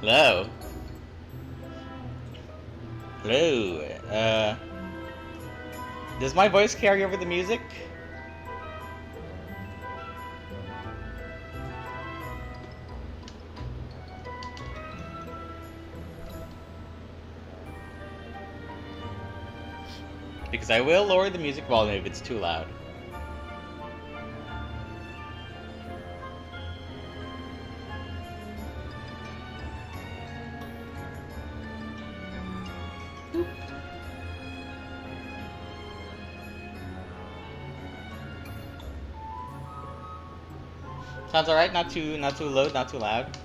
Hello. Hello. Does my voice carry over the music? Because I will lower the music volume if it's too loud. Sounds alright, not too low, not too loud.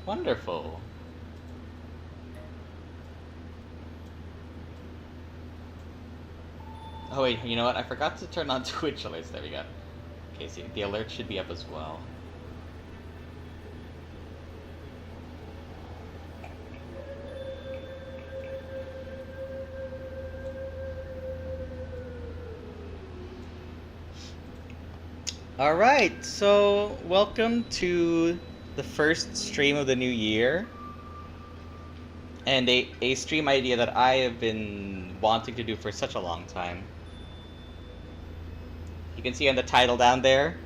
Wonderful. Oh wait, you know what? I forgot to turn on Twitch alerts. There we go. Okay, see, the alert should be up as well. Alright, so welcome to the first stream of the new year. And a stream idea that I have been wanting to do for such a long time. You can see on the title down there.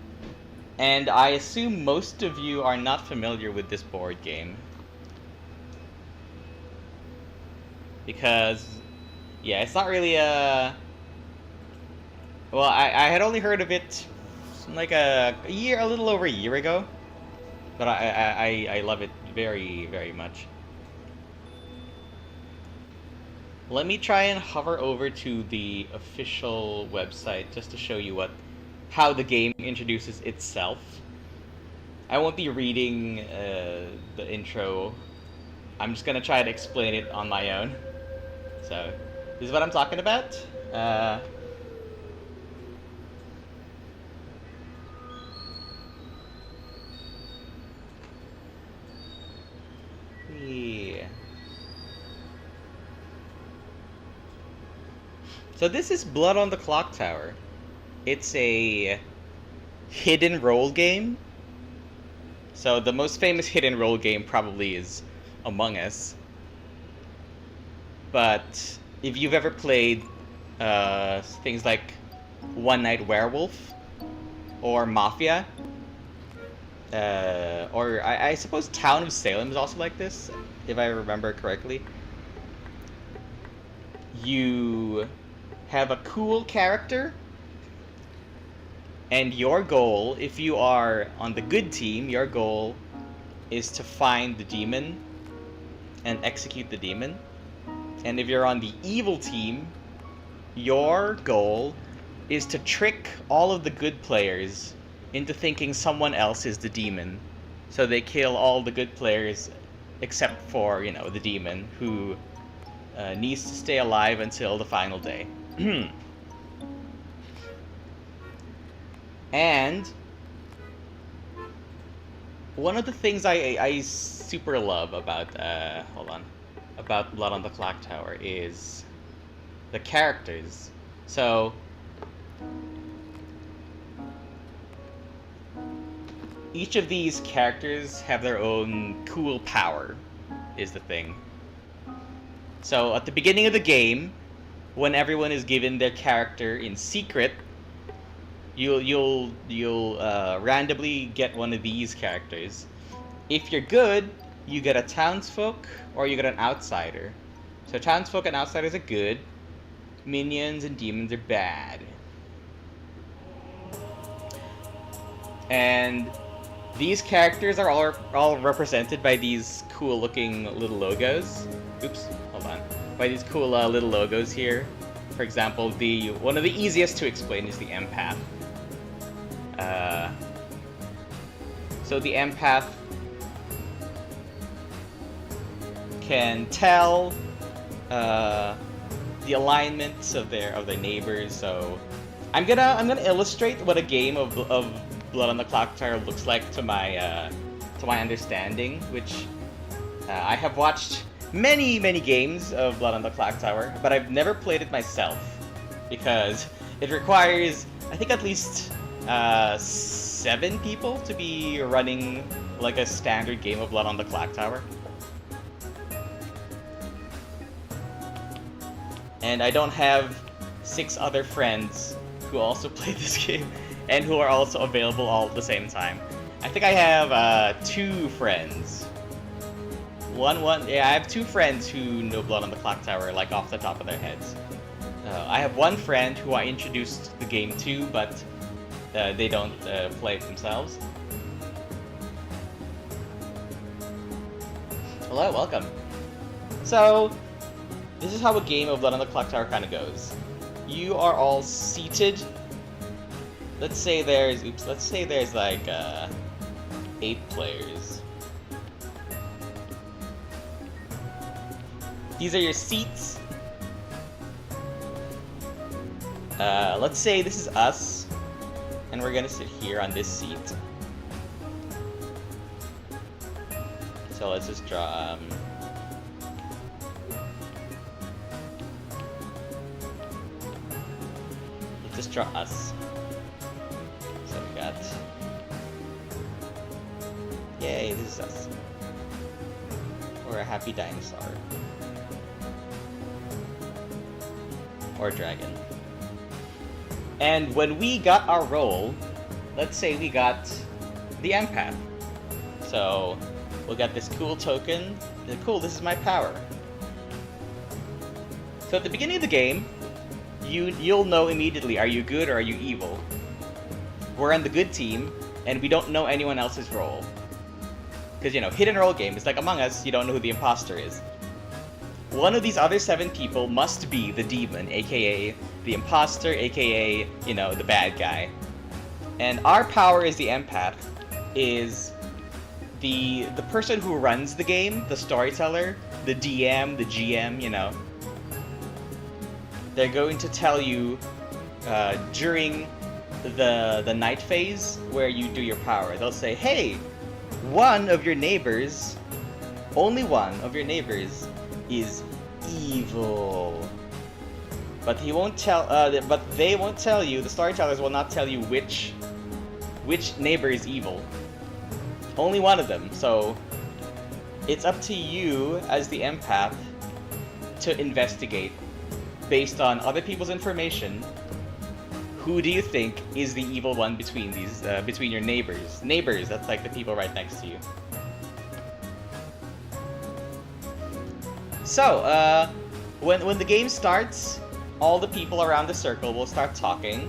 And I assume most of you are not familiar with this board game. Because, yeah, it's not really a... Well, I had only heard of it like a little over a year ago. But I love it very, very much. Let me try and hover over to the official website just to show you how the game introduces itself. I won't be reading the intro. I'm just gonna try to explain it on my own. So, this is what I'm talking about. Yeah. So this is Blood on the Clocktower. It's a hidden role game. So the most famous hidden role game probably is Among Us. But if you've ever played things like One Night Werewolf or Mafia, or I suppose Town of Salem is also like this, if I remember correctly. You have a cool character, and your goal, if you are on the good team, your goal is to find the demon and execute the demon. And if you're on the evil team, your goal is to trick all of the good players into thinking someone else is the demon. So they kill all the good players except for, you know, the demon, who needs to stay alive until the final day. And one of the things I super love about about Blood on the Clocktower is the characters. So each of these characters have their own cool power, is the thing. So at the beginning of the game, when everyone is given their character in secret, you'll randomly get one of these characters. If you're good, you get a townsfolk or you get an outsider. So townsfolk and outsiders are good. Minions and demons are bad. And these characters are all represented by these cool looking little logos. Oops, hold on. By these cool little logos here. For example, one of the easiest to explain is the empath. So the empath can tell the alignments of their neighbors. So I'm gonna illustrate what a game of Blood on the Clocktower looks like to my understanding, which I have watched many games of Blood on the Clocktower, but I've never played it myself because it requires, I think, at least 7 people to be running like a standard game of Blood on the Clocktower. And I don't have 6 other friends who also play this game and who are also available all at the same time. I think I have 2 friends. Yeah, I have 2 friends who know Blood on the Clocktower, like off the top of their heads. I have 1 friend who I introduced the game to, but they don't play it themselves. Hello, welcome. So, this is how a game of Blood on the Clocktower kind of goes. You are all seated. Let's say there's like 8 players. These are your seats. Let's say this is us, and we're gonna sit here on this seat. So let's just draw. Let's just draw us. So we got. Yay! This is us. Or a happy dinosaur. Or dragon. And when we got our role, let's say we got the empath. So we'll get this cool token. Cool, this is my power. So at the beginning of the game, you'll know immediately, are you good or are you evil? We're on the good team, and we don't know anyone else's role. Because, you know, hidden role game, it's like Among Us, you don't know who the imposter is. One of these other 7 people must be the demon, aka the imposter, aka, you know, the bad guy. And our power as the empath is the person who runs the game, the storyteller, the DM, the GM, you know. They're going to tell you during the night phase where you do your power. They'll say, hey, one of your neighbors, only one of your neighbors is evil. But he won't tell. But they won't tell you. The storytellers will not tell you which neighbor is evil. Only one of them. So it's up to you as the empath to investigate based on other people's information. Who do you think is the evil one between these between your neighbors? Neighbors, that's like the people right next to you. So, when the game starts, all the people around the circle will start talking.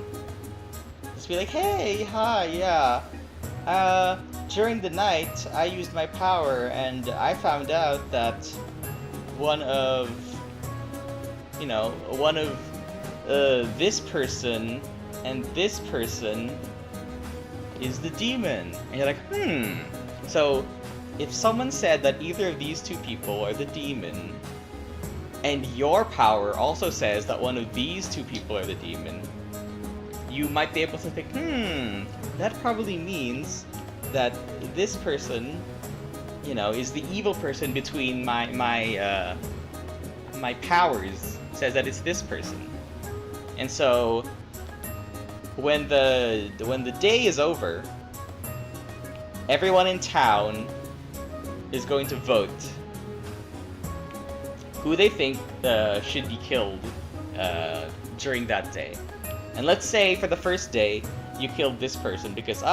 Just be like, hey, hi, yeah. During the night, I used my power, and I found out that one of this person and this person is the demon. And you're like, So, if someone said that either of these 2 people are the demon, and your power also says that one of these 2 people are the demon, you might be able to think, that probably means that this person, you know, is the evil person between my powers. Says that it's this person. And so when the day is over, everyone in town is going to vote who they think should be killed during that day. And let's say for the first day, you killed this person because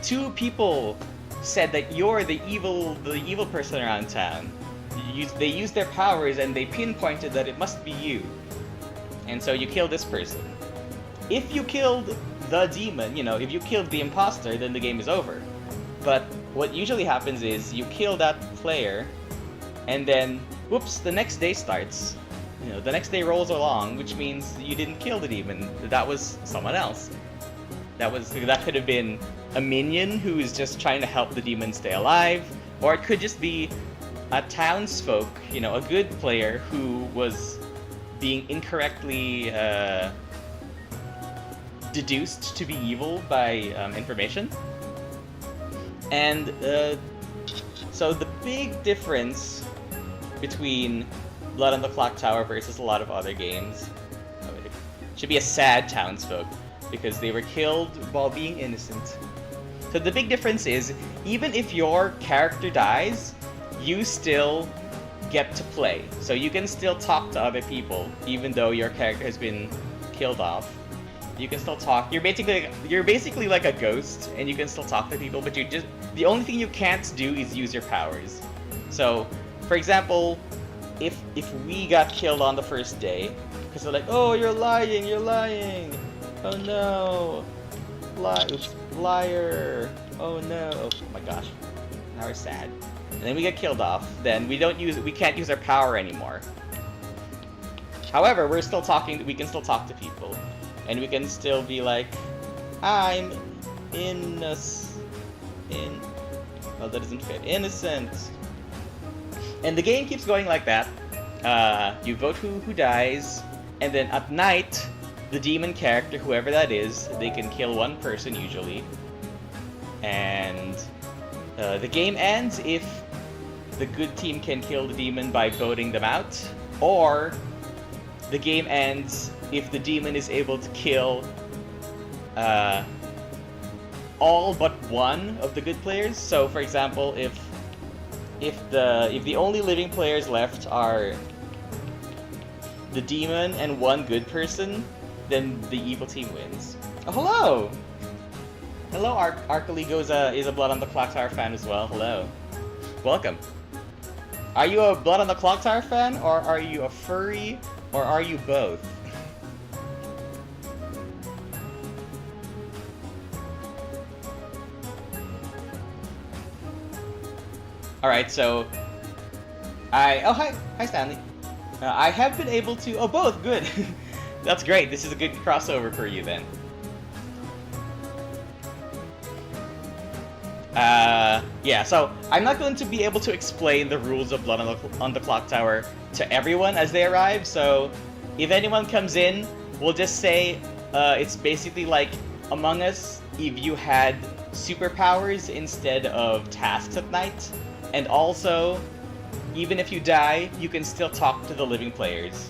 2 people said that you're the evil person around town. They used their powers and they pinpointed that it must be you. And so you kill this person. If you killed the demon, you know, if you killed the imposter, then the game is over. But what usually happens is you kill that player, and then, whoops, the next day starts. You know, the next day rolls along, which means you didn't kill the demon. That was someone else. That could have been a minion who is just trying to help the demon stay alive, or it could just be a townsfolk, you know, a good player who was being incorrectly deduced to be evil by information. And so the big difference between Blood on the Clocktower versus a lot of other games should be a sad townsfolk, because they were killed while being innocent. So the big difference is, even if your character dies, you still get to play. So you can still talk to other people, even though your character has been killed off. You can still talk. You're basically like a ghost, and you can still talk to people, but the only thing you can't do is use your powers. So, for example, if we got killed on the first day, because they're like, oh, you're lying, oh no, oops, liar, oh no, oh my gosh, now we're sad. And then we get killed off, then we can't use our power anymore. However, we can still talk to people, and we can still be like, I'm well, that doesn't fit, innocent. And the game keeps going like that. You vote who dies, and then at night, the demon character, whoever that is, they can kill one person usually. And the game ends if the good team can kill the demon by voting them out, or the game ends if the demon is able to kill all but one of the good players. So, for example, if the only living players left are the demon and one good person, then the evil team wins. Oh, hello! Hello, Arcaligo is a Blood on the Clocktower fan as well. Hello. Welcome. Are you a Blood on the Clocktower fan, or are you a furry, or are you both? Alright, so hi Stanley. I have been able to, both, good. That's great, this is a good crossover for you then. Yeah, so I'm not going to be able to explain the rules of Blood on the Clocktower to everyone as they arrive, so if anyone comes in, we'll just say it's basically like Among Us if you had superpowers instead of tasks at night. And also, even if you die, you can still talk to the living players.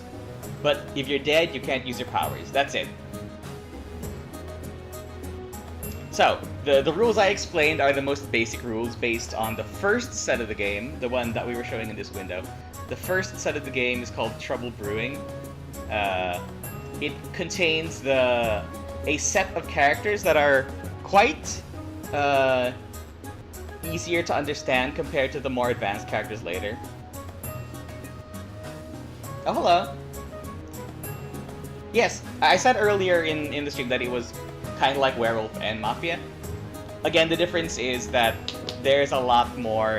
But if you're dead, you can't use your powers. That's it. So, the rules I explained are the most basic rules based on the first set of the game, the one that we were showing in this window. The first set of the game is called Trouble Brewing. It contains a set of characters that are quite easier to understand compared to the more advanced characters later. Oh, hello. Yes, I said earlier in the stream that it was kind of like Werewolf and Mafia. Again, the difference is that there's a lot more,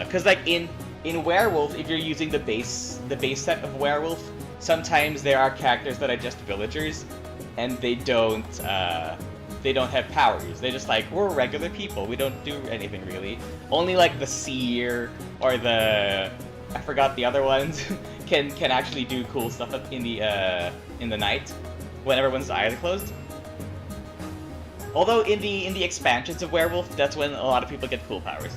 because like in Werewolf, if you're using the base set of Werewolf, sometimes there are characters that are just villagers, and they don't have powers. They're just like, we're regular people. We don't do anything really. Only like the seer or I forgot the other ones can actually do cool stuff in the night when everyone's eyes are closed. Although in the expansions of Werewolf, that's when a lot of people get cool powers.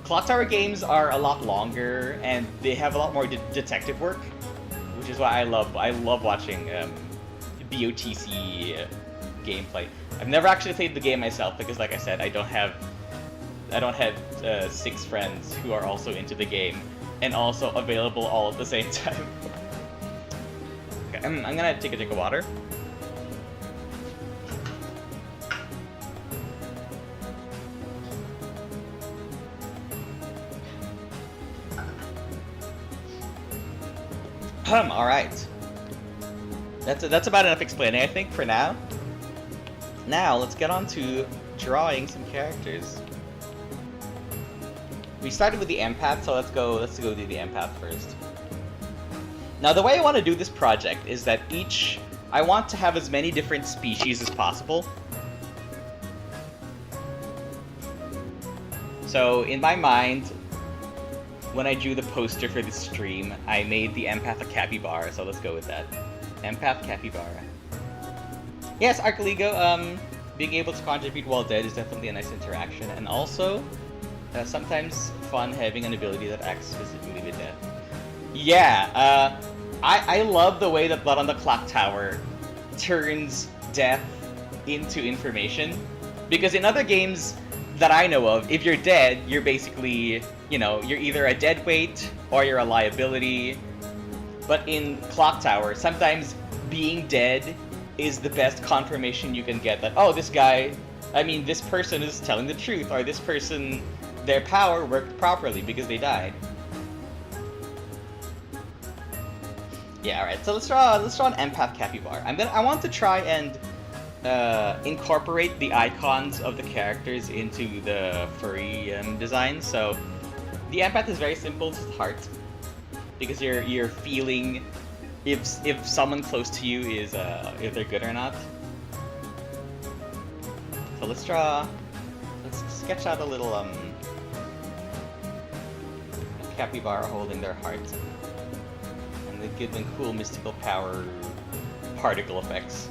Clocktower games are a lot longer and they have a lot more detective work, which is why I love watching BOTC gameplay. I've never actually played the game myself because, like I said, I don't have 6 friends who are also into the game and also available all at the same time. Okay, I'm gonna take a drink of water. All right. That's about enough explaining, I think, for now. Now let's get on to drawing some characters. We started with the empath, so let's go do the empath first. Now the way I want to do this project is that I want to have as many different species as possible. So in my mind, when I drew the poster for this stream, I made the empath a capybara, so let's go with that. Empath Capybara. Yes, Archeligo, being able to contribute while dead is definitely a nice interaction, and also sometimes fun having an ability that acts specifically with death. Yeah, I love the way that Blood on the Clocktower turns death into information, because in other games that I know of, if you're dead, you're basically, you know, you're either a dead weight or you're a liability. But in Clocktower, sometimes being dead is the best confirmation you can get that, oh, this person is telling the truth, or this person, their power worked properly because they died. Yeah, alright, so let's draw an Empath Capybara. I want to try and incorporate the icons of the characters into the furry design. So the Empath is very simple, it's heart, because you're feeling if someone close to you is if they're good or not. So let's sketch out a little capybara holding their heart, and they give them cool mystical power particle effects.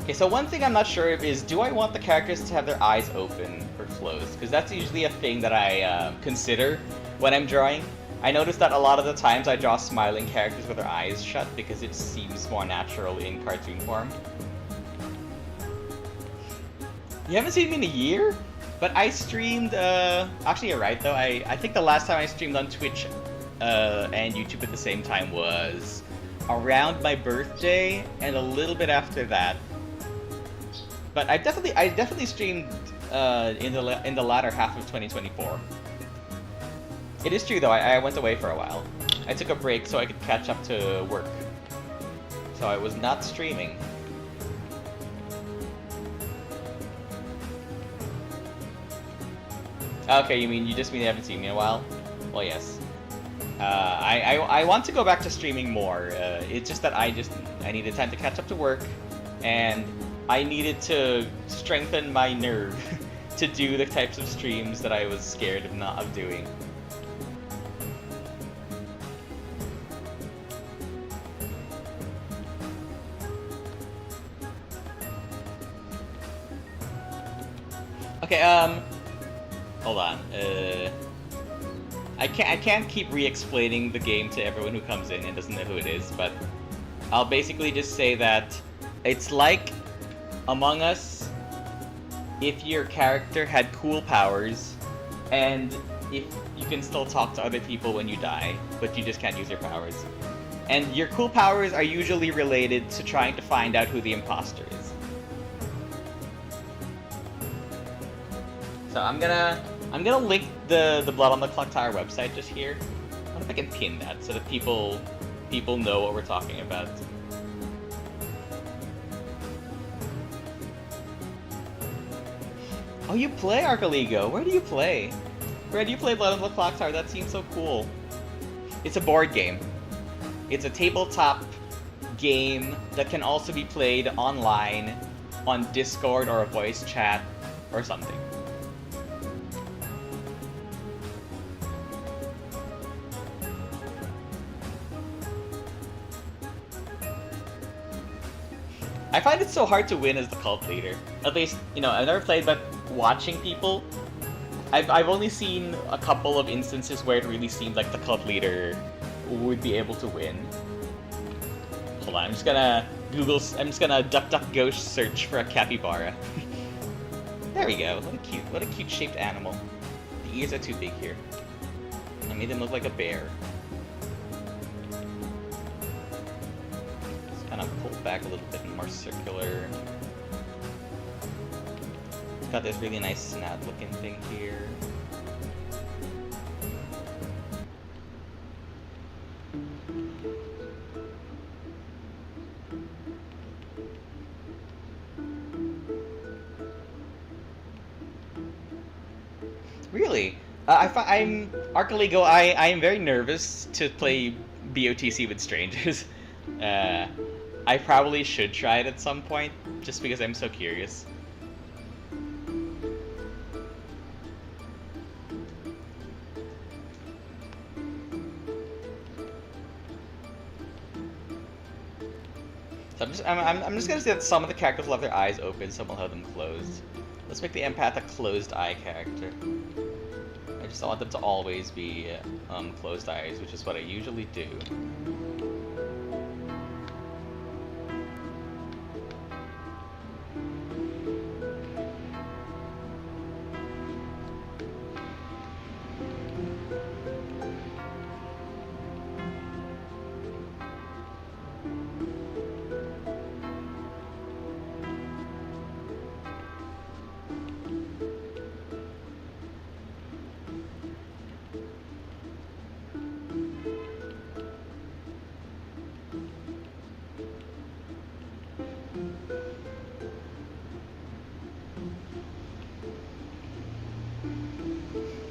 Okay, so one thing I'm not sure of is, do I want the characters to have their eyes open or closed? Because that's usually a thing that I consider when I'm drawing. I noticed that a lot of the times I draw smiling characters with their eyes shut because it seems more natural in cartoon form. You haven't seen me in a year? But I streamed, actually you're right though, I think the last time I streamed on Twitch and YouTube at the same time was around my birthday and a little bit after that. But I definitely streamed in the latter half of 2024. It is true though, I went away for a while. I took a break so I could catch up to work. So I was not streaming. Okay, you just mean you haven't seen me in a while? Well, yes. I want to go back to streaming more. It's just that I needed time to catch up to work, and I needed to strengthen my nerve to do the types of streams that I was scared of doing. Okay, hold on. I can't keep re-explaining the game to everyone who comes in and doesn't know who it is, but I'll basically just say that it's like Among Us if your character had cool powers, and if you can still talk to other people when you die, but you just can't use your powers. And your cool powers are usually related to trying to find out who the imposter is. So I'm gonna link the Blood on the Clocktower website just here. I wonder if I can pin that so that people know what we're talking about. Oh, you play Archeligo. Where do you play? Where do you play Blood on the Clocktower? That seems so cool. It's a board game. It's a tabletop game that can also be played online on Discord or a voice chat or something. I find it so hard to win as the cult leader. At least, I've never played, but watching people, I've only seen a couple of instances where it really seemed like the cult leader would be able to win. Hold on, I'm just gonna DuckDuckGo search for a capybara. There we go. What a cute shaped animal. The ears are too big here. I made him look like a bear. Kind of pulled back a little bit and more circular. It's got this really nice snout looking thing here. Really? I'm Archeligo. I am very nervous to play BOTC with strangers. I probably should try it at some point, just because I'm so curious. I'm just gonna say that some of the characters will have their eyes open, some will have them closed. Let's make the empath a closed eye character. I just want them to always be closed eyes, which is what I usually do.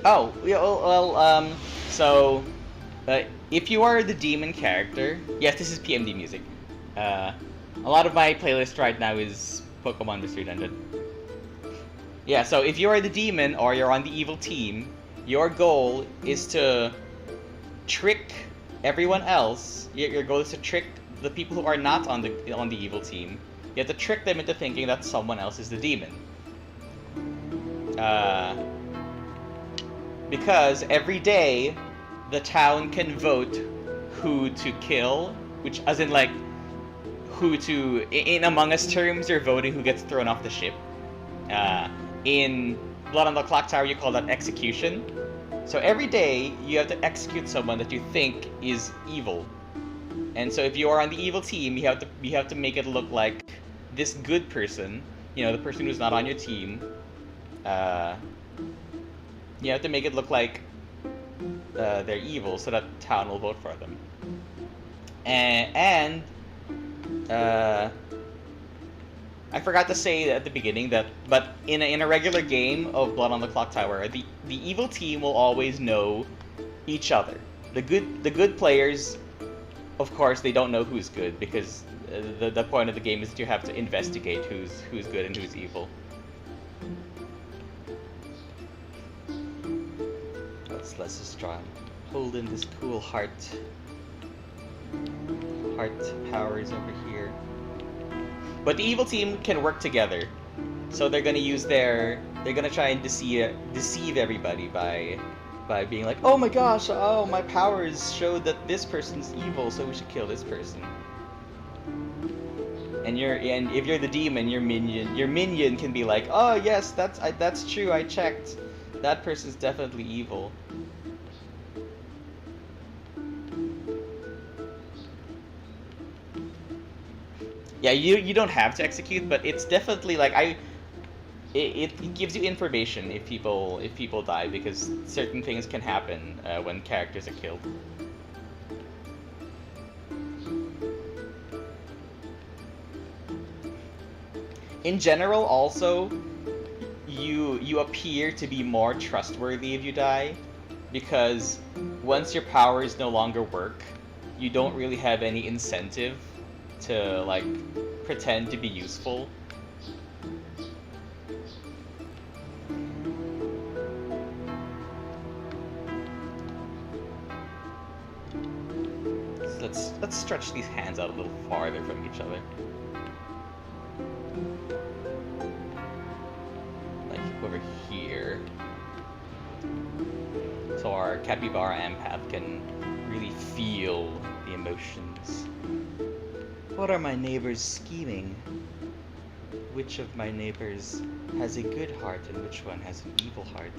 Oh, yeah, so, if you are the demon character, yes, this is PMD music. A lot of my playlist right now is Pokemon Mystery Dungeon. Yeah, so if you are the demon or you're on the evil team, your goal is to trick everyone else. Your goal is to trick the people who are not on the evil team. You have to trick them into thinking that someone else is the demon. Because every day, the town can vote who to kill, which, as in, like, who to... In Among Us terms, you're voting who gets thrown off the ship. In Blood on the Clocktower, you call that execution. So every day, you have to execute someone that you think is evil. And so if you are on the evil team, you have to make it look like this good person, you know, the person who's not on your team, you have to make it look like they're evil so that town will vote for them. And I forgot to say at the beginning that, but in a regular game of Blood on the Clocktower, the evil team will always know each other. The good players, of course, they don't know who's good because the point of the game is that you have to investigate who's good and who's evil. Let's just try and hold in this cool heart powers over here. But the evil team can work together, so they're gonna try and deceive everybody by being like, oh my gosh, oh, my powers showed that this person's evil, so we should kill this person. And if you're the demon, your minion can be like, oh yes, that's true, I checked. That person's definitely evil. Yeah, you don't have to execute, but it's definitely like it gives you information if people die, because certain things can happen when characters are killed. In general, also, you appear to be more trustworthy if you die, because once your powers no longer work, you don't really have any incentive to, like, pretend to be useful. So let's stretch these hands out a little farther from each other. Like over here. So our capybara empath can really feel the emotions. What are my neighbors scheming? Which of my neighbors has a good heart and which one has an evil heart?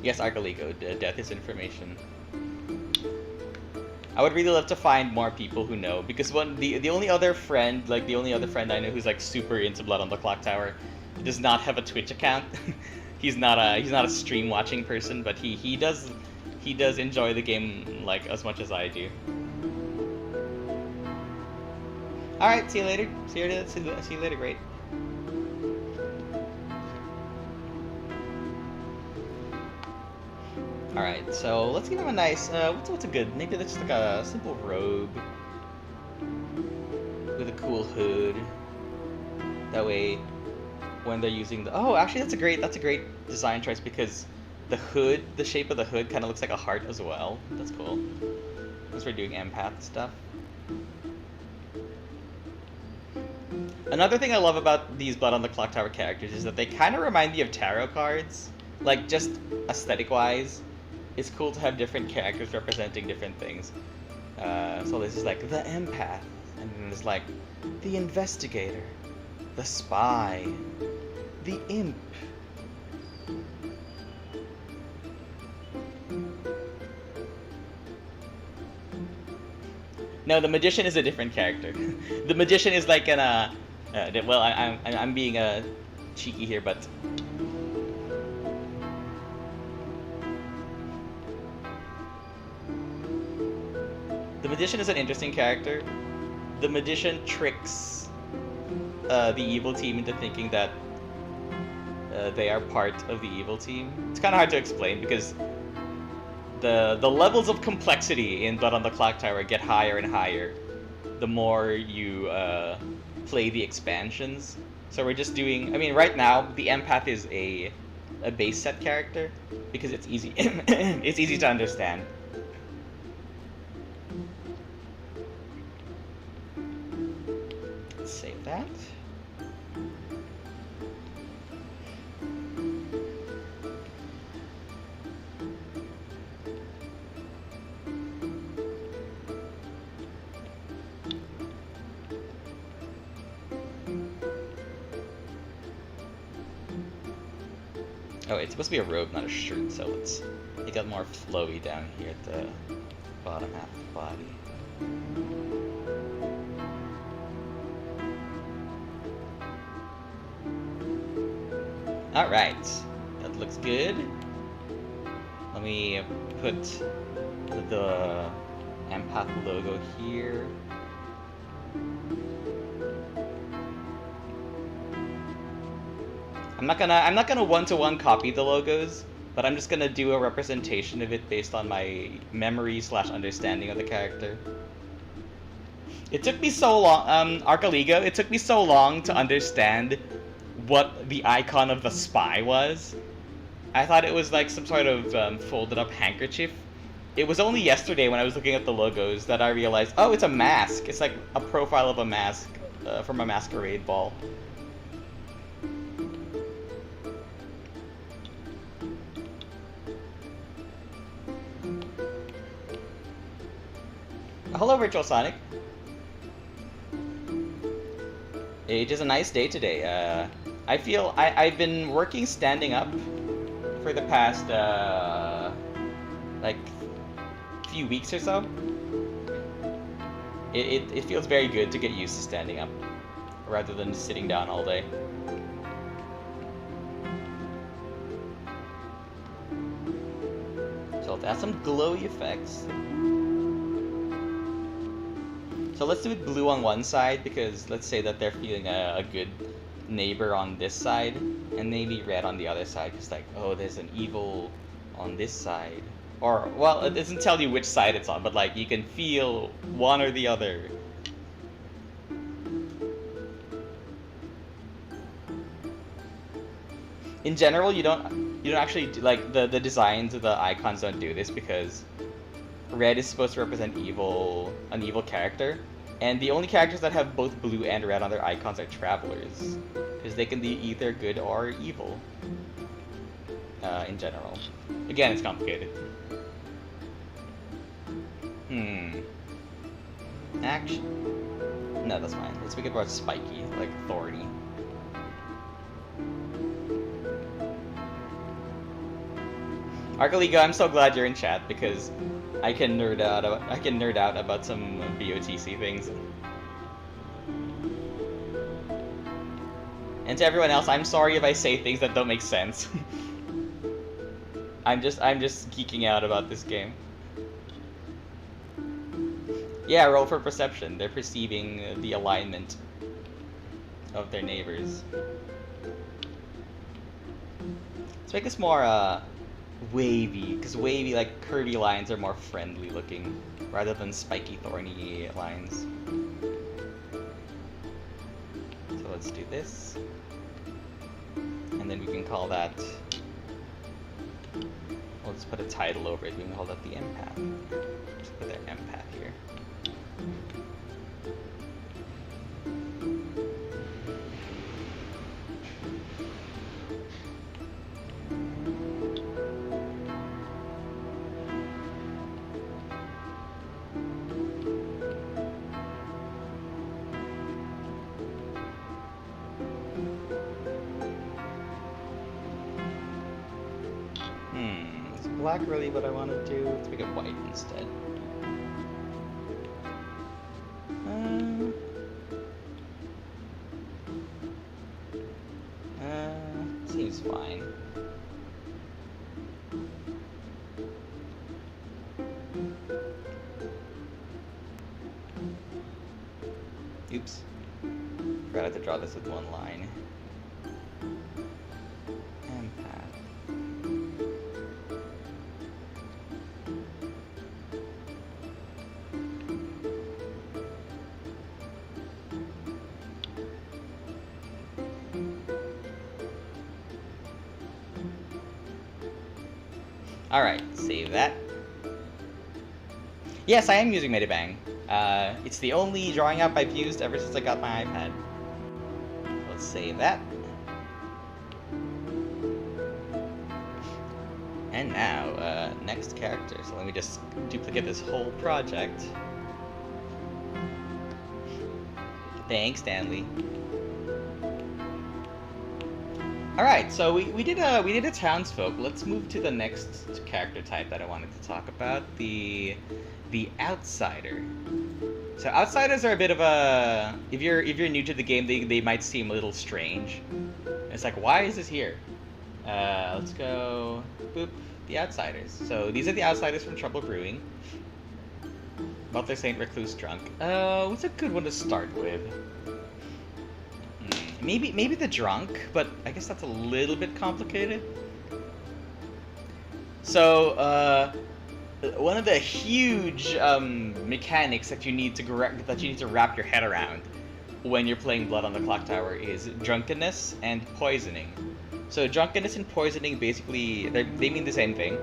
Yes, Argaligo, death is information. I would really love to find more people who know, because the only other friend I know who's like super into Blood on the Clocktower does not have a Twitch account. he's not a stream watching person, but he does enjoy the game like as much as I do. All right, see you later. See you later. Great. Alright, so let's give him a nice, what's a good, maybe that's like a simple robe. with a cool hood. That way, when they're using the actually that's a great design choice because the hood, the shape of the hood, kind of looks like a heart as well. That's cool. Since we're doing empath stuff. Another thing I love about these Blood on the Clocktower characters is that they kind of remind me of tarot cards. Like, just aesthetic-wise, it's cool to have different characters representing different things. So this is like the empath, and then there's like the investigator, the spy, the imp. No, the magician is a different character. The magician is like an well, I'm being cheeky here, but the magician is an interesting character. The magician tricks the evil team into thinking that they are part of the evil team. It's kind of hard to explain because the levels of complexity in Blood on the Clocktower get higher and higher the more you play the expansions. So we're just doing, I mean, right now the empath is a base set character because it's easy it's easy to understand. Let's save that. Oh, it's supposed to be a robe, not a shirt, so let's make it more flowy down here at the bottom half of the body. Alright, that looks good. Let me put the empath logo here. I'm not gonna one-to-one copy the logos, but I'm just gonna do a representation of it based on my memory / understanding of the character. It took me so long, Archaligo, it took me so long to understand what the icon of the spy was. I thought it was like some sort of folded up handkerchief. It was only yesterday when I was looking at the logos that I realized, oh, it's a mask. It's like a profile of a mask from a masquerade ball. Hello, Virtual Sonic. It is a nice day today. I feel I've been working standing up for the past like few weeks or so. It feels very good to get used to standing up rather than sitting down all day. So let's add some glowy effects. So let's do it blue on one side because let's say that they're feeling a good neighbor on this side, and maybe red on the other side because like, oh, there's an evil on this side. Or, well, it doesn't tell you which side it's on, but like you can feel one or the other. In general, you don't actually like the designs of the icons don't do this because red is supposed to represent an evil character, and the only characters that have both blue and red on their icons are travelers, because they can be either good or evil. In general, again, it's complicated. Action? No, that's fine. Let's make it more spiky, like thorny. Archaligo, I'm so glad you're in chat because I can nerd out about some BOTC things. And to everyone else, I'm sorry if I say things that don't make sense. I'm just geeking out about this game. Yeah, roll for perception. They're perceiving the alignment of their neighbors. Let's make this more wavy, because wavy, like curvy lines are more friendly looking rather than spiky, thorny lines. So let's do this. And then we can call that... We'll just put a title over it. We can call that the empath. Just put their empath here. Is black really what I want to do? Let's make it white instead. Seems fine. Oops. Forgot to draw this with one line. Alright, save that. Yes, I am using Medibang. It's the only drawing app I've used ever since I got my iPad. Let's save that. And now, next character. So let me just duplicate this whole project. Thanks, Stanley. Alright, so we did a townsfolk. Let's move to the next character type that I wanted to talk about, the outsider. So outsiders are a bit of a, if you're new to the game, they might seem a little strange. It's like, why is this here? Let's go boop, the outsiders. So these are the outsiders from Trouble Brewing. Butler Saint Recluse Drunk. What's a good one to start with? Maybe the drunk, but I guess that's a little bit complicated. So, one of the huge mechanics that you need to wrap your head around when you're playing Blood on the Clocktower is drunkenness and poisoning. So drunkenness and poisoning basically they mean the same thing.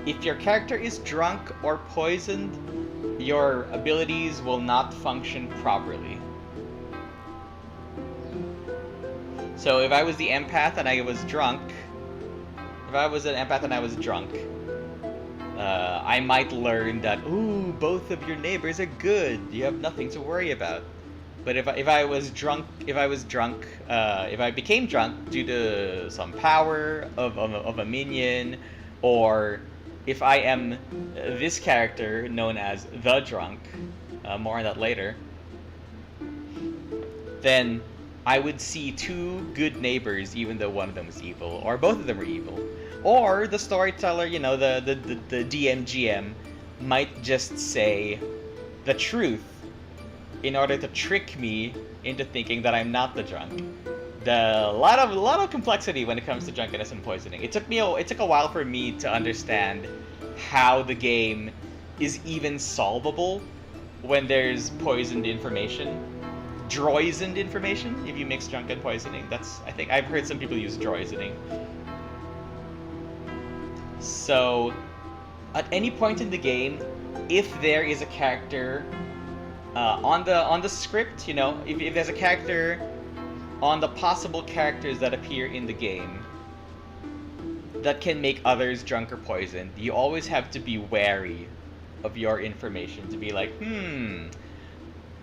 If your character is drunk or poisoned, your abilities will not function properly. So if I was the empath and I was drunk, I might learn that, ooh, both of your neighbors are good. You have nothing to worry about. But if I became drunk due to some power of a minion, or if I am this character known as the drunk, more on that later, then I would see two good neighbors even though one of them was evil, or both of them were evil. Or the storyteller, you know, the DMGM might just say the truth in order to trick me into thinking that I'm not the drunk. A lot of complexity when it comes to drunkenness and poisoning. It took a while for me to understand how the game is even solvable when there's poisoned information. Droisened information, if you mix drunk and poisoning. I think I've heard some people use droisening. So, at any point in the game, if there is a character on the script, you know, if there's a character on the possible characters that appear in the game that can make others drunk or poisoned, you always have to be wary of your information, to be like,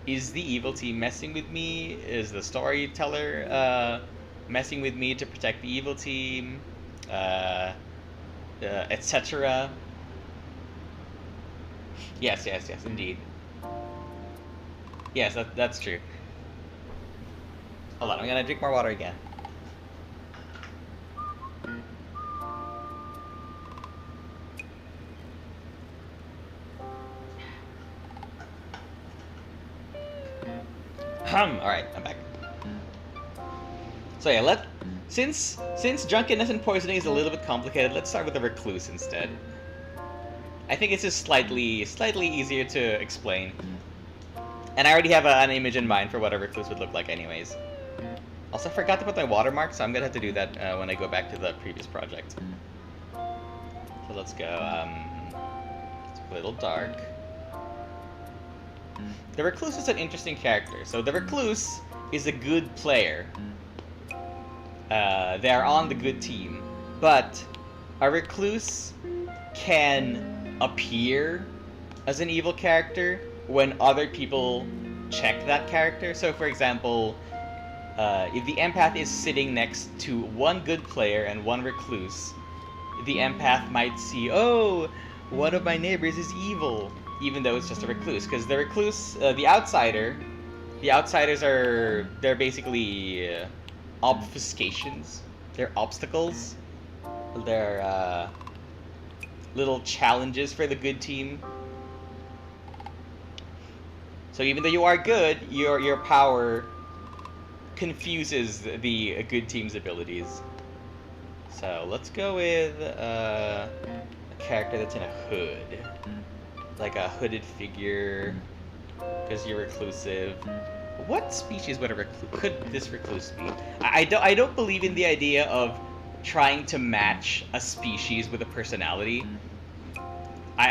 is the evil team messing with me? Is the storyteller messing with me to protect the evil team? Etc. Yes, indeed. Yes, that's true. Hold on, I'm gonna drink more water again. Alright, I'm back. So yeah, since drunkenness and poisoning is a little bit complicated, let's start with the recluse instead. I think it's just slightly easier to explain. And I already have an image in mind for what a recluse would look like anyways. Also, I forgot to put my watermark, so I'm gonna have to do that when I go back to the previous project. So let's go, it's a little dark. The recluse is an interesting character. So the recluse is a good player. They are on the good team. But a recluse can appear as an evil character when other people check that character. So for example, if the empath is sitting next to one good player and one recluse, the empath might see, oh, one of my neighbors is evil, even though it's just a recluse. Because the recluse, the outsiders they're basically obfuscations. They're obstacles. They're little challenges for the good team. So even though you are good, your power confuses the good team's abilities. So let's go with a character that's in a hood. Like a hooded figure, because you're reclusive. What species could this recluse be? I don't believe in the idea of trying to match a species with a personality.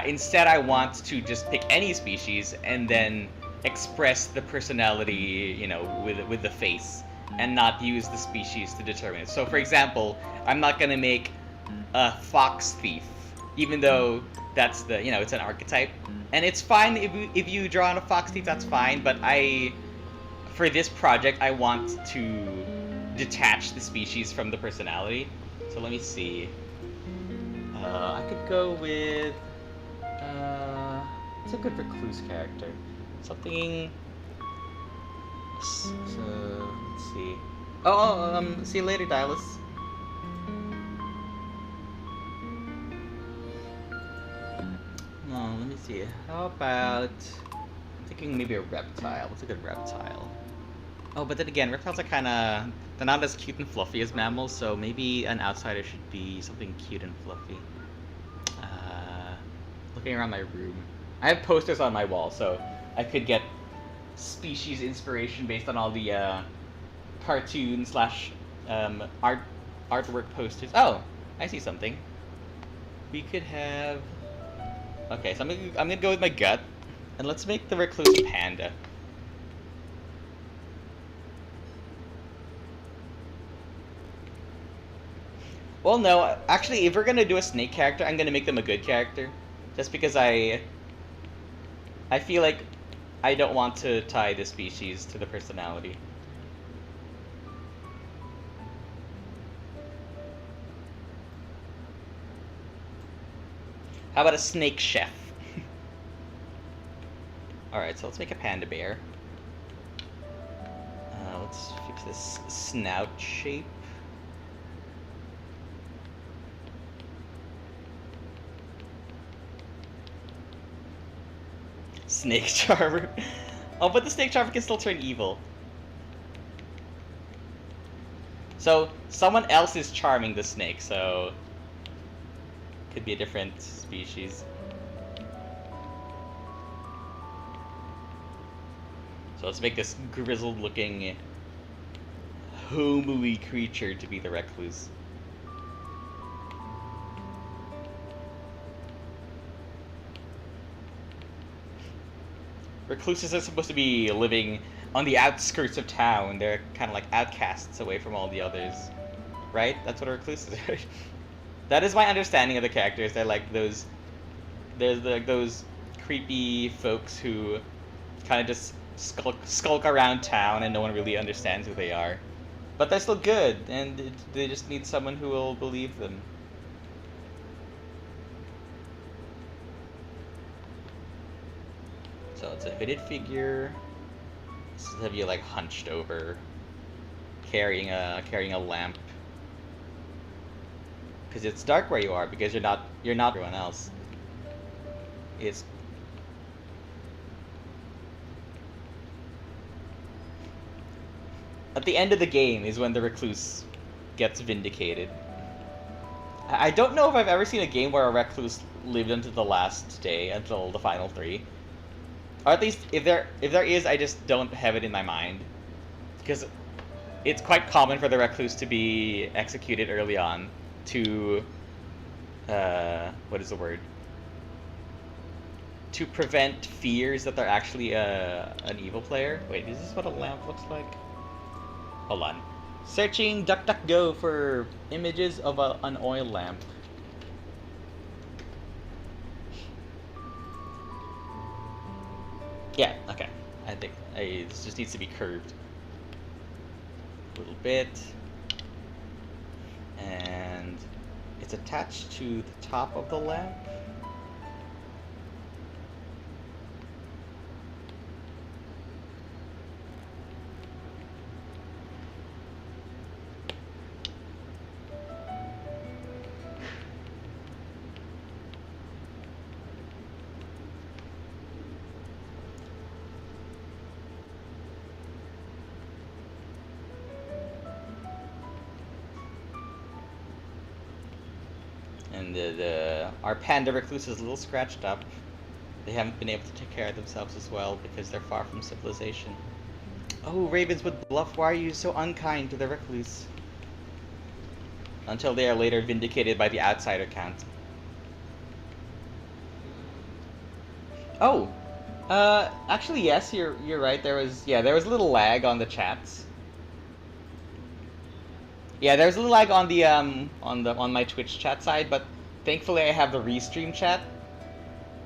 Instead, I want to just pick any species and then express the personality, you know, with the face, and not use the species to determine it. So, for example, I'm not gonna make a fox thief, even though that's the, you know, it's an archetype, and it's fine if you draw on a fox thief. That's fine. But for this project, I want to detach the species from the personality. So let me see. I could go with it's a good recluse character. Something. So let's see. See you later, Dilus. No, let me see. How about? I'm thinking maybe a reptile. What's a good reptile? Oh, but then again, reptiles are they're not as cute and fluffy as mammals, so maybe an outsider should be something cute and fluffy. Looking around my room, I have posters on my wall, so I could get species inspiration based on all the cartoon slash artwork posters. Oh, I see something. We could have. Okay, so I'm gonna go with my gut, and let's make the recluse panda. Well, no, actually, if we're gonna do a snake character, I'm gonna make them a good character, just because I feel like I don't want to tie the species to the personality. How about a snake chef? Alright, so let's make a panda bear. Let's fix this snout shape. Snake charmer. Oh, but the snake charmer can still turn evil. So someone else is charming the snake, so could be a different species. So let's make this grizzled looking homely creature to be the recluse. Recluses are supposed to be living on the outskirts of town. They're kind of like outcasts away from all the others. Right? That's what a recluse is. That is my understanding of the characters. They're like those... There's like those creepy folks who kind of just skulk around town and no one really understands who they are. But they're still good, and they just need someone who will believe them. So it's a hooded figure. This is have you like hunched over, carrying a lamp. Because it's dark where you are, because you're not everyone else. It's at the end of the game is when the recluse gets vindicated. I don't know if I've ever seen a game where a recluse lived until the last day, until the final 3. Or at least if there is, I just don't have it in my mind, because it's quite common for the recluse to be executed early on to what is the word? To prevent fears that they're actually an evil player. Wait, is this what a lamp looks like? Hold on. Searching DuckDuckGo for images of an oil lamp. Yeah, okay. I think this just needs to be curved a little bit. And it's attached to the top of the lamp. And our panda recluse is a little scratched up. They haven't been able to take care of themselves as well because they're far from civilization. Oh, Ravenswood Bluff, why are you so unkind to the recluse? Until they are later vindicated by the outsider count. Oh, actually yes, you're right. There was a little lag on the chats. Yeah, there's a little lag on the on my Twitch chat side, but thankfully I have the restream chat.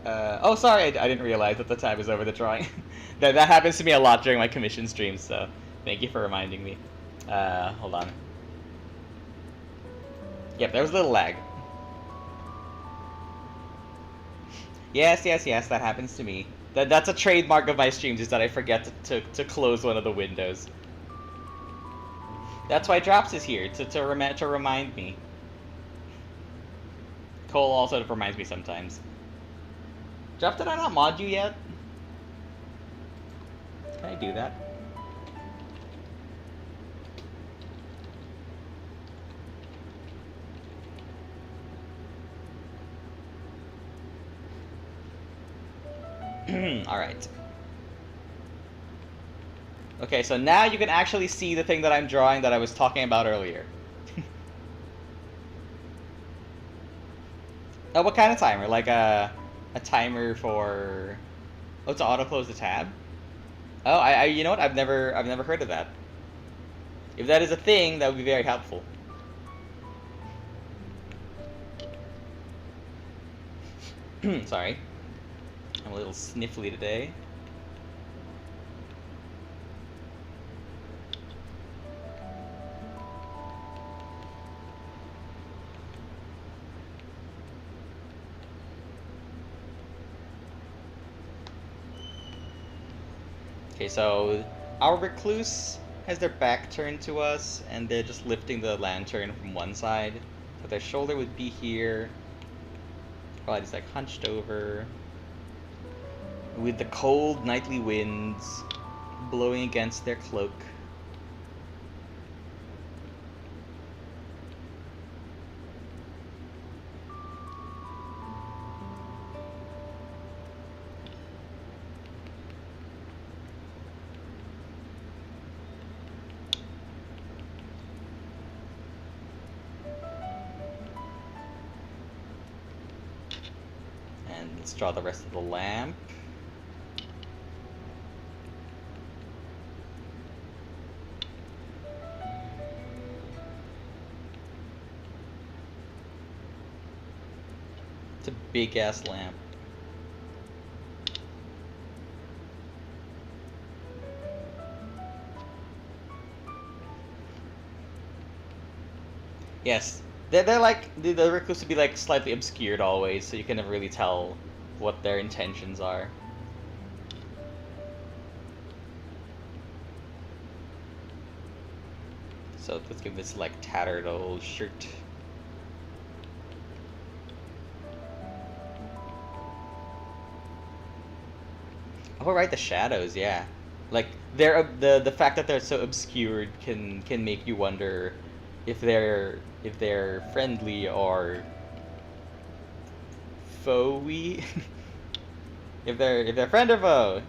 Oh, sorry, I didn't realize that the time was over the drawing. that happens to me a lot during my commission streams, so thank you for reminding me. Hold on. Yep, there was a little lag. Yes, that happens to me. That's a trademark of my streams, is that I forget to close one of the windows. That's why Drops is here, to remind me. Cole also reminds me sometimes. Drops, did I not mod you yet? Can I do that? Alright. Okay, so now you can actually see the thing that I'm drawing that I was talking about earlier. Oh, what kind of timer? Like a timer for... Oh, to auto-close the tab? Oh, I you know what? I've never heard of that. If that is a thing, that would be very helpful. Sorry. I'm a little sniffly today. Okay, so our recluse has their back turned to us, and they're just lifting the lantern from one side. So their shoulder would be here. Probably just like hunched over. With the cold nightly winds blowing against their cloak. And let's draw the rest of the lamp. It's a big ass lamp. Yes, they're like the recluse would be like slightly obscured always, so you can never really tell what their intentions are. So let's give this like tattered old shirt. Oh right, the shadows, yeah. Like they're the fact that they're so obscured can make you wonder if they're friendly or foe-y. If they're friend or foe.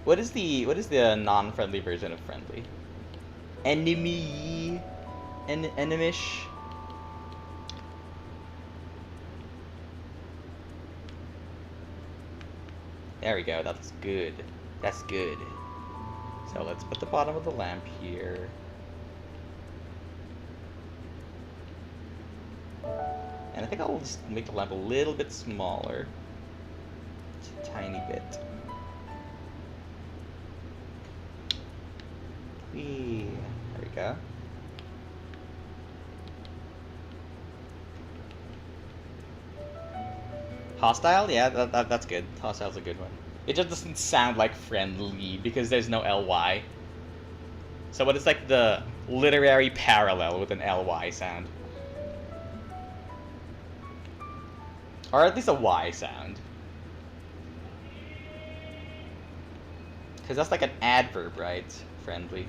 What is the non-friendly version of friendly? Enemy. Enemish. There we go. That's good. That's good. So let's put the bottom of the lamp here. And I think I'll just make the lamp a little bit smaller. Just a tiny bit. Whee. There we go. Hostile? Yeah, that's good. Hostile's a good one. It just doesn't sound like friendly because there's no ly. So what is like the literary parallel with an ly sound? Or at least a y sound. Because that's like an adverb, right? Friendly.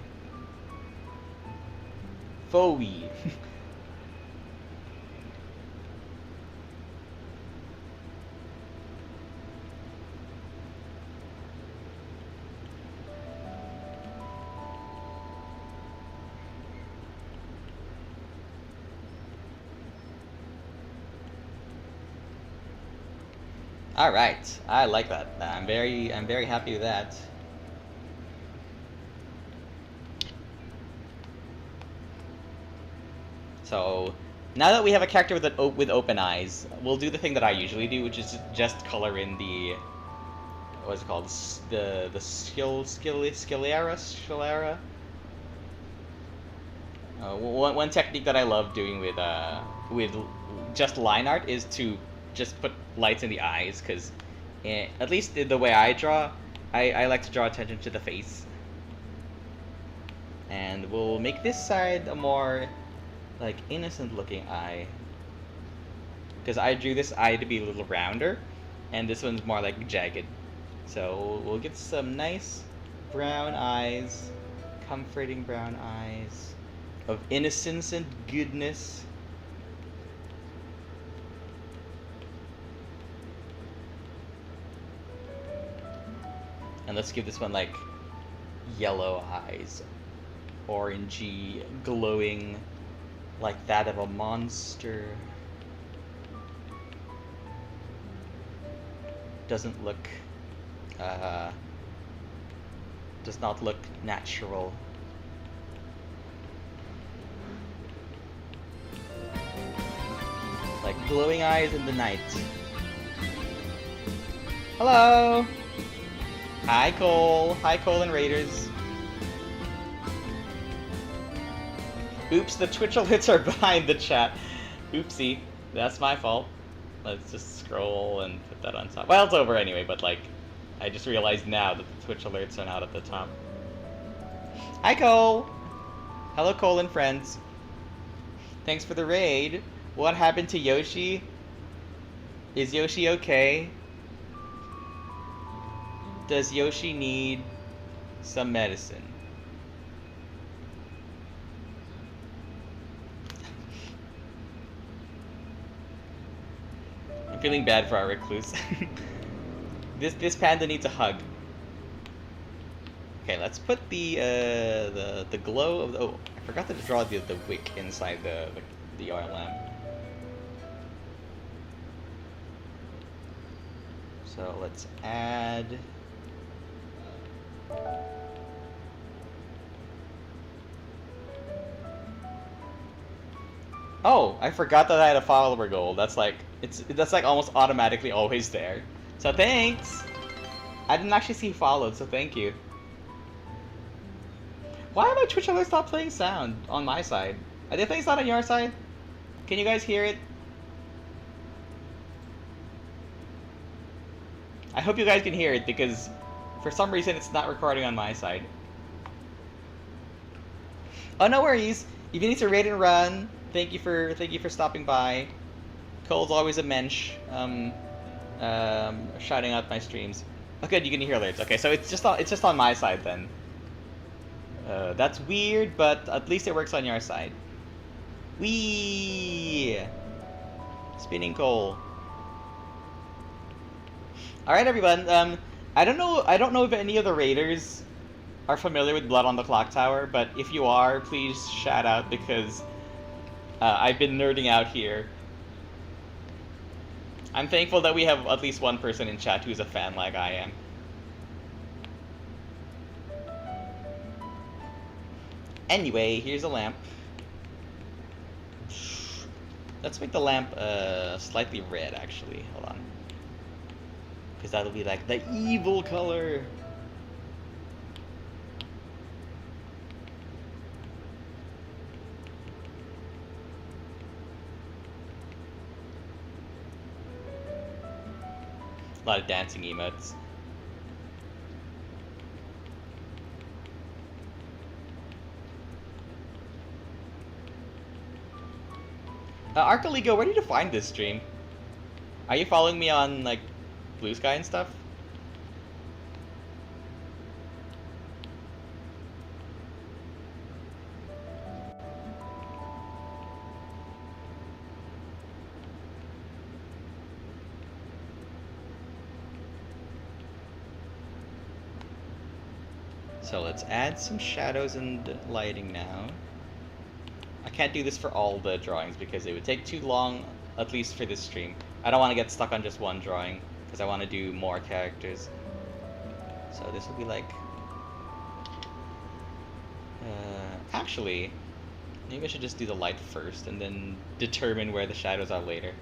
Foey. All right, I like that. I'm very happy with that. So now that we have a character with open eyes, we'll do the thing that I usually do, which is just color in the what's it called, the sclera. One technique that I love doing with just line art is to just put lights in the eyes, because at least the way I draw, I like to draw attention to the face. And we'll make this side a more like innocent looking eye, because I drew this eye to be a little rounder, and this one's more like jagged. So we'll get some nice brown eyes, comforting brown eyes of innocence and goodness. And let's give this one like yellow eyes, orangey, glowing, like that of a monster. Doesn't look, does not look natural. Like glowing eyes in the night. Hello! Hi Cole! Hi Cole and Raiders. Oops, the Twitch alerts are behind the chat. Oopsie, that's my fault. Let's just scroll and put that on top. Well, it's over anyway, but like, I just realized now that the Twitch alerts are not at the top. Hi Cole! Hello Cole and friends. Thanks for the raid. What happened to Yoshi? Is Yoshi okay? Does Yoshi need some medicine? I'm feeling bad for our recluse. This panda needs a hug. Okay, let's put the glow of the, oh, I forgot to draw the wick inside the oil lamp. So let's add. Oh, I forgot that I had a follower goal. That's like that's like almost automatically always there. So thanks. I didn't actually see followed, so thank you. Why are my Twitch alerts not playing sound on my side? Are they playing sound on your side? Can you guys hear it? I hope you guys can hear it, because for some reason it's not recording on my side. Oh, no worries. If you need to raid and run, thank you for stopping by. Cole's always a mensch. Shouting out my streams. Oh, good, you can hear alerts. Okay, so it's just on my side then. That's weird, but at least it works on your side. Whee! Spinning Cole. All right, everyone. I don't know. I don't know if any of the raiders are familiar with Blood on the Clocktower, but if you are, please shout out because I've been nerding out here. I'm thankful that we have at least one person in chat who's a fan like I am. Anyway, here's a lamp. Let's make the lamp slightly red, actually. Hold on. Because that'll be like the evil color. A lot of dancing emotes. Arcaligo, where did you find this stream? Are you following me on, like, Blue Sky and stuff? So let's add some shadows and lighting now. I can't do this for all the drawings because it would take too long, at least for this stream. I don't want to get stuck on just one drawing because I want to do more characters. So this will be like... actually, maybe I should just do the light first and then determine where the shadows are later.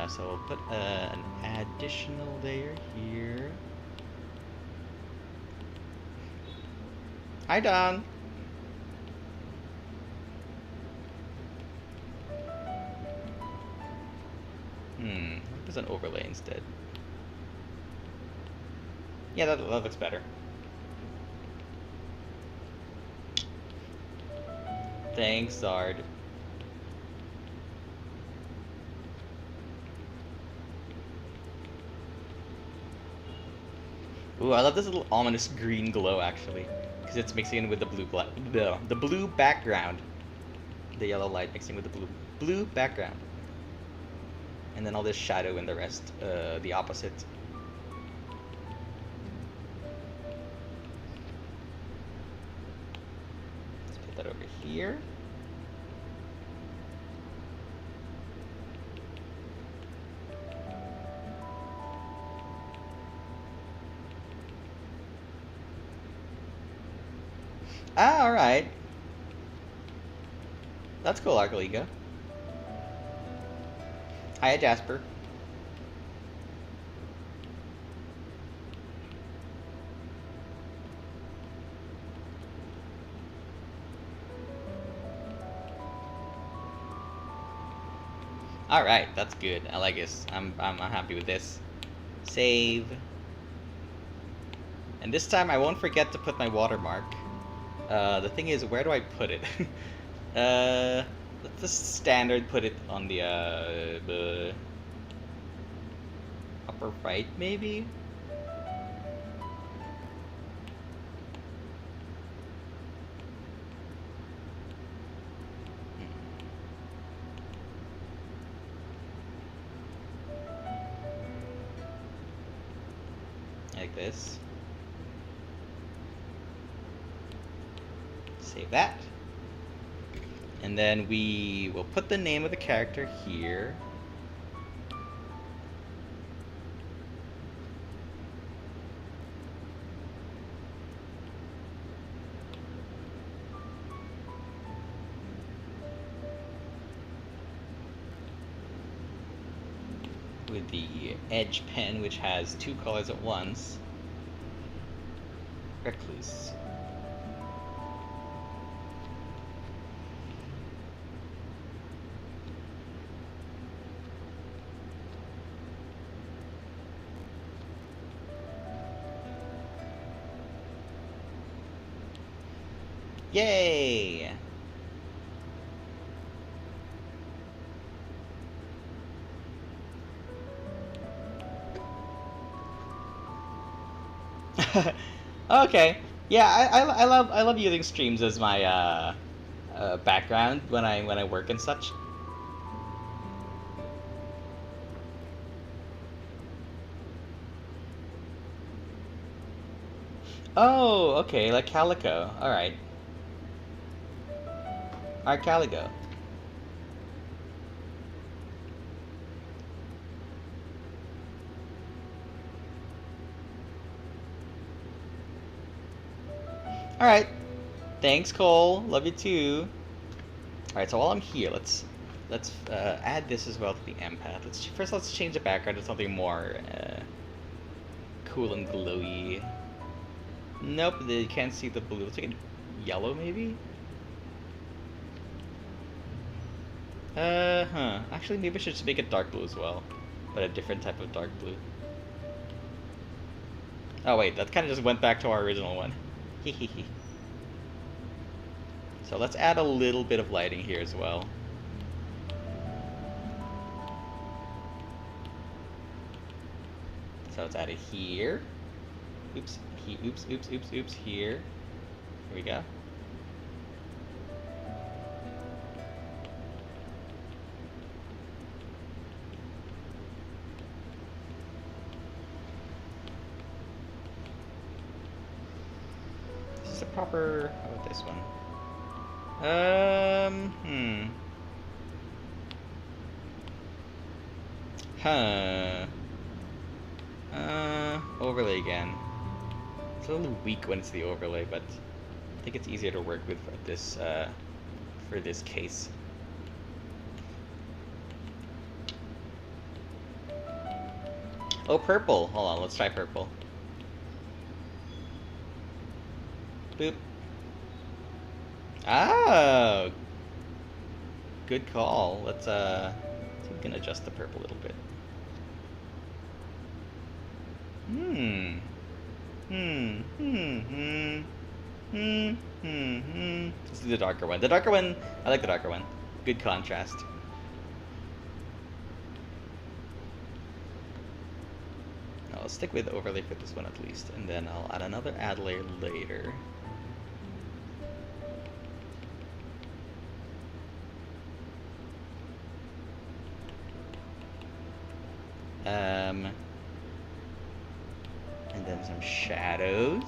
So we'll put an additional layer here. Hi, Don. What does an overlay instead? Yeah, that looks better. Thanks, Zard. Ooh, I love this little ominous green glow, actually. Because it's mixing in with the the blue background. The yellow light mixing with the blue background. And then all this shadow and the rest, the opposite. Let's put that over here. Ah, alright. That's cool, Arcaliga. Hiya, Jasper. All right, that's good. I like this. I'm happy with this. Save. And this time I won't forget to put my watermark. The thing is, where do I put it? Let's just standard put it on the upper right, maybe? Like this. Save that. And then we will put the name of the character here. With the edge pen, which has two colors at once. Recluse. Yay! Okay. Yeah, I love using streams as my background when I work and such. Oh, okay, like Calico. Alright. Alright, Calico. Alright. Thanks, Cole. Love you too. Alright, so while I'm here, let's add this as well to the empath. Let's change the background to something more cool and glowy. Nope, you can't see the blue. Let's make it yellow, maybe? Actually, maybe I should just make it dark blue as well. But a different type of dark blue. Oh wait, that kind of just went back to our original one. Hehehe. So let's add a little bit of lighting here as well. So let's add it here. Oops, oops, here. Here we go. Is this a proper... How about this one? Overlay again. It's a little weak when it's the overlay, but I think it's easier to work with for this case. Oh, purple. Hold on, let's try purple. Boop. Oh! Good call. Let's see if we can adjust the purple a little bit. Let's do the darker one. The darker one, I like the darker one. Good contrast. I'll stick with overlay for this one at least, and then I'll add another add layer later. And then some shadows.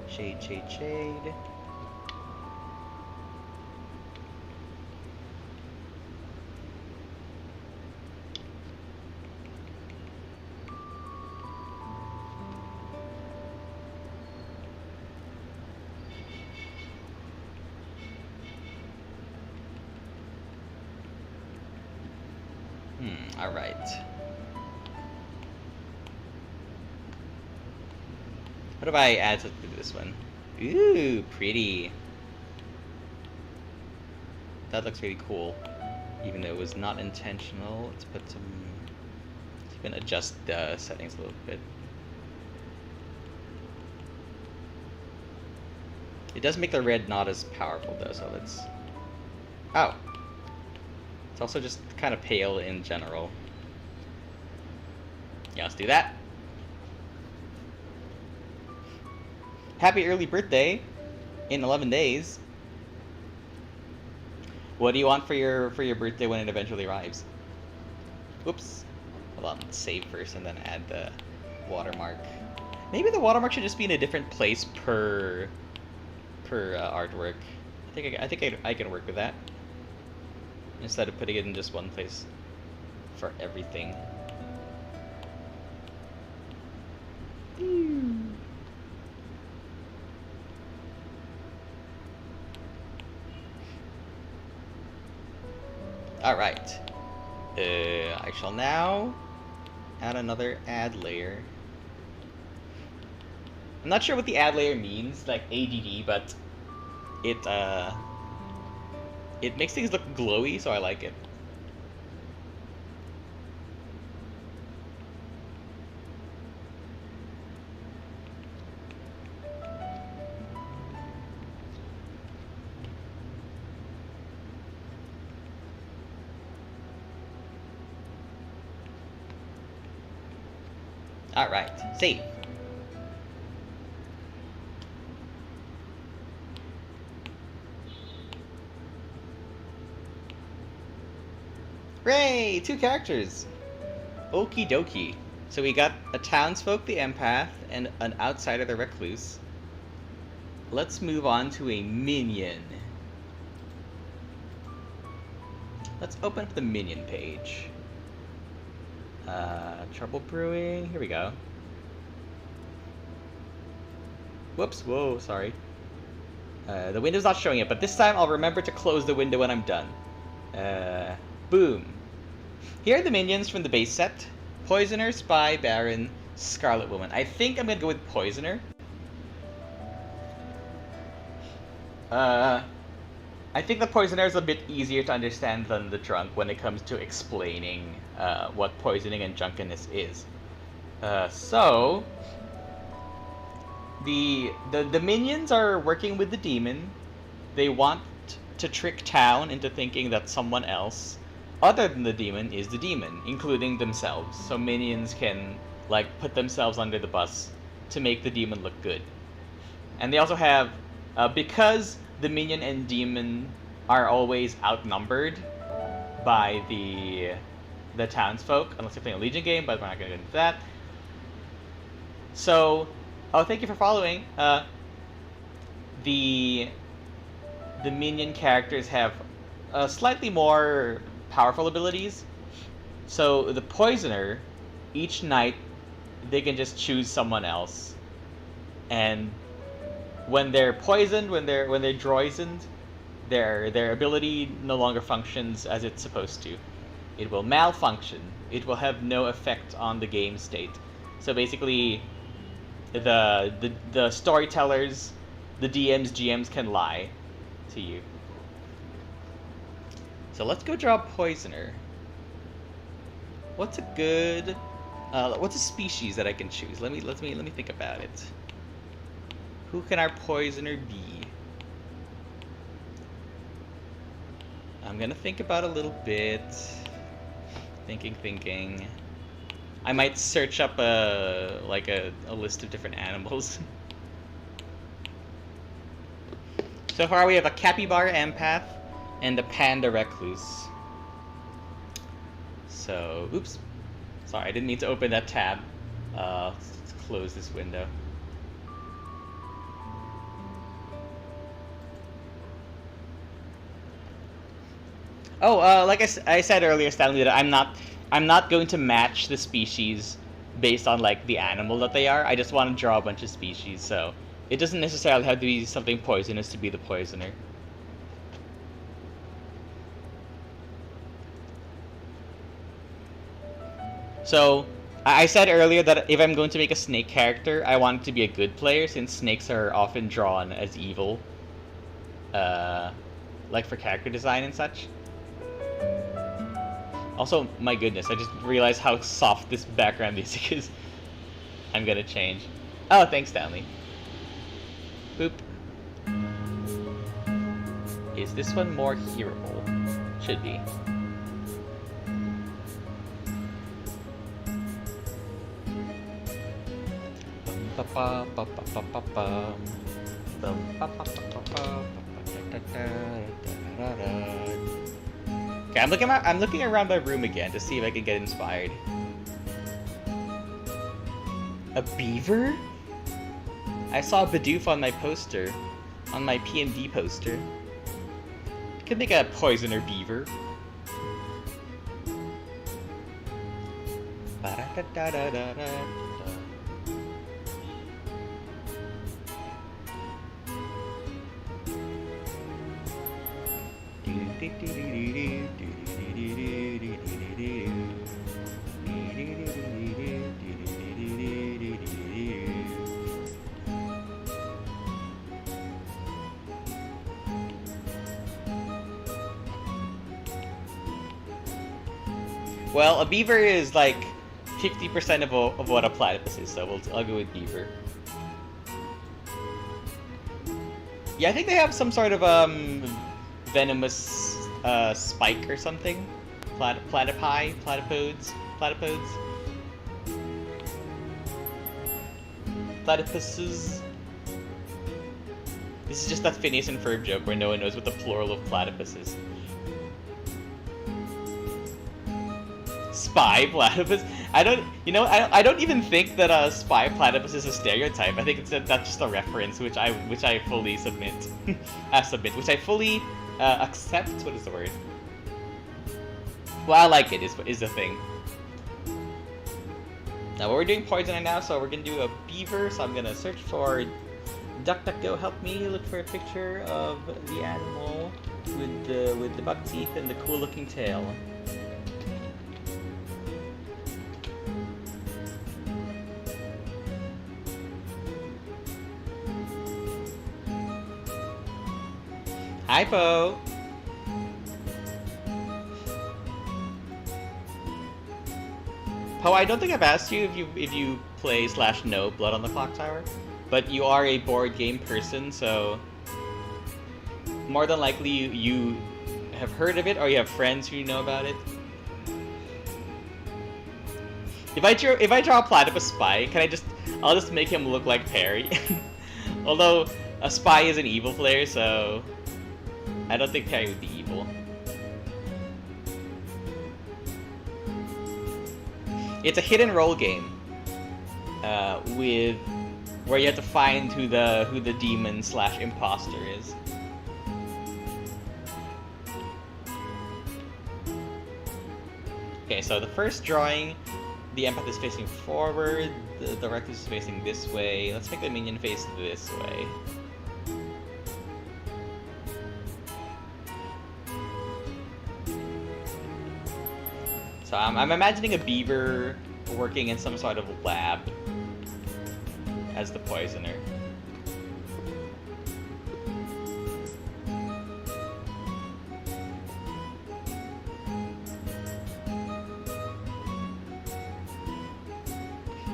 Shade, shade, shade. All right. What if I add something to this one? Ooh, pretty. That looks really cool. Even though it was not intentional. Let's put some... You can adjust the settings a little bit. It does make the red not as powerful though, so let's... Oh! It's also just kind of pale in general. Yeah, let's do that. Happy early birthday in 11 days. What do you want for your birthday when it eventually arrives? Whoops. Hold on, let's save first and then add the watermark. Maybe the watermark should just be in a different place per artwork. I think I can work with that. Instead of putting it in just one place for everything. Alright. I shall now add another add layer. I'm not sure what the add layer means, like ADD, but it makes things look glowy, so I like it. Alright, save. Hooray! 2 characters! Okie dokie. So we got a townsfolk, the empath, and an outsider, the recluse. Let's move on to a minion. Let's open up the minion page. Trouble brewing. Here we go. Whoops, whoa, sorry. The window's not showing it, but this time I'll remember to close the window when I'm done. Boom. Here are the minions from the base set. Poisoner, Spy, Baron, Scarlet Woman. I think I'm gonna go with Poisoner. I think the Poisoner is a bit easier to understand than the Drunk when it comes to explaining what poisoning and drunkenness is. So the minions are working with the demon. They want to trick town into thinking that someone else other than the demon is the demon, including themselves. So minions can like put themselves under the bus to make the demon look good. And they also have because the minion and demon are always outnumbered by the townsfolk, unless you're playing a Legion game, but we're not going to get into that. So, oh, thank you for following. The minion characters have slightly more powerful abilities. So the Poisoner, each night they can just choose someone else, and when they're poisoned, when they're droisened, their ability no longer functions as it's supposed to. It will malfunction. It will have no effect on the game state. So basically, the storytellers, the DMs, GMs can lie to you. So let's go draw Poisoner. What's a good what's a species that I can choose? Let me think about it. Who can our Poisoner be? I'm gonna think about it a little bit. Thinking. I might search up a list of different animals. So far we have a capybara empath and a panda recluse. So, oops. Sorry, I didn't mean to open that tab. Let's close this window. Oh, like I said earlier, Stanley, that I'm not going to match the species based on like the animal that they are. I just want to draw a bunch of species, so it doesn't necessarily have to be something poisonous to be the Poisoner. So, I said earlier that if I'm going to make a snake character, I want it to be a good player, since snakes are often drawn as evil. Like for character design and such. Also, my goodness, I just realized how soft this background music is. I'm gonna change. Oh, thanks, Stanley. Boop. Is this one more hearable? Should be. Okay, I'm looking around my room again to see if I can get inspired. A beaver? I saw a Bidoof on my poster, on my PMD poster. Could make a Poisoner beaver. Well, a beaver is like 50% of what a platypus is, so I'll go with beaver. Yeah, I think they have some sort of venomous spike or something. Platypodes. platypuses. This is just that Phineas and Ferb joke where no one knows what the plural of platypus is. Spy platypus? I don't even think that a spy platypus is a stereotype. I think that's just a reference, which I fully submit. Which I fully accept. What is the word? Well, I like it, is the thing. Now, we're doing poison right now, so we're gonna do a beaver, so I'm gonna search for DuckDuckGo, help me look for a picture of the animal with the buck teeth and the cool looking tail. Hi, Po! Po, I don't think I've asked you if you play / know Blood on the Clocktower, but you are a board game person, so more than likely you have heard of it or you have friends who know about it. If I draw a platypus spy, I'll just make him look like Perry. Although a spy is an evil player, so I don't think Perry would be evil. It's a hit and roll game, where you have to find who the demon / imposter is. Okay, so the first drawing, the empath is facing forward, the recluse is facing this way. Let's make the minion face this way. So I'm imagining a beaver working in some sort of lab as the poisoner.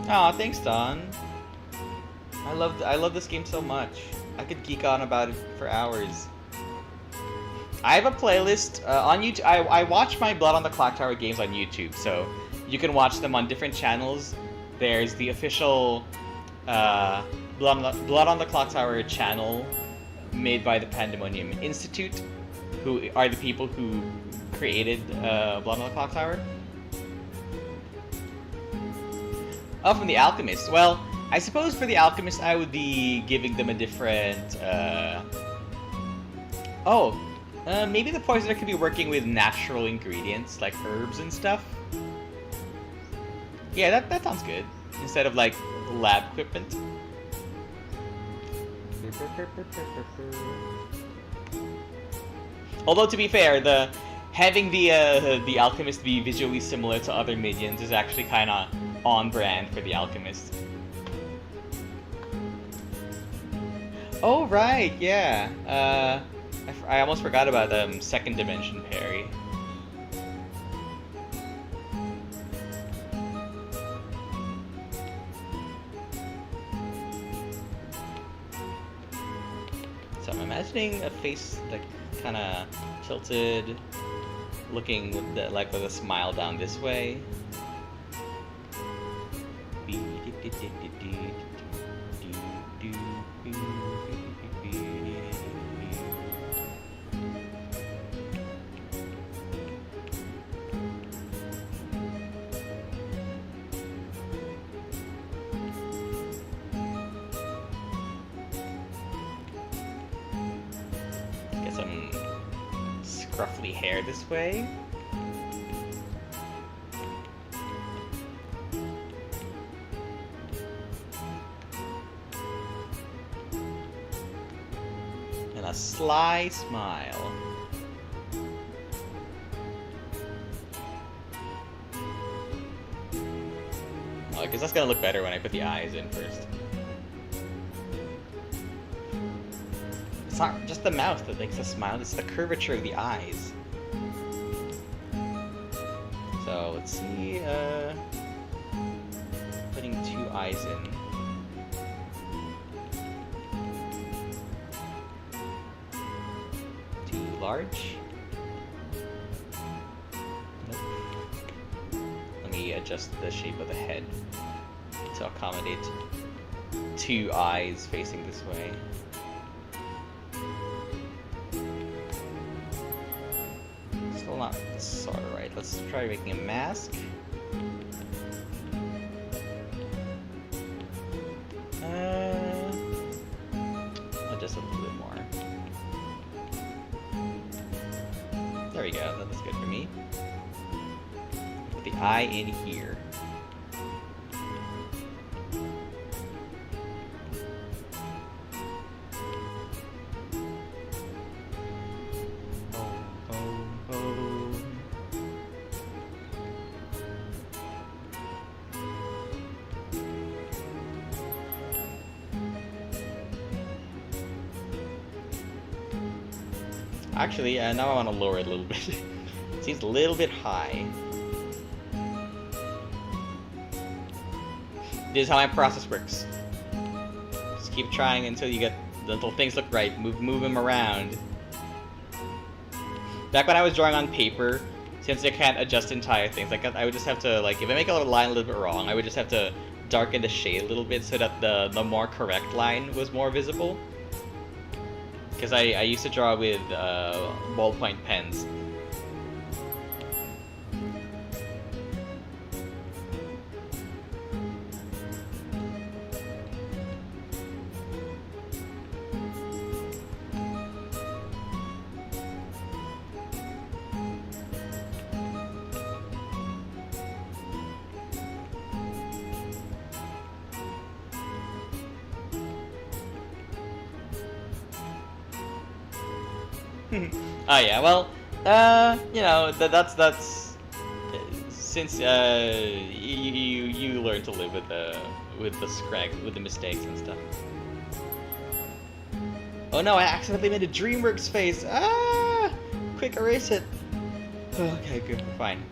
Aw, thanks, Don. I love this game so much. I could geek on about it for hours. I have a playlist on YouTube. I watch my Blood on the Clocktower games on YouTube, so you can watch them on different channels. There's the official Blood on the Clocktower channel made by the Pandemonium Institute, who are the people who created Blood on the Clocktower. Oh, from The Alchemist. Well, I suppose for The Alchemist I would be giving them a different... maybe the poisoner could be working with natural ingredients, like herbs and stuff. Yeah, that sounds good. Instead of, like, lab equipment. Although, to be fair, having the Alchemist be visually similar to other minions is actually kind of on brand for the Alchemist. Oh, right, yeah. I almost forgot about second dimension Perry. So I'm imagining a face like kind of tilted, looking with a smile down this way. Get some scruffy hair this way. And a sly smile. Oh, I guess that's gonna look better when I put the eyes in first. It's not just the mouth that makes a smile, it's the curvature of the eyes. So let's see, putting 2 eyes in. Too large? Nope. Let me adjust the shape of the head to accommodate two eyes facing this way. Still not sort of right. Let's try making a mask. Just a little bit more. There we go. That looks good for me. Put the eye in here. Actually, now I want to lower it a little bit. It seems a little bit high. This is how my process works. Just keep trying until you get until things look right. Move them around. Back when I was drawing on paper, since I can't adjust entire things, like I would just have to, like, if I make a little line a little bit wrong, I would just have to darken the shade a little bit so that the more correct line was more visible. Because I used to draw with ballpoint pens. Oh yeah, well, you know, that's since you learn to live with the with the mistakes and stuff. Oh no, I accidentally made a DreamWorks face. Ah! Quick, erase it. Okay, good, fine.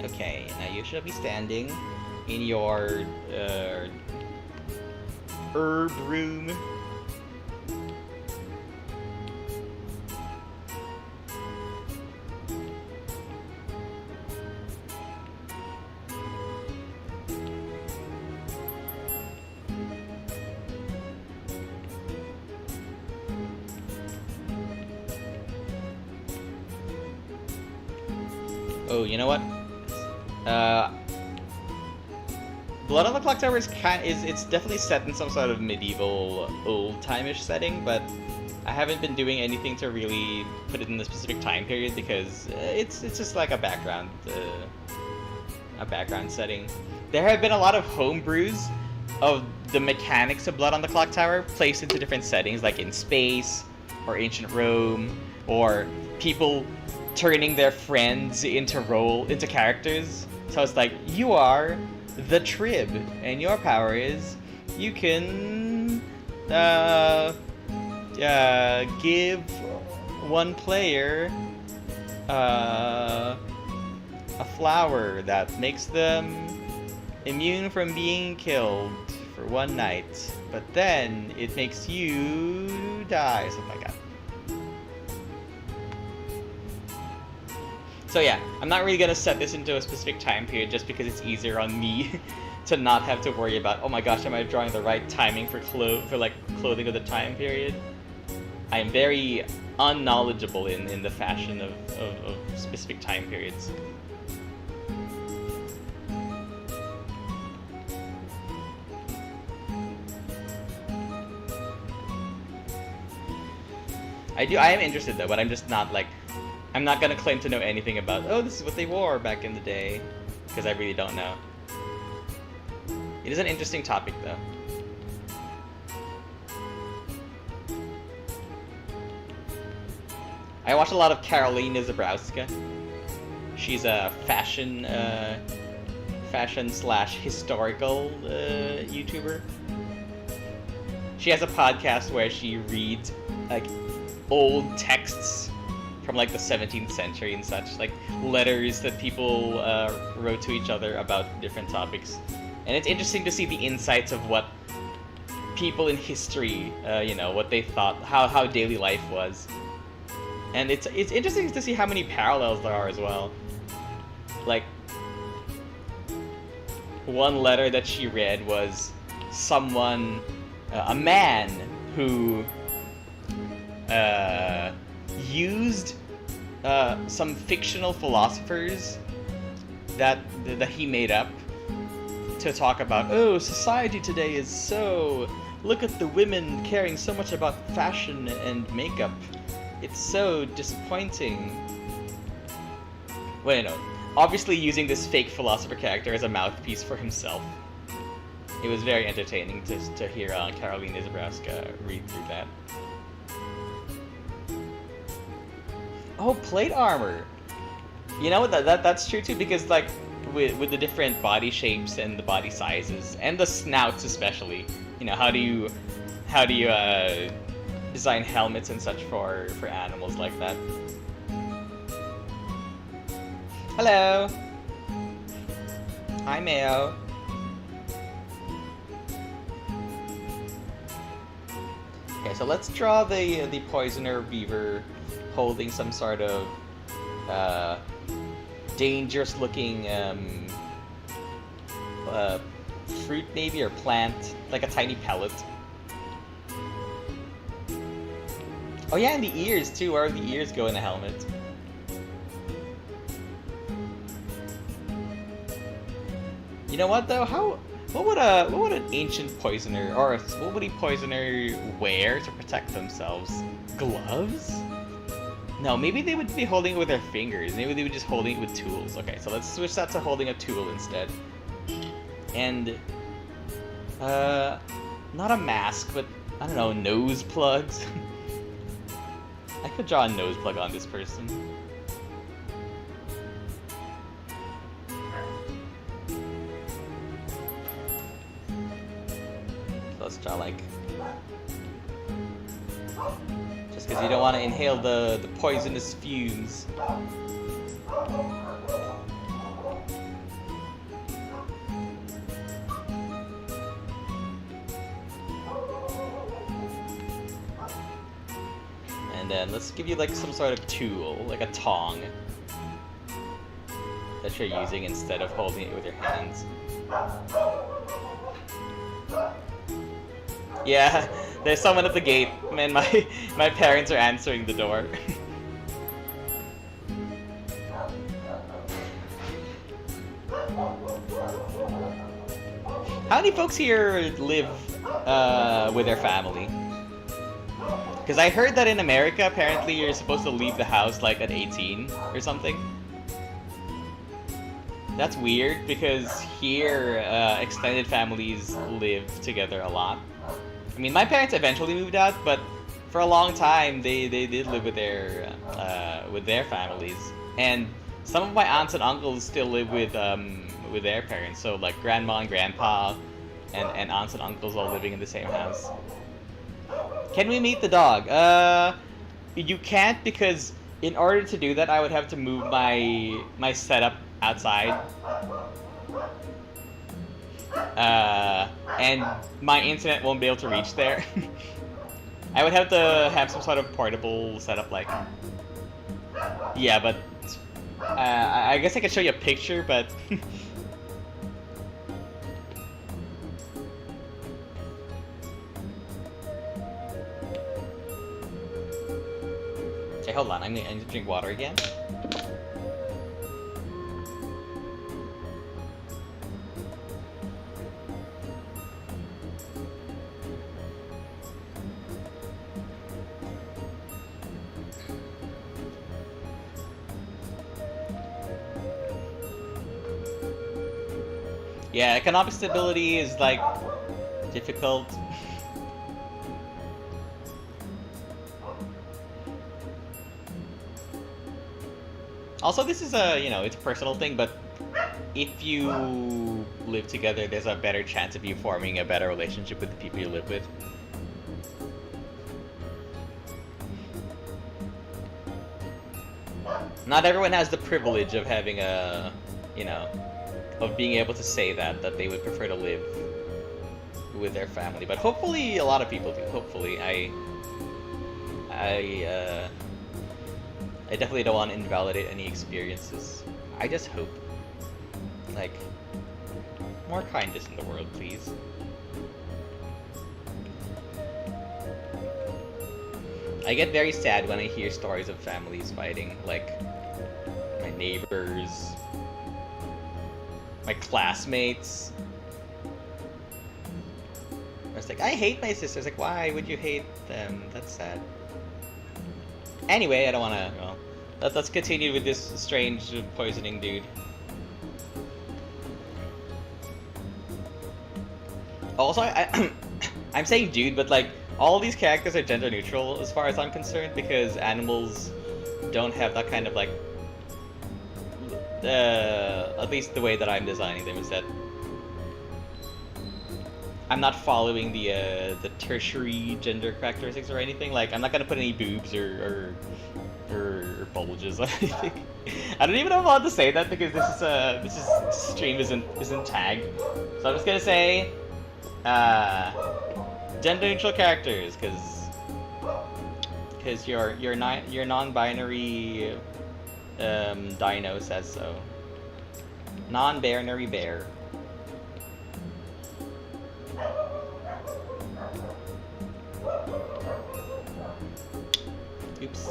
Okay, now you should be standing in your herb room. Oh, you know what? Blood on the Clocktower is it's definitely set in some sort of medieval, old-time-ish setting, but I haven't been doing anything to really put it in a specific time period because it's just like a background setting. There have been a lot of homebrews of the mechanics of Blood on the Clocktower placed into different settings, like in space or ancient Rome, or people turning their friends into characters. So it's like, you are the Trib, and your power is you can give one player a flower that makes them immune from being killed for one night, but then it makes you die, something like that. So yeah, I'm not really gonna set this into a specific time period just because it's easier on me to not have to worry about, oh my gosh, am I drawing the right timing for clothing of the time period? I am very unknowledgeable in the fashion of specific time periods. I am interested though, but I'm just not like, I'm not gonna claim to know anything about, oh, this is what they wore back in the day, because I really don't know. It is an interesting topic though. I watch a lot of Karolina Zabrowska. She's a fashion slash historical YouTuber. She has a podcast where she reads like old texts from like the 17th century and such, like letters that people wrote to each other about different topics. And it's interesting to see the insights of what people in history, you know, what they thought, how daily life was. And it's interesting to see how many parallels there are as well. Like, one letter that she read was someone, a man who used some fictional philosophers that he made up to talk about, oh, society today is so, look at the women caring so much about fashion and makeup. It's so disappointing. Wait, no. Obviously using this fake philosopher character as a mouthpiece for himself. It was very entertaining to hear Carolina Zabrowska read through that. Oh, plate armor! You know what, that's true too, because like, with the different body shapes and the body sizes, and the snouts especially, you know, how do you design helmets and such for animals like that. Hello! Hi, Mayo. Okay, so let's draw the poisoner beaver holding some sort of dangerous looking fruit maybe, or plant, like a tiny pellet. Oh yeah, and the ears too. Where would the ears go in a helmet? You know what though? What would an ancient poisoner, or what would a poisoner wear to protect themselves? Gloves? No, maybe they would be holding it with their fingers. Maybe they would just holding it with tools. Okay, so let's switch that to holding a tool instead. And not a mask, but I don't know, nose plugs. I could draw a nose plug on this person. So let's draw like, just because you don't want to inhale the poisonous fumes. And then let's give you like some sort of tool, like a tong, that you're using instead of holding it with your hands. Yeah, there's someone at the gate, man. My parents are answering the door. How many folks here live with their family? Because I heard that in America, apparently you're supposed to leave the house like at 18 or something. That's weird, because here extended families live together a lot. I mean, my parents eventually moved out, but for a long time they did live with their families. And some of my aunts and uncles still live with their parents. So like grandma and grandpa and aunts and uncles all living in the same house. Can we meet the dog? You can't, because in order to do that, I would have to move my setup outside. And my internet won't be able to reach there. I would have to have some sort of portable setup, like... Yeah, but... I guess I could show you a picture, but... Okay, hold on. I need to drink water again. Yeah, economic stability is, like, difficult. Also, this is a, you know, it's a personal thing, but if you live together, there's a better chance of you forming a better relationship with the people you live with. Not everyone has the privilege of having a, you know, of being able to say that they would prefer to live with their family, but hopefully a lot of people do. Hopefully, I definitely don't want to invalidate any experiences. I just hope, like, more kindness in the world, please. I get very sad when I hear stories of families fighting, like my neighbors, my classmates. I was like, I hate my sisters. Like, why would you hate them? That's sad. Anyway, I don't want to. Well, let's continue with this strange poisoning dude. Also, I'm saying dude, but like all these characters are gender neutral as far as I'm concerned, because animals don't have that kind of like. At least the way that I'm designing them is that I'm not following the tertiary gender characteristics or anything. Like, I'm not gonna put any boobs or bulges or anything. I don't even know if I want to say that because this stream isn't tagged. So I'm just gonna say gender neutral characters, because your non-binary dino says so. Non-binary bear. Oops.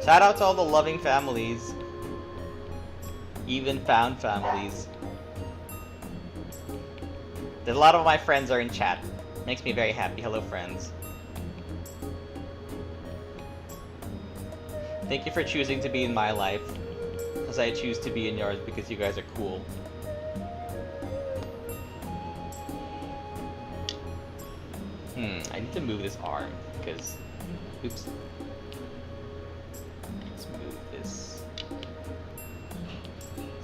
Shout out to all the loving families. Even found families. There's a lot of my friends are in chat. Makes me very happy. Hello, friends. Thank you for choosing to be in my life, as I choose to be in yours because you guys are cool. I need to move this arm because, oops. Let's move this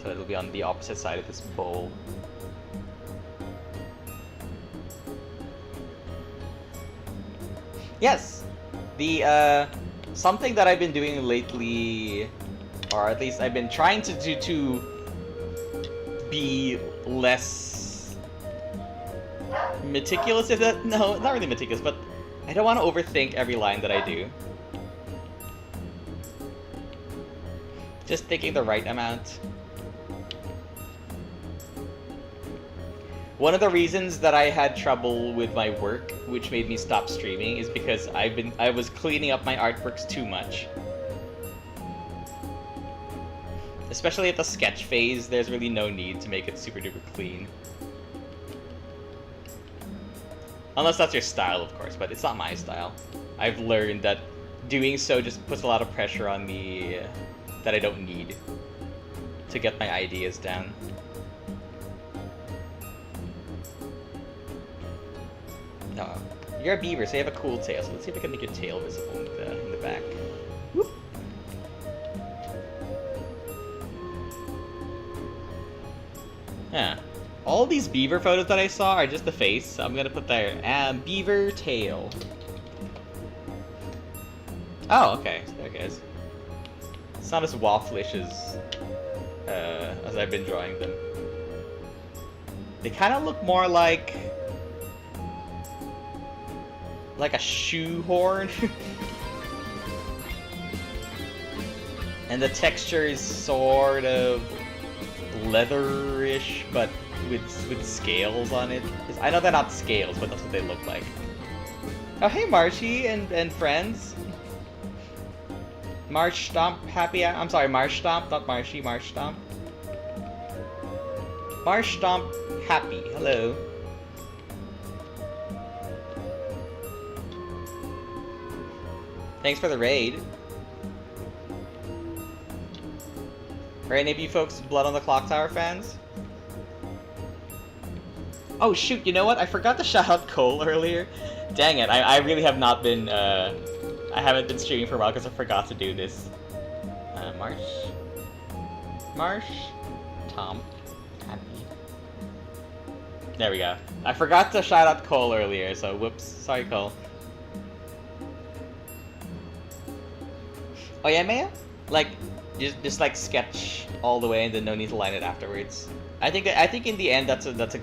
so it'll be on the opposite side of this bowl. Yes, the something that I've been doing lately, or at least I've been trying to do to be less meticulous. Is that no, not really meticulous, but I don't want to overthink every line that I do. Just thinking the right amount. One of the reasons that I had trouble with my work, which made me stop streaming, is because I was cleaning up my artworks too much. Especially at the sketch phase, there's really no need to make it super duper clean. Unless that's your style, of course, but it's not my style. I've learned that doing so just puts a lot of pressure on me that I don't need to get my ideas down. No, you're a beaver, so you have a cool tail. So let's see if I can make your tail visible in the back. Whoop. Yeah. All these beaver photos that I saw are just the face, so I'm gonna put there. Beaver tail. Oh, okay. So there it goes. It's not as wafflish as I've been drawing them. They kind of look more like a shoehorn. And the texture is sort of leatherish, but with scales on it. I know they're not scales, but that's what they look like. Oh, hey Marshy and friends. Marsh Stomp, happy. I'm sorry, Marsh Stomp, not Marshy, Marsh Stomp. Marsh Stomp, happy. Hello. Thanks for the raid. Are any of you folks Blood on the Clocktower fans? Oh shoot, you know what? I forgot to shout out Cole earlier. Dang it, I really have not been, I haven't been streaming for a while because I forgot to do this. Marsh, Tom, happy. There we go. I forgot to shout out Cole earlier, so whoops. Sorry, Cole. Oh yeah, Maya? Like, just like sketch all the way and then no need to line it afterwards. I think in the end that's a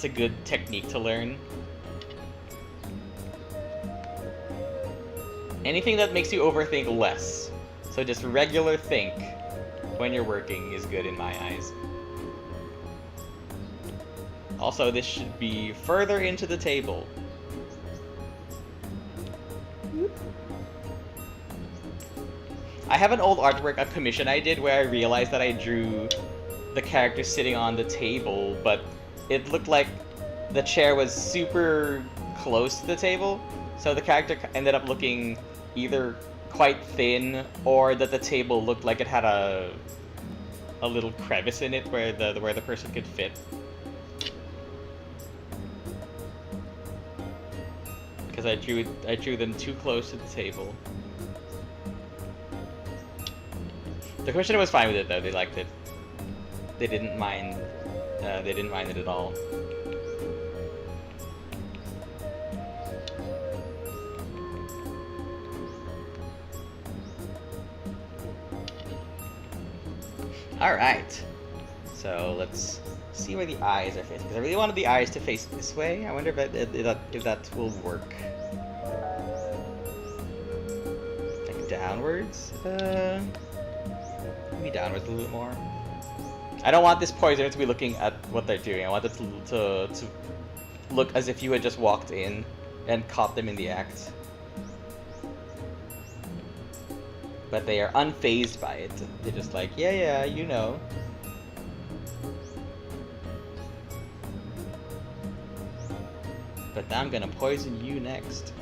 good technique to learn. Anything that makes you overthink less. So just regular think when you're working is good in my eyes. Also, this should be further into the table. I have an old artwork, a commission I did, where I realized that I drew the character sitting on the table, but it looked like the chair was super close to the table, so the character ended up looking either quite thin or that the table looked like it had a little crevice in it where the person could fit. Because I drew them too close to the table. The commissioner was fine with it though. They liked it. They didn't mind. They didn't mind it at all. All right. So let's see where the eyes are facing. Because I really wanted the eyes to face this way. I wonder if that will work. Like downwards. Maybe downwards a little bit more. I don't want this poisoner to be looking at what they're doing. I want it to look as if you had just walked in and caught them in the act. But they are unfazed by it. They're just like, yeah, you know. But I'm gonna poison you next.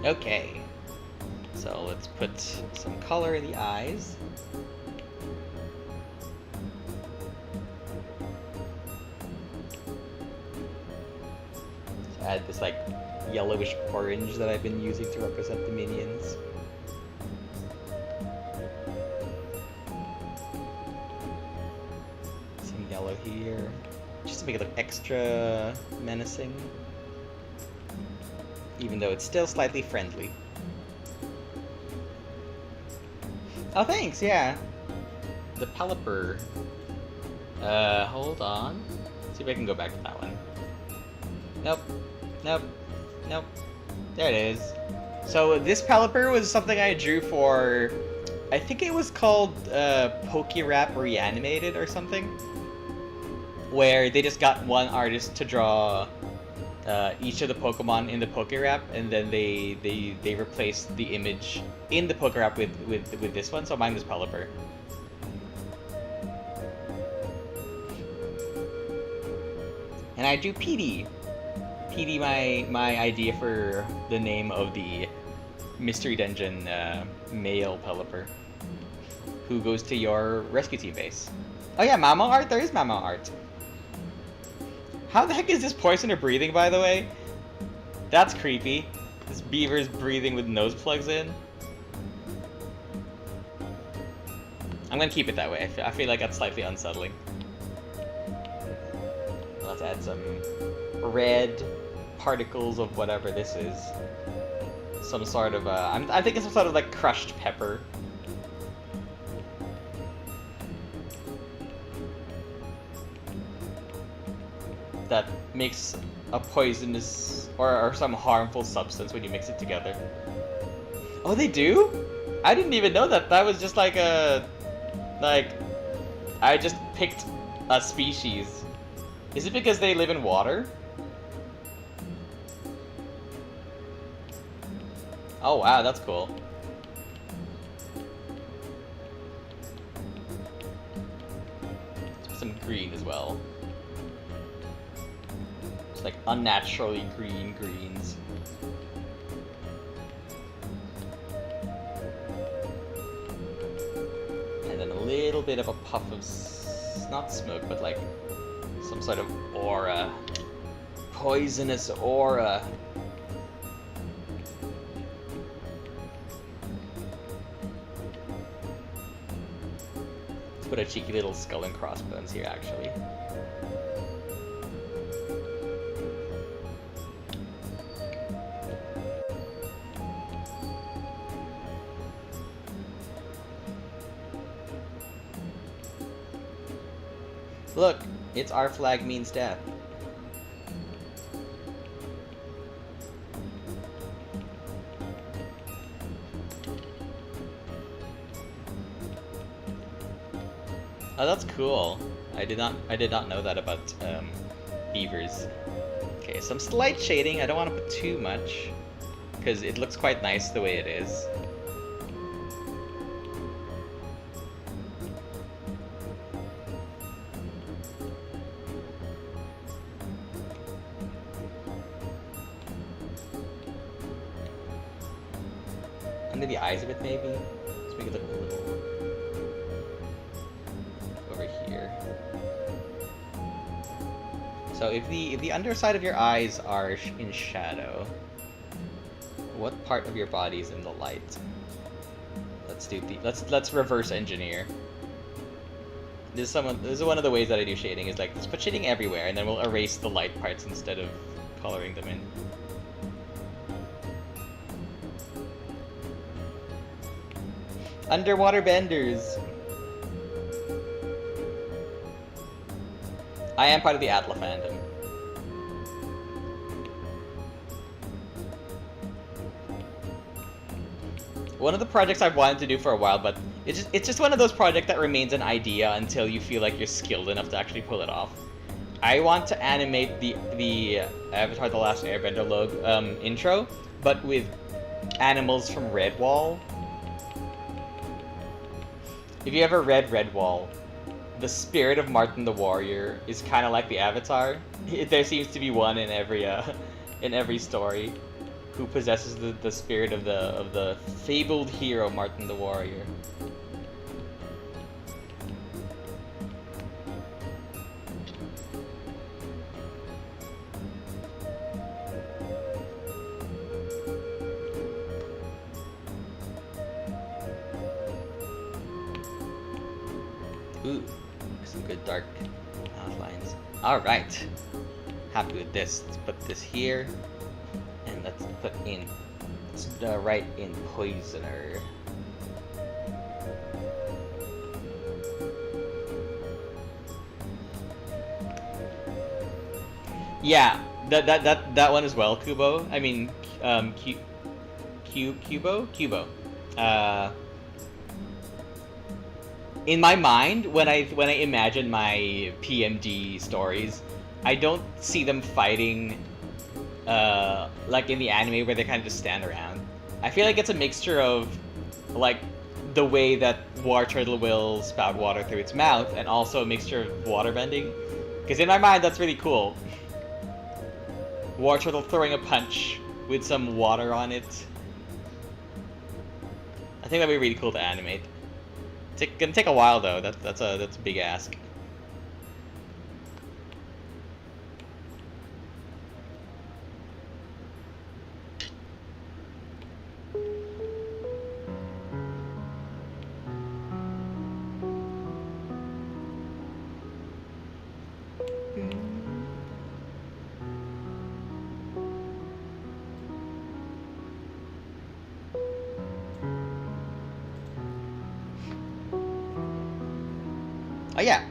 Okay, so let's put some color in the eyes. So add this like yellowish orange that I've been using to represent the minions. Some yellow here, just to make it look extra menacing. Even though it's still slightly friendly. Oh, thanks, yeah. The Pelipper. Hold on. See if I can go back to that one. Nope. There it is. So this Pelipper was something I drew for... I think it was called Pokérap Reanimated or something. Where they just got one artist to draw... each of the Pokemon in the Pokérap, and then they replaced the image in the Pokérap with this one. So mine was Pelipper. And I drew Petey. Petey, my idea for the name of the Mystery Dungeon male Pelipper, who goes to your rescue team base. Oh yeah, Mamo art. There is Mamo art. How the heck is this poisoner breathing, by the way? That's creepy. This beaver's breathing with nose plugs in. I'm gonna keep it that way. I feel like that's slightly unsettling. Let's add some red particles of whatever this is. Some sort of, I'm thinking some sort of like crushed pepper. That makes a poisonous or some harmful substance when you mix it together. Oh, they do? I didn't even know that. That was just like I just picked a species. Is it because they live in water? Oh wow, that's cool. Let's put some green as well. Like unnaturally green greens. And then a little bit of a puff of, not smoke, but like some sort of aura. Poisonous aura. Let's put a cheeky little skull and crossbones here, actually. Look, it's our flag means death. Oh, that's cool. I did not know that about beavers. Okay, some slight shading. I don't want to put too much because it looks quite nice the way it is. Under the eyes a bit, maybe. Let's make it look a little over here. So if the underside of your eyes are in shadow, what part of your body is in the light? Let's reverse engineer. This is one of the ways that I do shading, is like, let's put shading everywhere and then we'll erase the light parts instead of coloring them in. Underwater benders. I am part of the Atla fandom. One of the projects I've wanted to do for a while, but it's just one of those projects that remains an idea until you feel like you're skilled enough to actually pull it off. I want to animate the Avatar: The Last Airbender intro, but with animals from Redwall. If you ever read Redwall, the spirit of Martin the Warrior is kind of like the Avatar. There seems to be one in every story who possesses the spirit of the fabled hero Martin the Warrior. Ooh, some good dark outlines. Alright. Happy with this. Let's put this here. And let's write in Poisoner. Yeah, that one as well, Kubo. I mean, Kubo. In my mind, when I imagine my PMD stories, I don't see them fighting like in the anime where they kind of just stand around. I feel like it's a mixture of like the way that War Turtle will spout water through its mouth, and also a mixture of water bending. Because in my mind, that's really cool. War Turtle throwing a punch with some water on it. I think that'd be really cool to animate. It's gonna take a while though. That's a big ask. Oh yeah,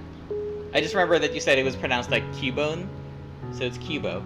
I just remember that you said it was pronounced like Cubone, so it's Cubo.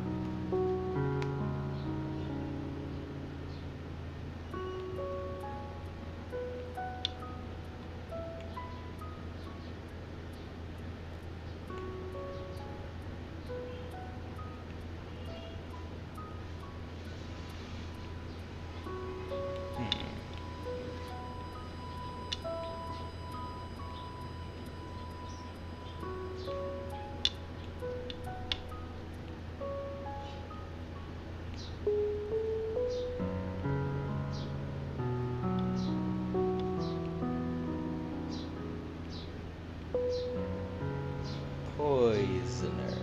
Poisoner.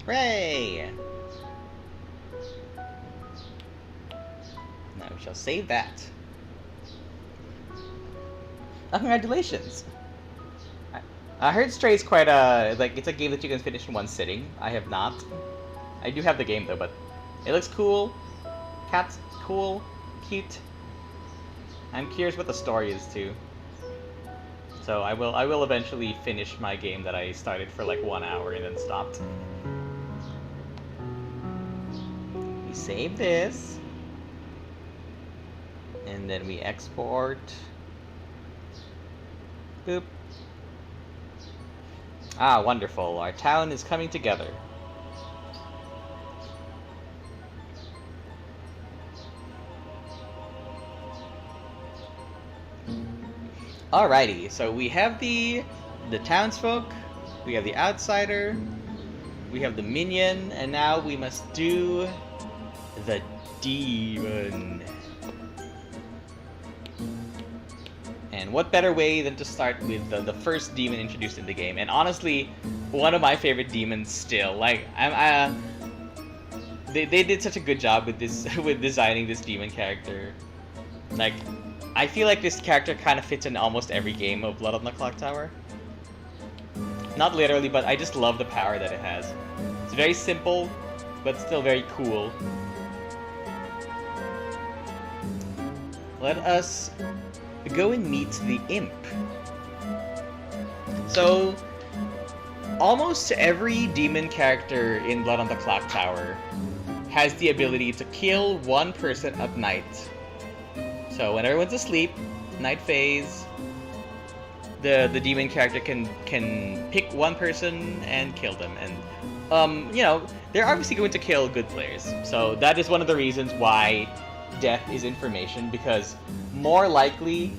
Hooray! Now we shall save that. Oh, congratulations! I heard Stray is quite like, it's a game that you can finish in one sitting. I have not. I do have the game though, but it looks cool. Cat's cool, cute. I'm curious what the story is too. So I will eventually finish my game that I started for like 1 hour and then stopped. We save this. And then we export. Boop. Ah, wonderful. Our town is coming together. Alrighty, so we have the townsfolk, we have the outsider, we have the minion, and now we must do the demon. And what better way than to start with the first demon introduced in the game? And honestly, one of my favorite demons still. Like, they did such a good job with this with designing this demon character. Like, I feel like this character kind of fits in almost every game of Blood on the Clocktower. Not literally, but I just love the power that it has. It's very simple, but still very cool. Let us go and meet the imp. So, almost every demon character in Blood on the Clocktower has the ability to kill one person at night. So when everyone's asleep, night phase, the demon character can pick one person and kill them. And you know, they're obviously going to kill good players. So that is one of the reasons why death is information, because more likely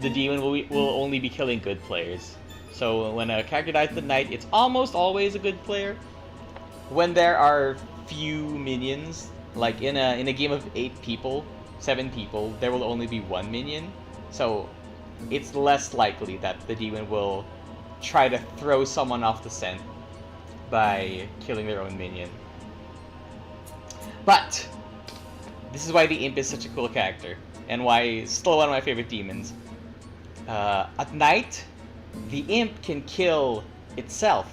the demon will only be killing good players. So when a character dies at night, it's almost always a good player. When there are few minions, like in a game of 8 people, 7 people, there will only be 1 minion. So it's less likely that the demon will try to throw someone off the scent by killing their own minion. But this is why the imp is such a cool character, and why it's still one of my favorite demons. At night, the imp can kill itself.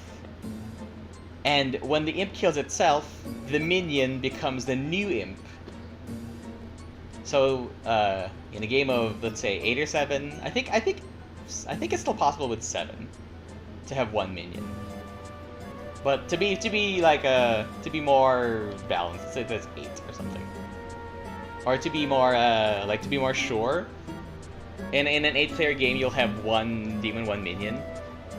And when the imp kills itself, the minion becomes the new imp. So, in a game of, let's say, 8 or 7, I think it's still possible with 7 to have 1 minion. But to be more balanced, let's say that's 8 or something. Or to be more sure, in an 8-player game, you'll have 1 demon, 1 minion.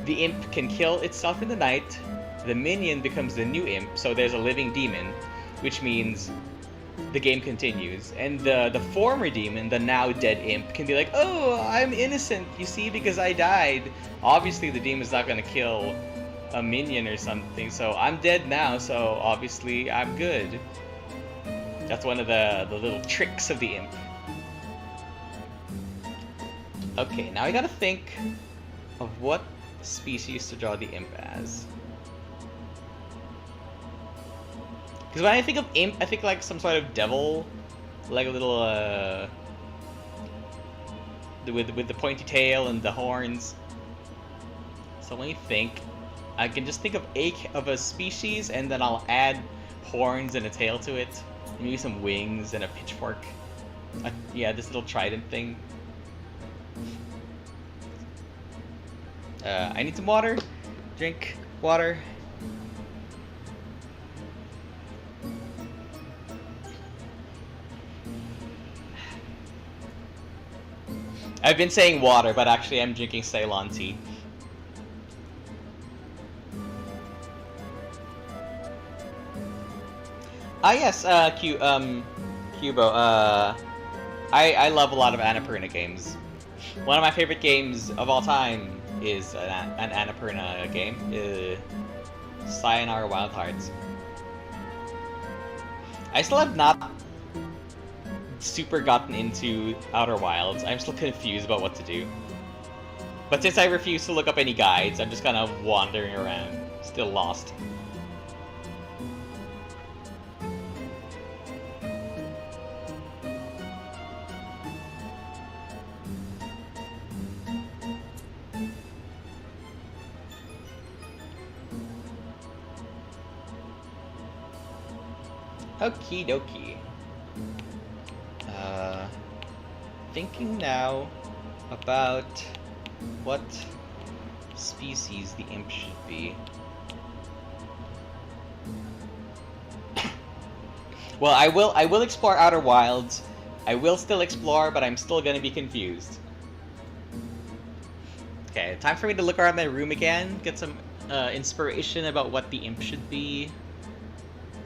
The imp can kill itself in the night. The minion becomes the new imp, so there's a living demon, which means the game continues. And the former demon, the now dead imp, can be like, oh, I'm innocent, you see, because I died. Obviously, the demon's not gonna kill a minion or something, so I'm dead now, so obviously I'm good. That's one of the little tricks of the imp. Okay, now I gotta think of what species to draw the imp as. Because when I think of imp, I think like some sort of devil, like a little with the pointy tail and the horns. So let me think. I can just think of a species, and then I'll add horns and a tail to it, and maybe some wings and a pitchfork. Yeah, this little trident thing. I need some water. Drink water. I've been saying water, but actually I'm drinking Ceylon tea. Ah yes, Cubo. I love a lot of Annapurna games. One of my favorite games of all time is an Annapurna game. Sayonara Wild Hearts. I still have not super gotten into Outer Wilds. I'm still confused about what to do. But since I refuse to look up any guides, I'm just kind of wandering around, still lost. Okie dokie. Thinking now about what species the imp should be. Well, I will explore Outer Wilds. I will still explore, but I'm still gonna be confused. Okay, time for me to look around my room again, get some inspiration about what the imp should be.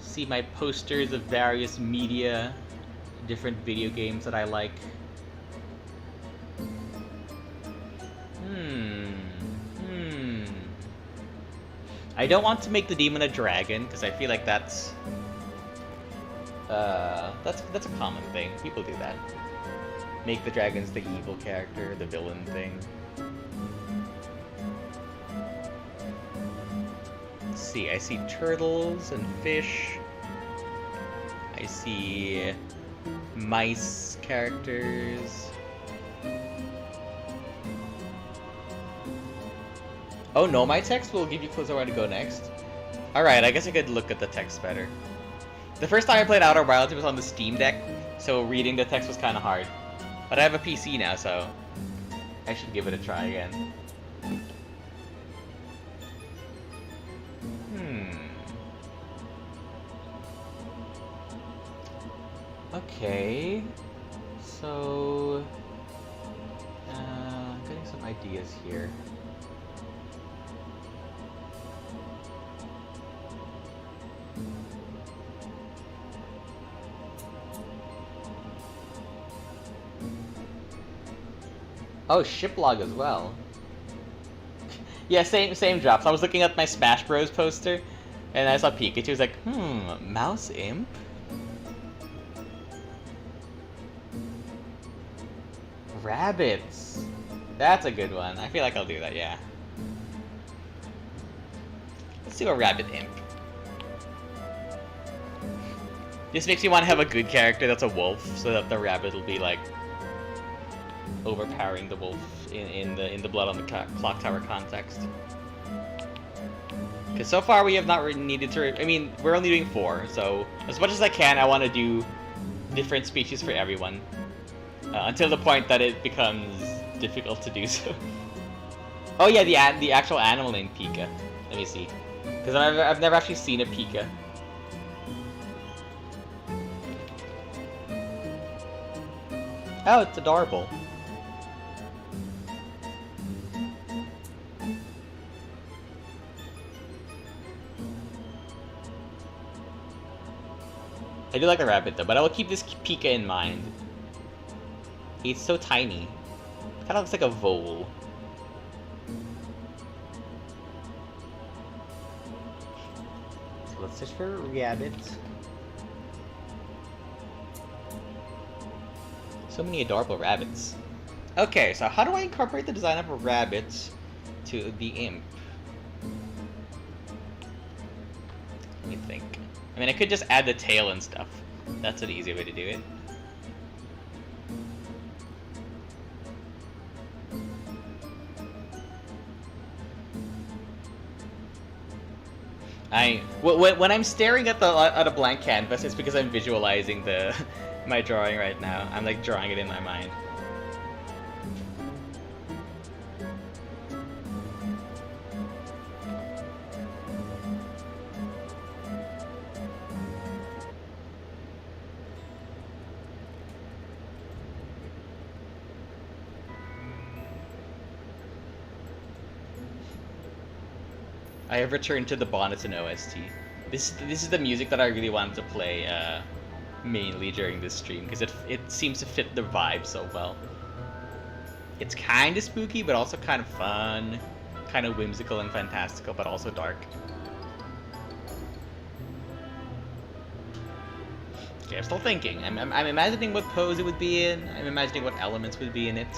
See my posters of various media, different video games that I like. I don't want to make the demon a dragon, because I feel like that's a common thing. People do that. Make the dragons the evil character, the villain thing. Let's see, I see turtles and fish. I see mice characters. Oh no, my text will give you clues on where to go next. Alright, I guess I could look at the text better. The first time I played Outer Wilds, it was on the Steam Deck, so reading the text was kind of hard. But I have a PC now, so I should give it a try again. Okay, so getting some ideas here. Oh, shiplog as well. Yeah, same drops. I was looking at my Smash Bros poster, and I saw Pikachu. I was like, mouse imp? Rabbits. That's a good one. I feel like I'll do that, yeah. Let's do a rabbit imp. This makes me want to have a good character that's a wolf, so that the rabbit will be like overpowering the wolf in the Blood on the Clocktower context. Because so far we have not really needed to. I mean, we're only doing 4, so as much as I can, I want to do different species for everyone. Until the point that it becomes difficult to do so. Oh yeah, the actual animal named Pika. Let me see, because I've never actually seen a Pika. Oh, it's adorable. I do like a rabbit though, but I will keep this Pika in mind. He's so tiny. Kind of looks like a vole. So let's search for rabbits. So many adorable rabbits. Okay, so how do I incorporate the design of rabbits to the imp? Let me think. I mean, I could just add the tail and stuff. That's an easy way to do it. When I'm staring at a blank canvas, it's because I'm visualizing my drawing right now. I'm like drawing it in my mind. I have returned to the Bonneton OST. This is the music that I really wanted to play mainly during this stream, because it seems to fit the vibe so well. It's kind of spooky, but also kind of fun, kind of whimsical and fantastical, but also dark. Okay, I'm still thinking. I'm imagining what pose it would be in. I'm imagining what elements would be in it.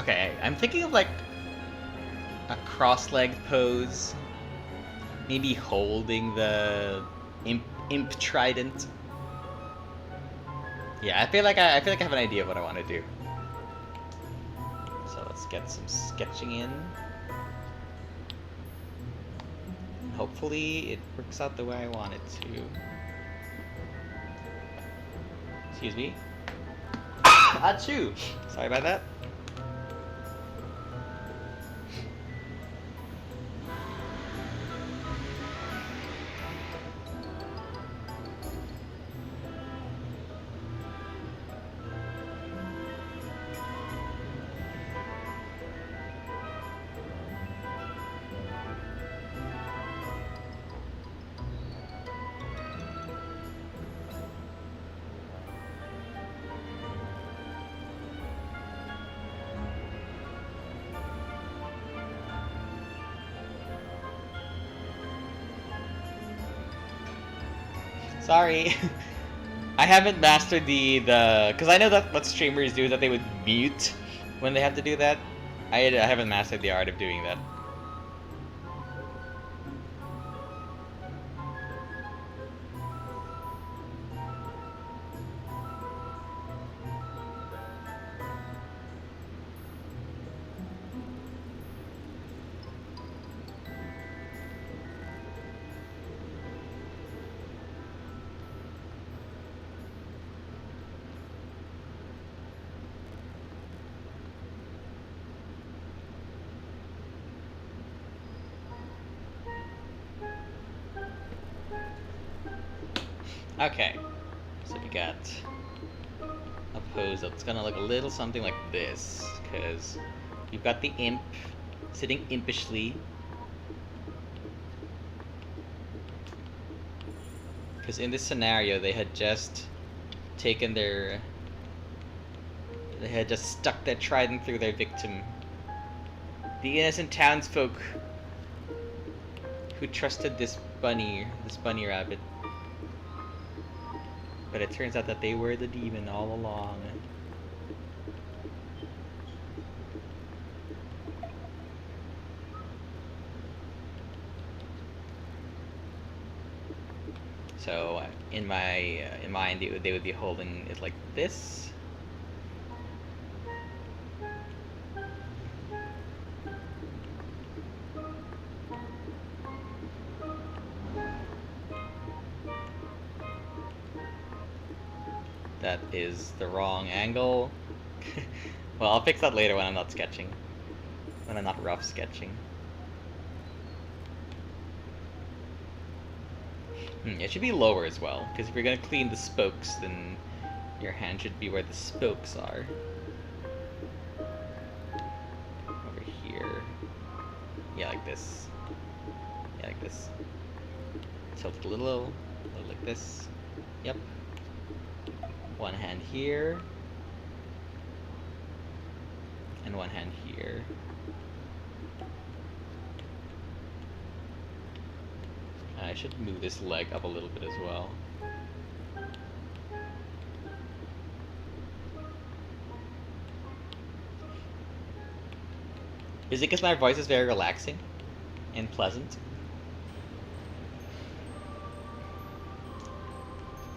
Okay, I'm thinking of like a cross-legged pose. Maybe holding the imp trident. Yeah, I feel like I have an idea of what I want to do. So let's get some sketching in. Hopefully it works out the way I want it to. Excuse me. Achoo! Sorry about that. Sorry. I haven't mastered because I know that what streamers do, that they would mute when they have to do that. I haven't mastered the art of doing that. Okay, so we got a pose that's gonna look a little something like this, because you've got the imp sitting impishly. Because in this scenario, they had just taken they had just stuck their trident through their victim. The innocent townsfolk who trusted this bunny rabbit. But it turns out that they were the demon all along. So in my mind, they would be holding it like this. That is the wrong angle. Well, I'll fix that later when I'm not sketching. When I'm not rough sketching. It should be lower as well, because if you're going to clean the spokes, then your hand should be where the spokes are. Over here. Yeah, like this. Yeah, like this. Tilt it a little like this. Yep. One hand here. And one hand here. I should move this leg up a little bit as well. Is it because my voice is very relaxing and pleasant?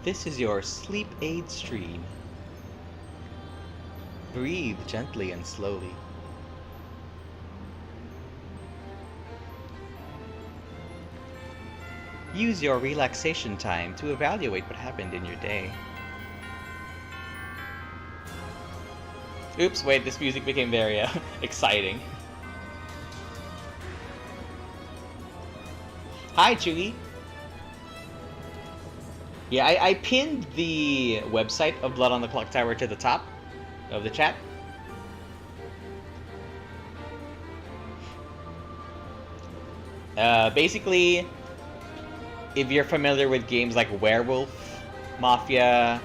This is your sleep aid stream. Breathe gently and slowly. Use your relaxation time to evaluate what happened in your day. Oops, wait, this music became very exciting. Hi, Chewie. Yeah, I pinned the website of Blood on the Clocktower to the top of the chat. Basically, if you're familiar with games like Werewolf, Mafia,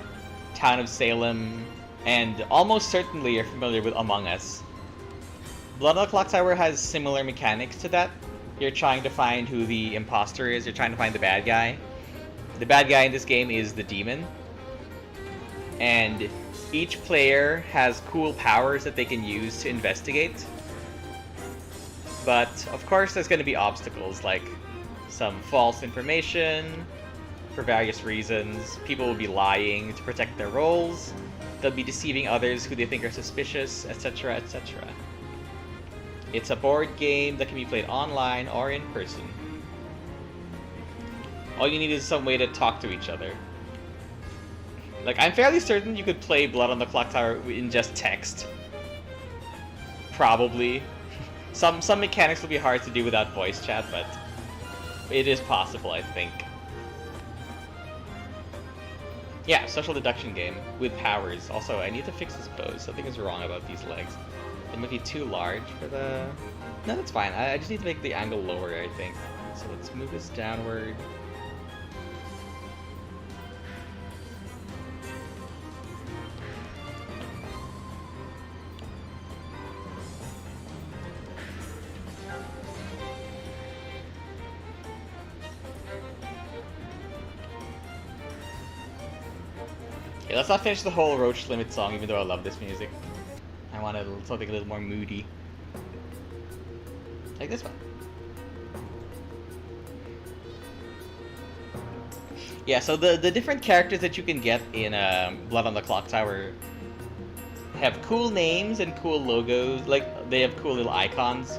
Town of Salem, and almost certainly you're familiar with Among Us, Blood on the Clocktower has similar mechanics to that. You're trying to find who the imposter is, you're trying to find the bad guy. The bad guy in this game is the demon. And each player has cool powers that they can use to investigate. But of course there's going to be obstacles like some false information for various reasons. People will be lying to protect their roles. They'll be deceiving others who they think are suspicious, etc., etc. It's a board game that can be played online or in person. All you need is some way to talk to each other. Like, I'm fairly certain you could play Blood on the Clocktower in just text. Probably. Some mechanics will be hard to do without voice chat, but it is possible, I think. Yeah, social deduction game with powers. Also, I need to fix this bow. Something is wrong about these legs. They might be too large for the... No, that's fine. I just need to make the angle lower, I think. So let's move this downward. Okay, let's not finish the whole Roach Limit song, even though I love this music. I want something a little more moody. Like this one. Yeah, so the different characters that you can get in Blood on the Clocktower have cool names and cool logos. Like, they have cool little icons.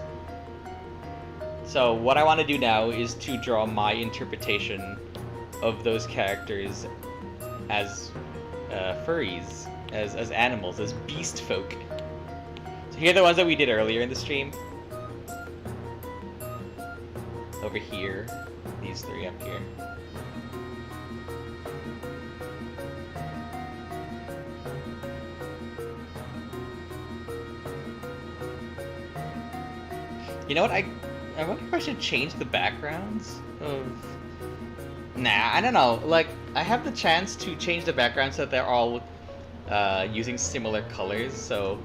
So what I want to do now is to draw my interpretation of those characters as furries, as animals, as beast folk. So here are the ones that we did earlier in the stream. Over here, these three up here. You know what, I wonder if I should change the backgrounds of... Nah, I don't know. Like, I have the chance to change the background so that they're all using similar colors. So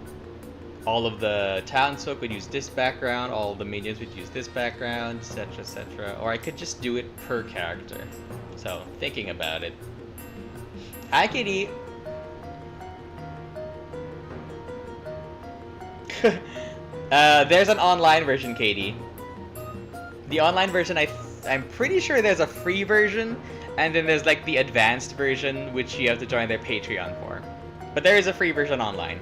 all of the townsfolk would use this background, all of the minions would use this background, etc., etc. Or I could just do it per character. So, thinking about it. Hi, kitty! There's an online version, Katie. The online version, I'm pretty sure there's a free version, and then there's like the advanced version, which you have to join their Patreon for. But there is a free version online.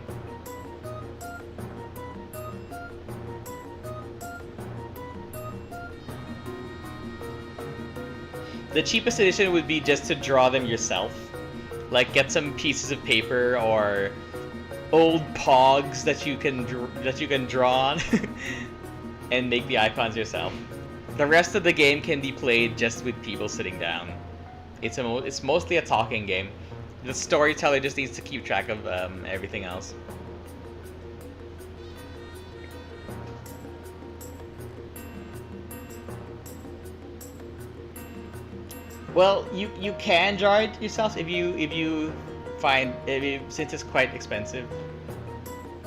The cheapest edition would be just to draw them yourself. Like, get some pieces of paper or old pogs that you can draw on and make the icons yourself. The rest of the game can be played just with people sitting down. It's mostly a talking game. The storyteller just needs to keep track of everything else. Well, you can draw it yourself if you since it's quite expensive.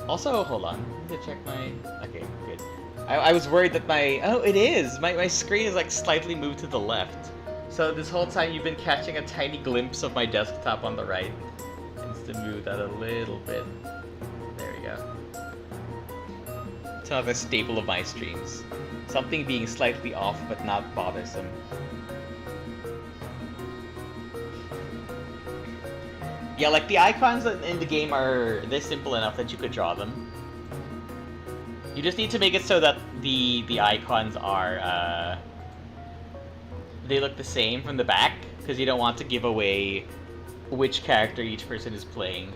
Also, hold on, I need to check my... Okay, good. I was worried that it is! My screen is like slightly moved to the left. So this whole time you've been catching a tiny glimpse of my desktop on the right. I need to move that a little bit. There we go. It's another staple of my streams. Something being slightly off but not bothersome. Yeah, like the icons in the game they're simple enough that you could draw them. You just need to make it so that the icons are they look the same from the back, because you don't want to give away which character each person is playing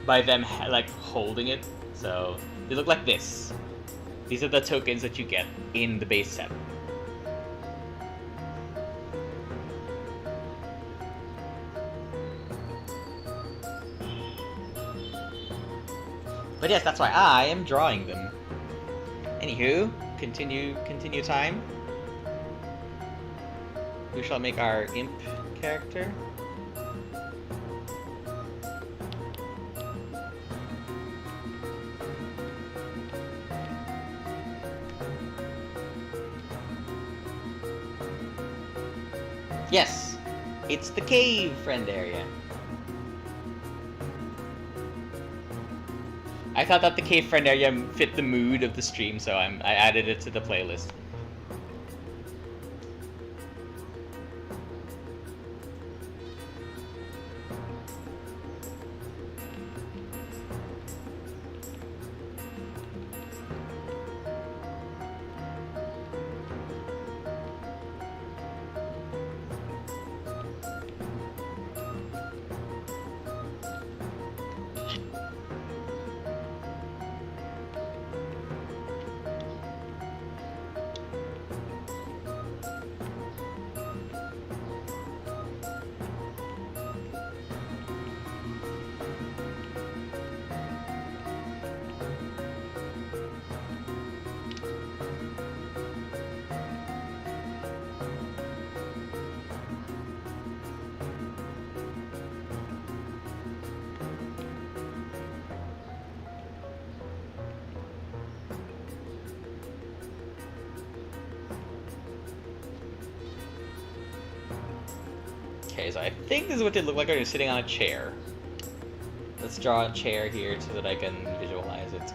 by them like holding it. So they look like this. These are the tokens that you get in the base set. But yes, that's why I am drawing them. Anywho, continue time. We shall make our imp character. Yes, it's the cave friend area. I thought that the Cave Friend area fit the mood of the stream, so I added it to the playlist. Okay, so I think this is what they look like when you're sitting on a chair. Let's draw a chair here so that I can visualize it.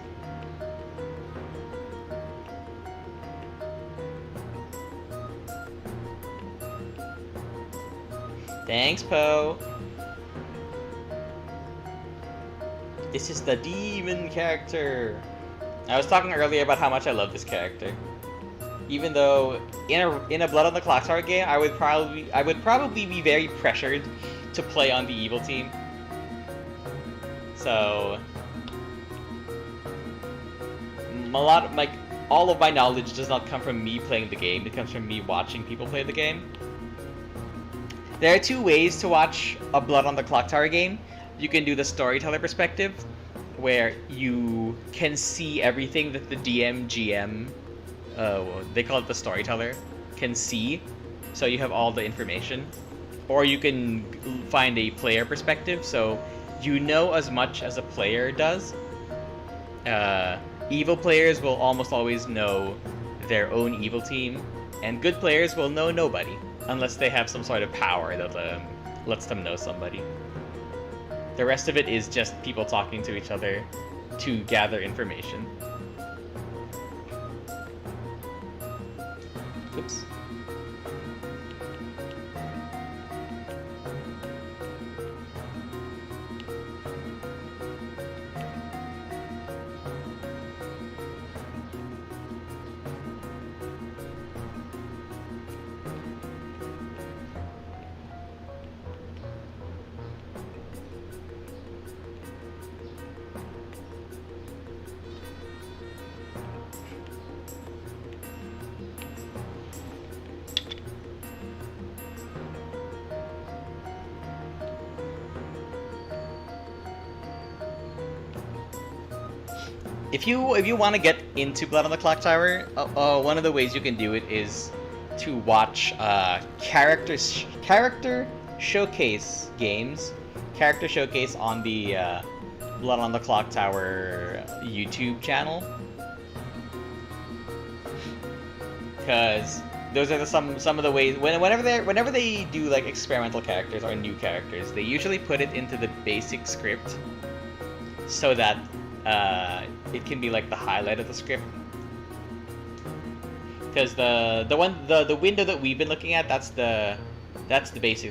Thanks, Poe. This is the demon character. I was talking earlier about how much I love this character. Even though in a Blood on the Clocktower game, I would probably be very pressured to play on the evil team. So all of my knowledge does not come from me playing the game. It comes from me watching people play the game. There are two ways to watch a Blood on the Clocktower game. You can do the storyteller perspective, where you can see everything that the DM, GM, they call it the storyteller, can see. So you have all the information. Or you can find a player perspective, so you know as much as a player does. Evil players will almost always know their own evil team, and good players will know nobody, unless they have some sort of power that lets them know somebody. The rest of it is just people talking to each other to gather information. Oops. If you want to get into Blood on the Clocktower, one of the ways you can do it is to watch character showcase games, character showcase on the Blood on the Clocktower YouTube channel, because those are some of the ways whenever they do like experimental characters or new characters, they usually put it into the basic script so that it can be like the highlight of the script. Because the window that we've been looking at, that's the base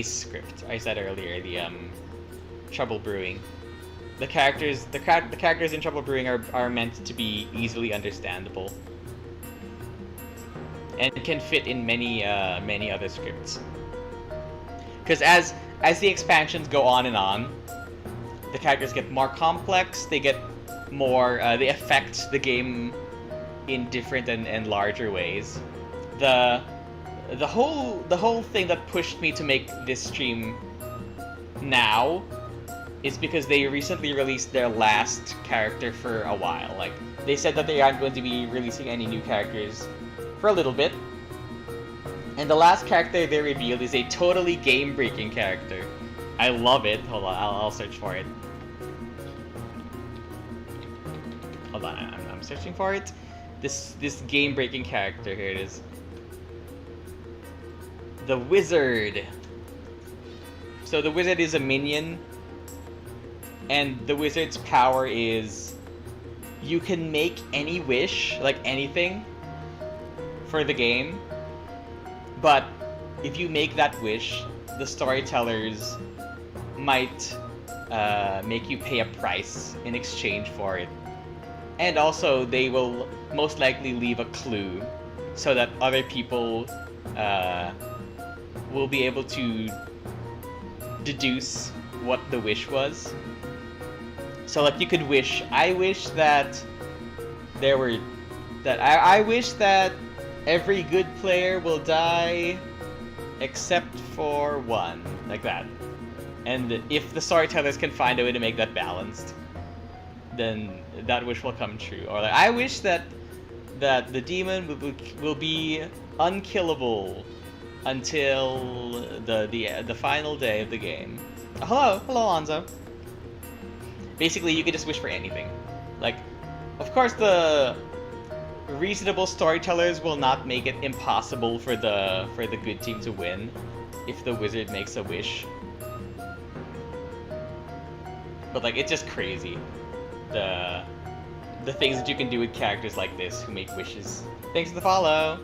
script I said earlier, the Trouble Brewing. The characters in Trouble Brewing are meant to be easily understandable and can fit in many other scripts. Because as the expansions go on and on, the characters get more complex, they get more, they affect the game in different and larger ways. The whole thing that pushed me to make this stream now is because they recently released their last character for a while. Like, they said that they aren't going to be releasing any new characters for a little bit. And the last character they revealed is a totally game-breaking character. I love it. Hold on, I'll search for it. Hold on, I'm searching for it. This game-breaking character, here it is. The Wizard. So the Wizard is a minion And the wizard's power is you can make any wish, like anything, for the game. But if you make that wish, the storytellers might make you pay a price in exchange for it. And also, they will most likely leave a clue so that other people will be able to deduce what the wish was. So, like, you could wish, I wish that there were... I wish that every good player will die except for one. Like that. And if the storytellers can find a way to make that balanced, then that wish will come true. Or like, I wish that the demon will be unkillable until the final day of the game. Hello, Alonzo. Basically, you can just wish for anything. Like, of course, the reasonable storytellers will not make it impossible for the good team to win if the wizard makes a wish. But like, it's just crazy. The things that you can do with characters like this who make wishes. Thanks for the follow!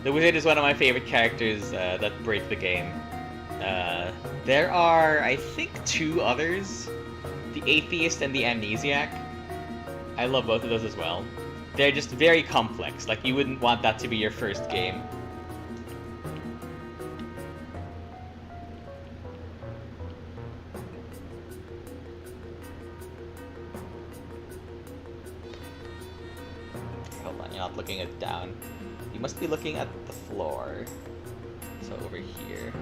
The wizard is one of my favorite characters that break the game. There are, I think, 2 others. The Atheist and the Amnesiac. I love both of those as well. They're just very complex. Like, you wouldn't want that to be your first game. Hold on, you're not looking at down. You must be looking at the floor. So over here.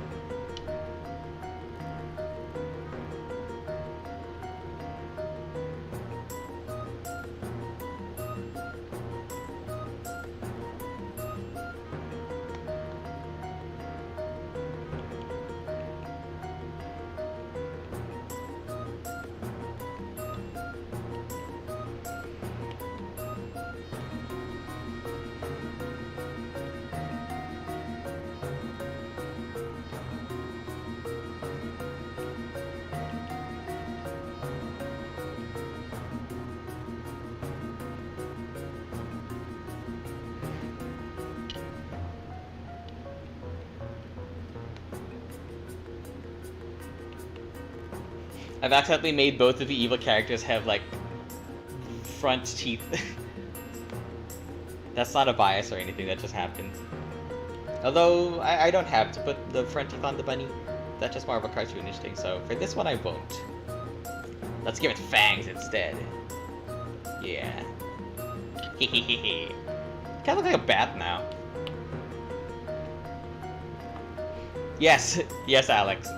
I've accidentally made both of the evil characters have, like, front teeth. That's not a bias or anything, that just happened. Although, I don't have to put the front teeth on the bunny. That's just more of a cartoonish thing, so for this one I won't. Let's give it fangs instead. Yeah. Hehehehe. Kinda look like a bat now. Yes, yes, Alex.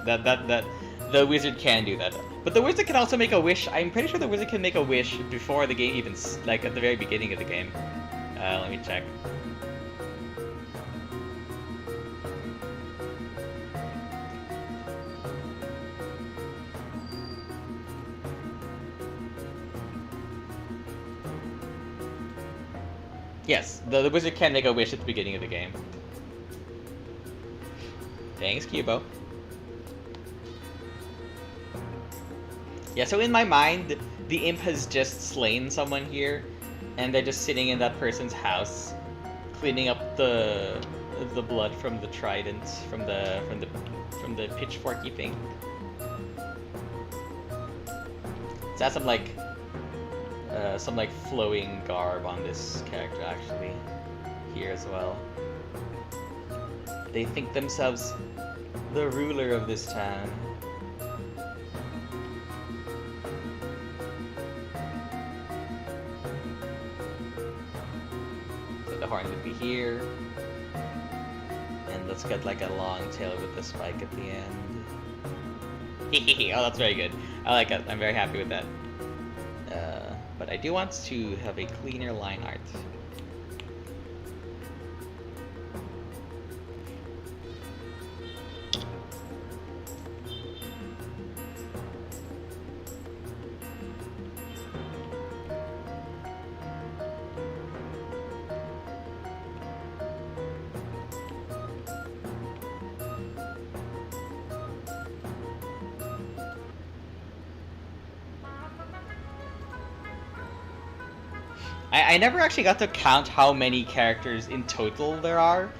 The wizard can do that. But the wizard can also make a wish. I'm pretty sure the wizard can make a wish before the game even, like, at the very beginning of the game. Let me check. Yes, the wizard can make a wish at the beginning of the game. Thanks, Cubo. Yeah, so in my mind, the imp has just slain someone here, and they're just sitting in that person's house, cleaning up the blood from the trident, from the pitchforky thing. It's got some flowing garb on this character actually, here as well. They think themselves the ruler of this town. So the horn would be here. And let's get like a long tail with the spike at the end. Oh, that's very good. I like it. I'm very happy with that. But I do want to have a cleaner line art. I never actually got to count how many characters in total there are.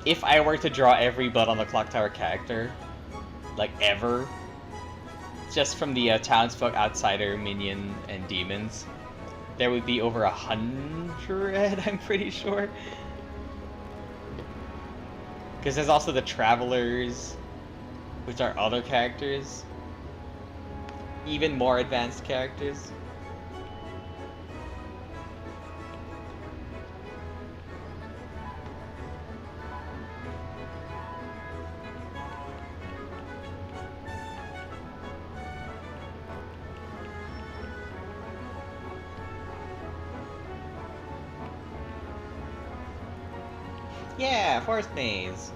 If I were to draw every Blood on the Clocktower character, like ever, just from the townsfolk, outsider, minion, and demons, there would be over 100, I'm pretty sure. Because there's also the Travelers, which are other characters. Even more advanced characters. Yeah, Forest Maze.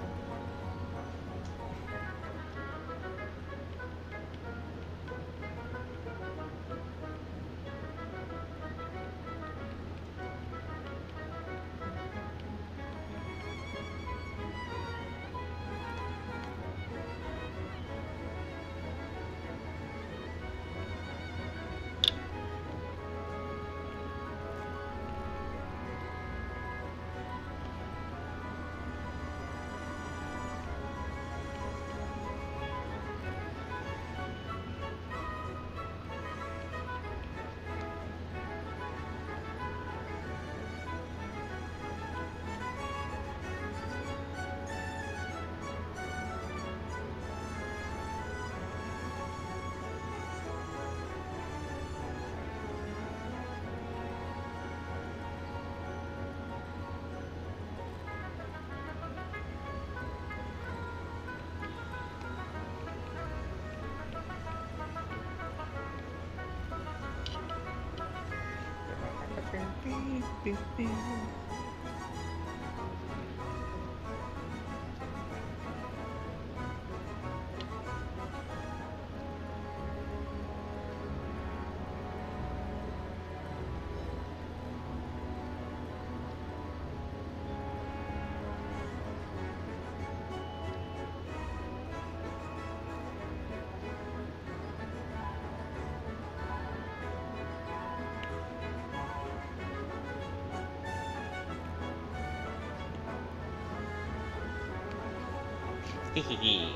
Hehehe.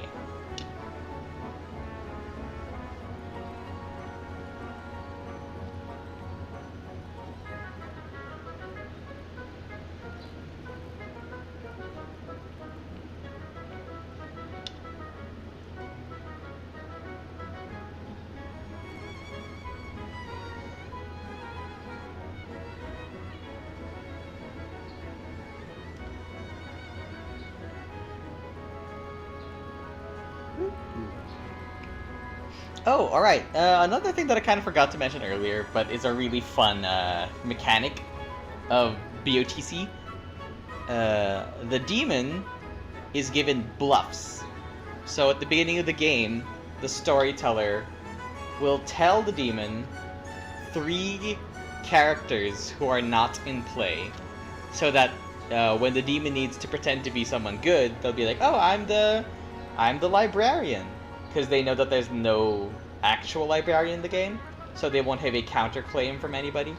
Oh, alright. Another thing that I kind of forgot to mention earlier, but is a really fun mechanic of BOTC. The demon is given bluffs. So at the beginning of the game, the storyteller will tell the demon 3 characters who are not in play, so that when the demon needs to pretend to be someone good, they'll be like, "Oh, I'm the librarian," because they know that there's no actual librarian in the game, so they won't have a counterclaim from anybody.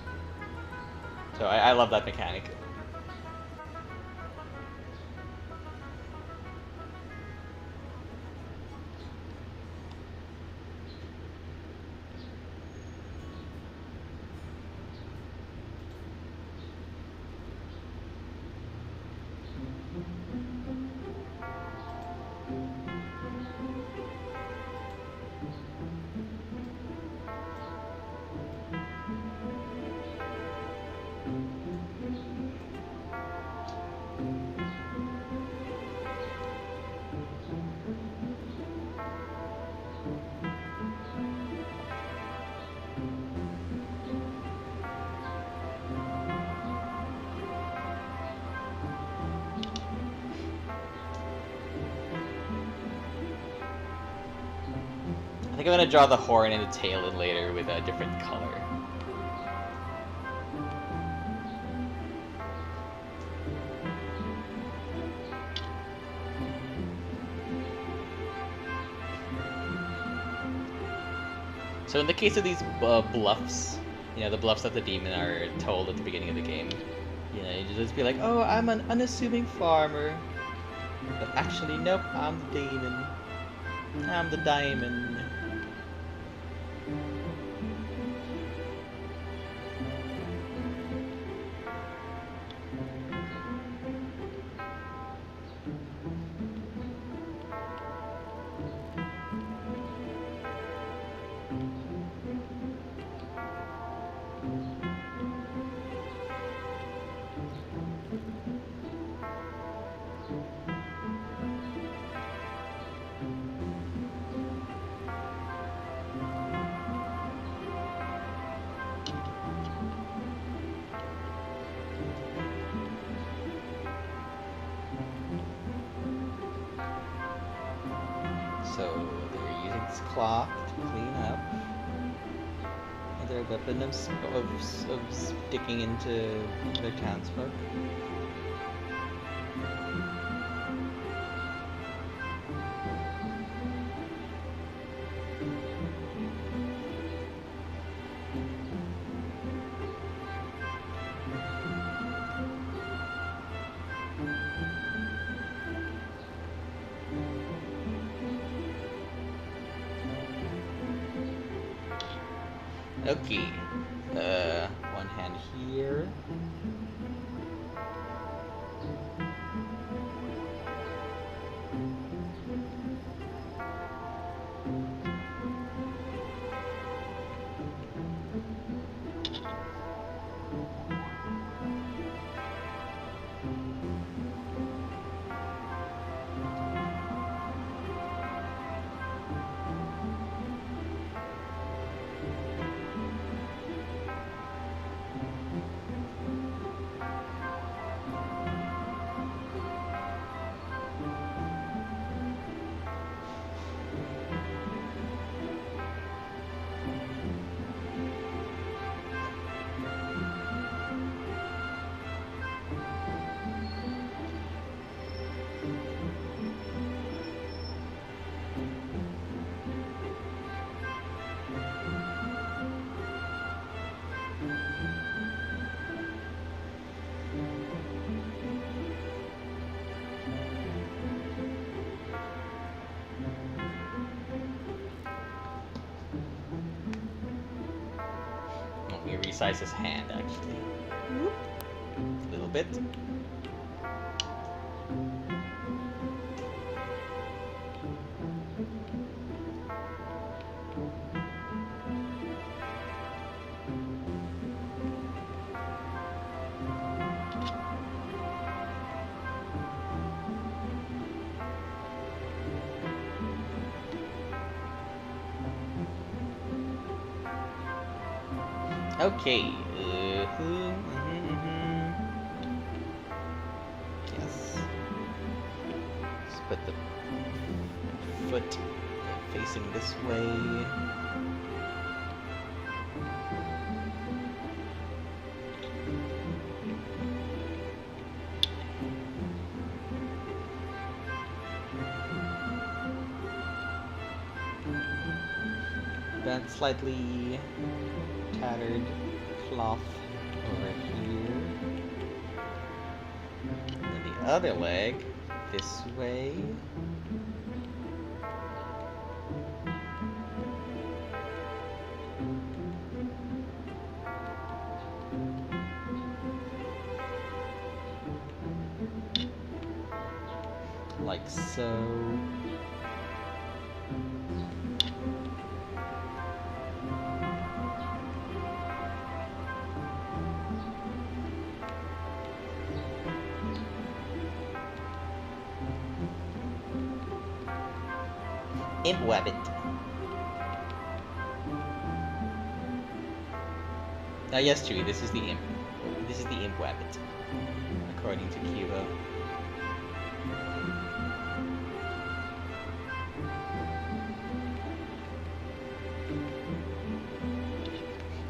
So I love that mechanic. I think I'm gonna draw the horn and the tail in later with a different color. So in the case of these bluffs, You know, the bluffs that the demon are told at the beginning of the game. You know, you just be like, oh, I'm an unassuming farmer. But actually, nope, I'm the demon. I'm the diamond. So they're using this clock to clean up, and their weapon of sticking into their townsfolk. Okay, one hand here. Let me resize his hand, actually. A little bit. Okay. Yes. Let's put the foot facing this way. That slightly tattered cloth over here. And then the other leg this way. Like so. Imp Wabbit. Ah, yes, Chewie, this is the imp. This is the Imp Wabbit, according to Kibo.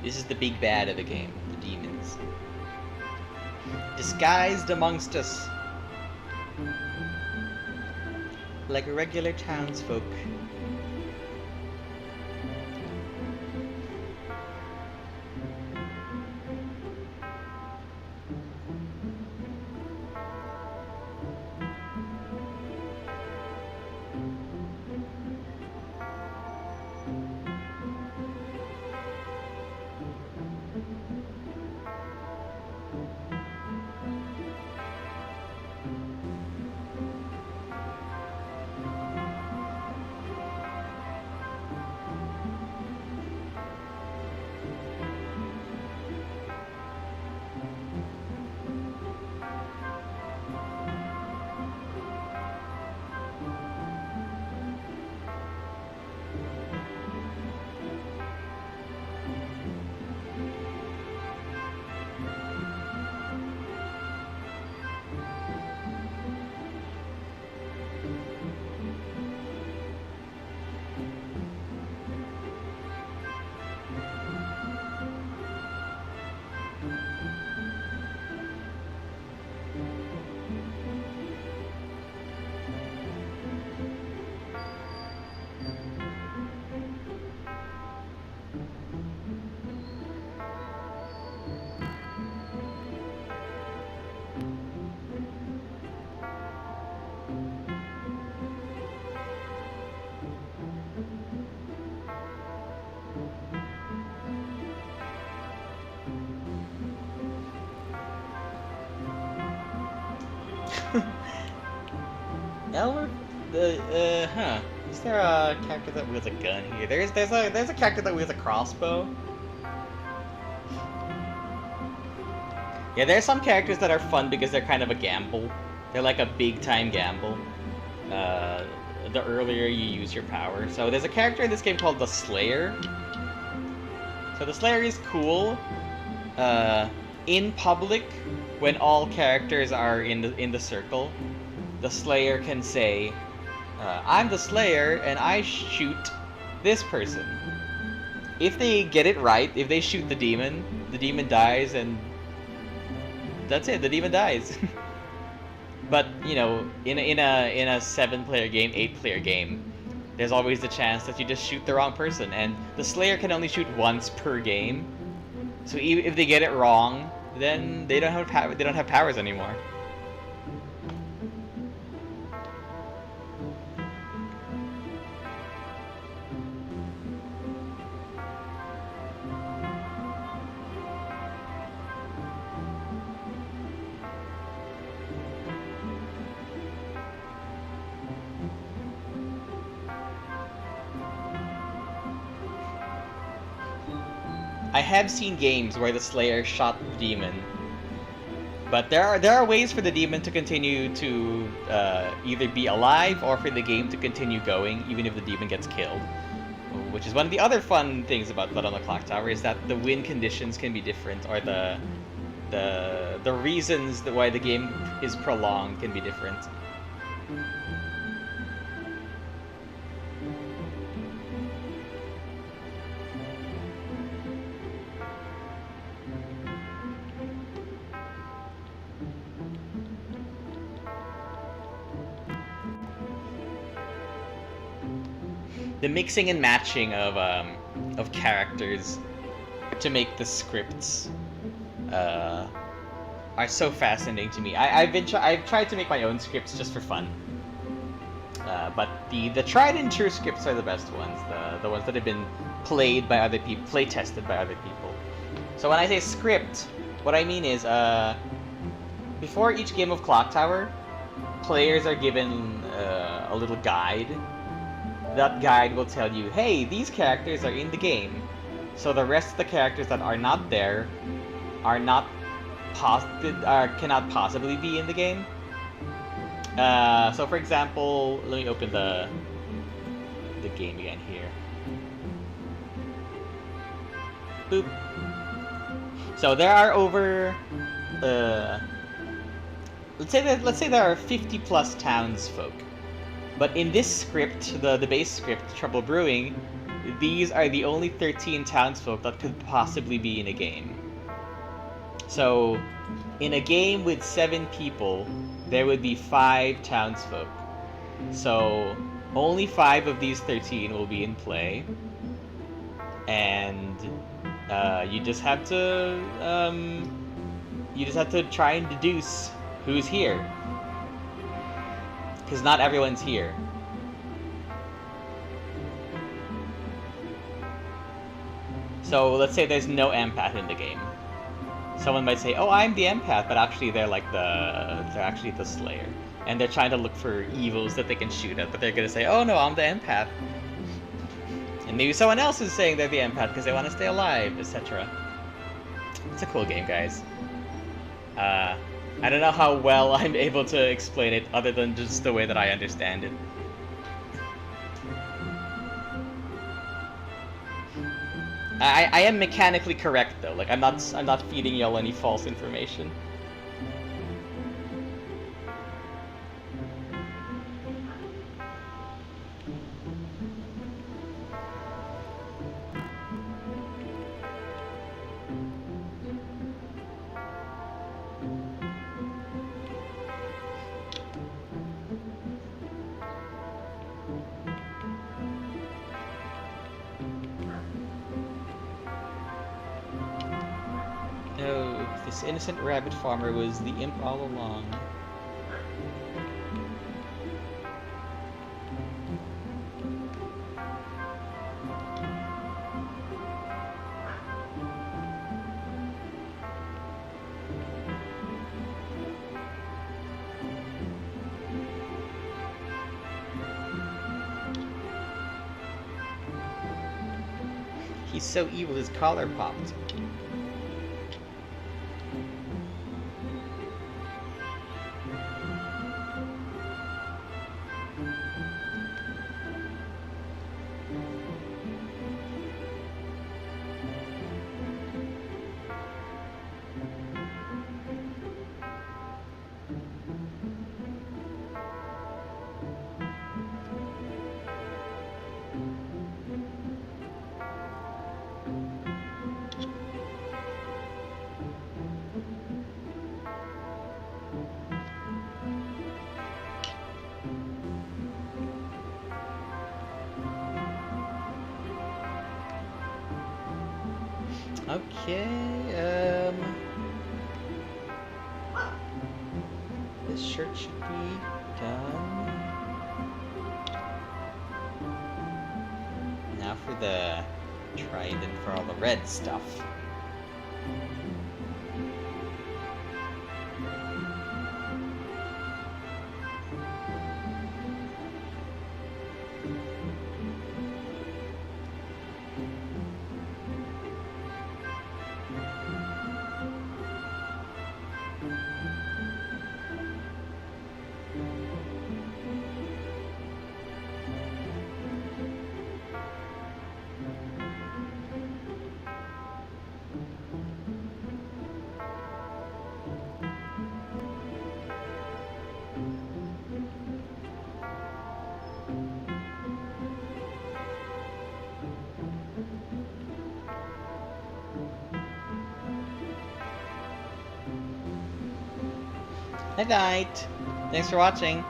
This is the big bad of the game, the demons. Disguised amongst us. Like regular townsfolk. Elmer, huh? Is there a character that wields a gun here? There's a character that wields a crossbow. Yeah, there's some characters that are fun because they're kind of a gamble. They're like a big time gamble. Uh, the earlier you use your power. So there's a character in this game called the Slayer. So the Slayer is cool. In public, when all characters are in the circle, the Slayer can say, "I'm the Slayer, and I shoot this person." If they get it right, if they shoot the demon dies, and that's it. The demon dies. But you know, in a 7-player game, 8-player game, there's always the chance that you just shoot the wrong person, and the Slayer can only shoot once per game. So even if they get it wrong, then they don't have powers anymore. I have seen games where the Slayer shot the demon, but there are ways for the demon to continue to either be alive or for the game to continue going even if the demon gets killed. Which is one of the other fun things about Blood on the Clocktower, is that the win conditions can be different, or the reasons why the game is prolonged can be different. The mixing and matching of characters to make the scripts are so fascinating to me. I've tried to make my own scripts just for fun, but the tried and true scripts are the best ones. The ones that have been played by other people, play tested by other people. So when I say script, what I mean is before each game of Clocktower, players are given a little guide. That guide will tell you, hey, these characters are in the game, so the rest of the characters that are not there are not cannot possibly be in the game. So for example, let me open the game again here. Boop. So there are over let's say there are 50 plus townsfolk. But in this script, the base script, Trouble Brewing, these are the only 13 townsfolk that could possibly be in a game. So, in a game with 7 people, there would be 5 townsfolk. So, only 5 of these 13 will be in play. And you just have to try and deduce who's here. Because not everyone's here. So let's say there's no empath in the game. Someone might say, "Oh, I'm the empath," but actually they're actually the Slayer, and they're trying to look for evils that they can shoot at. But they're gonna say, "Oh no, I'm the empath," and maybe someone else is saying they're the empath because they want to stay alive, etc. It's a cool game, guys. I don't know how well I'm able to explain it other than just the way that I understand it. I am mechanically correct though. Like I'm not feeding y'all any false information. This innocent rabbit farmer was the imp all along. He's so evil, his collar popped. Okay, this shirt should be done. Now for the trident for all the red stuff. Good night. Thanks for watching.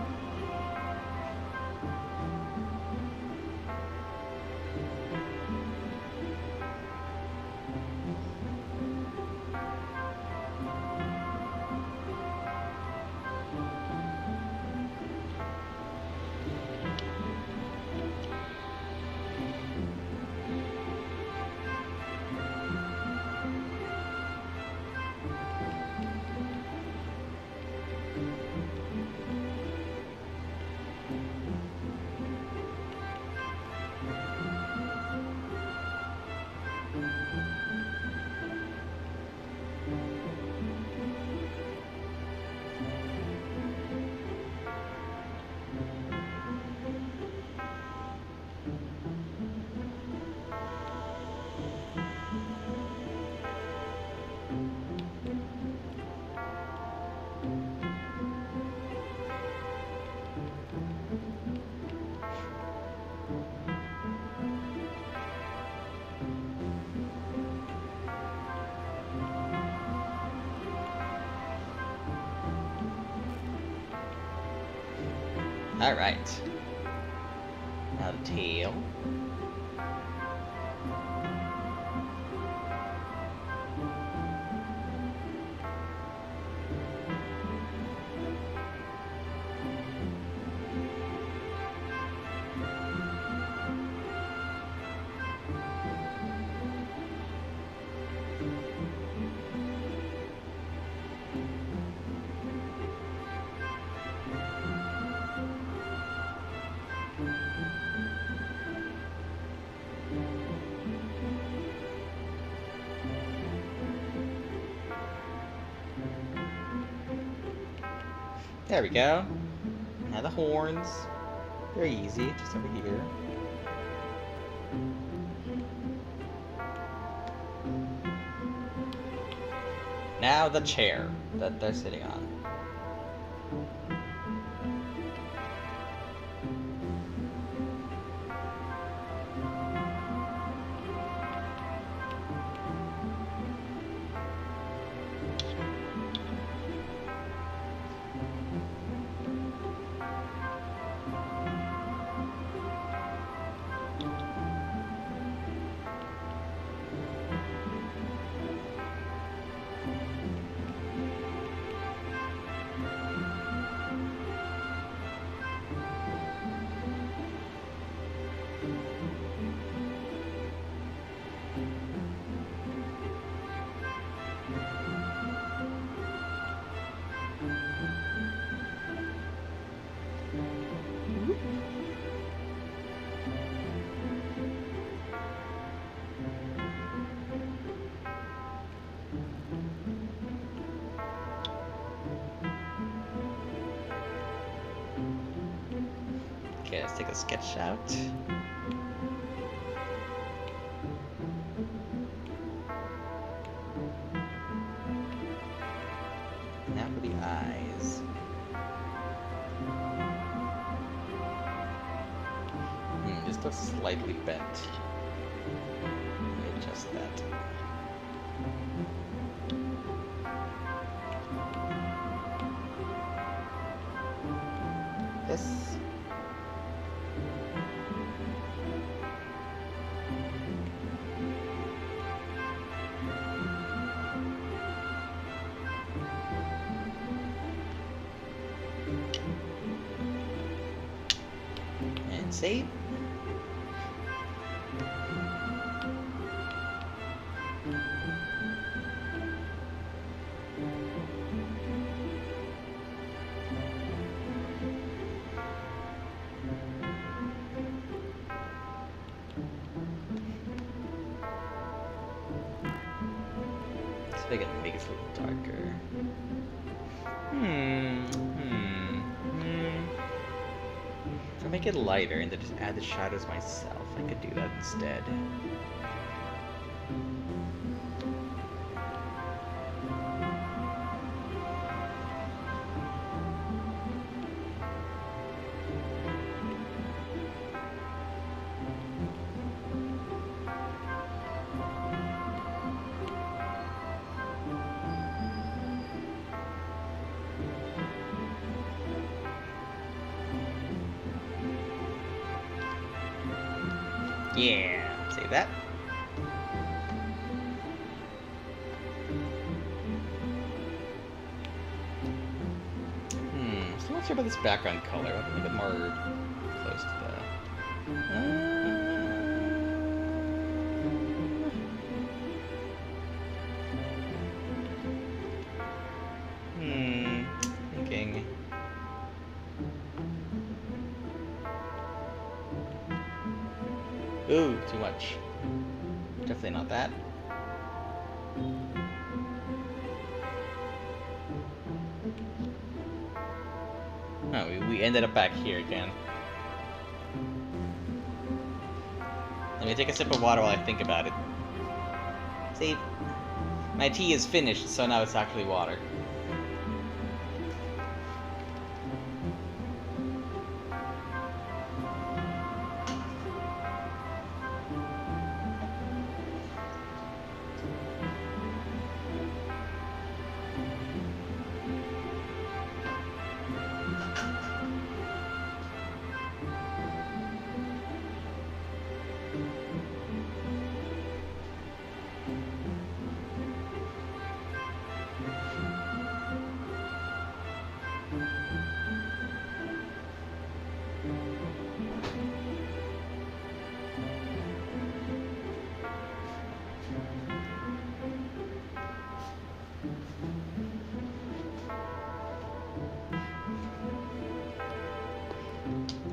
Alright. Now the tail. There we go. Now the horns. Very easy, just over here. Now the chair that they're sitting on. Okay, let's take a sketch out. Now for the eyes. Just looks slightly bent. Let me adjust that. This. And save. See if I can make it a little darker. If I make it lighter and then just add the shadows myself, I could do that instead. Yeah, save that. Still not sure about this background color. I think a bit more close to that. Thinking. Ooh, too much. Definitely not that. Oh, we ended up back here again. Let me take a sip of water while I think about it. See, my tea is finished, so now it's actually water.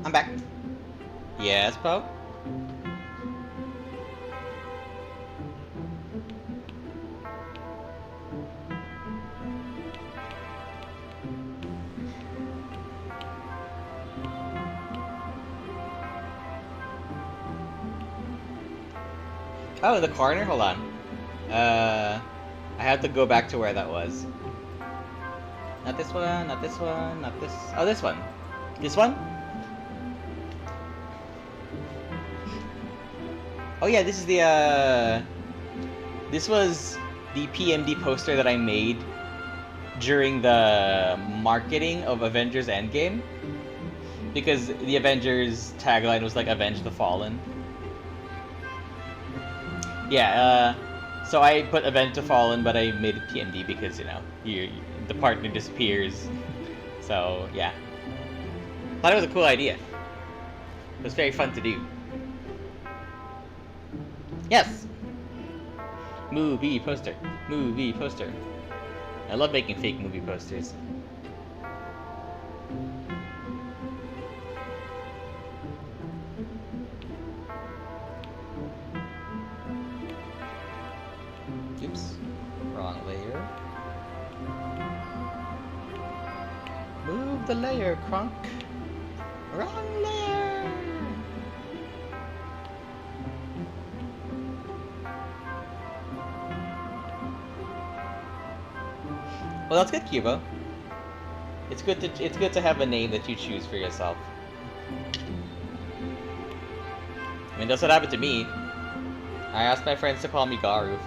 I'm back. Yes, Poe? Oh, the corner? Hold on. I have to go back to where that was. Not this one, not this one, not this... Oh, this one. This one? Oh yeah, this is the, This was the PMD poster that I made during the marketing of Avengers Endgame. Because the Avengers tagline was like, Avenge the Fallen. Yeah, so I put Avenge the Fallen, but I made it PMD because, you know, the partner disappears. So, yeah. Thought it was a cool idea. It was very fun to do. Yes! Movie poster. Movie poster. I love making fake movie posters. Oops. Wrong layer. Move the layer, Kronk. Wrong layer! Well, that's good, Cuba. It's good to have a name that you choose for yourself. I mean, that's what happened to me. I asked my friends to call me Garu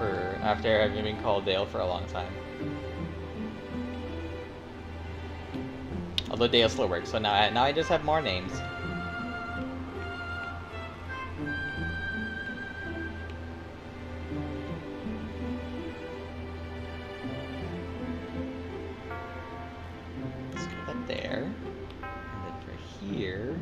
after having been called Dale for a long time. Although Dale still works, so now I just have more names. Let's put that there, and then for here.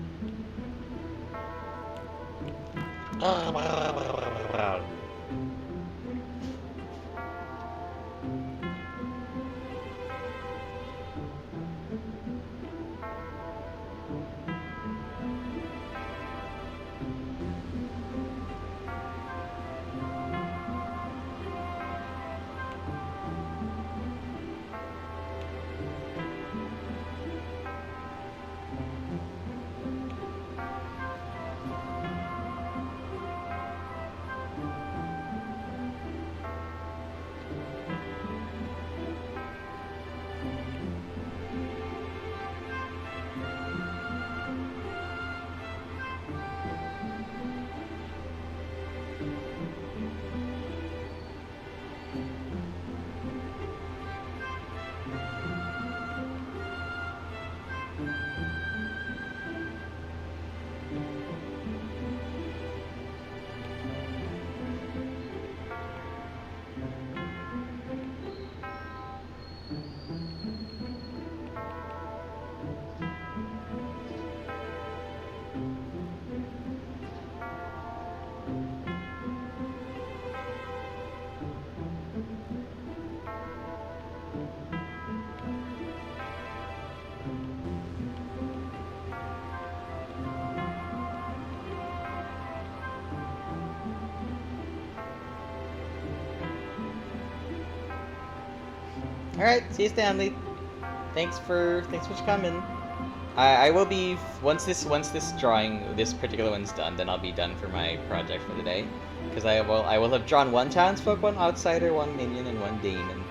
Alright, see you, Stanley. Thanks for coming. I will be once this this particular one's done, then I'll be done for my project for the day. Because I will have drawn one townsfolk, one outsider, one minion, and one daemon.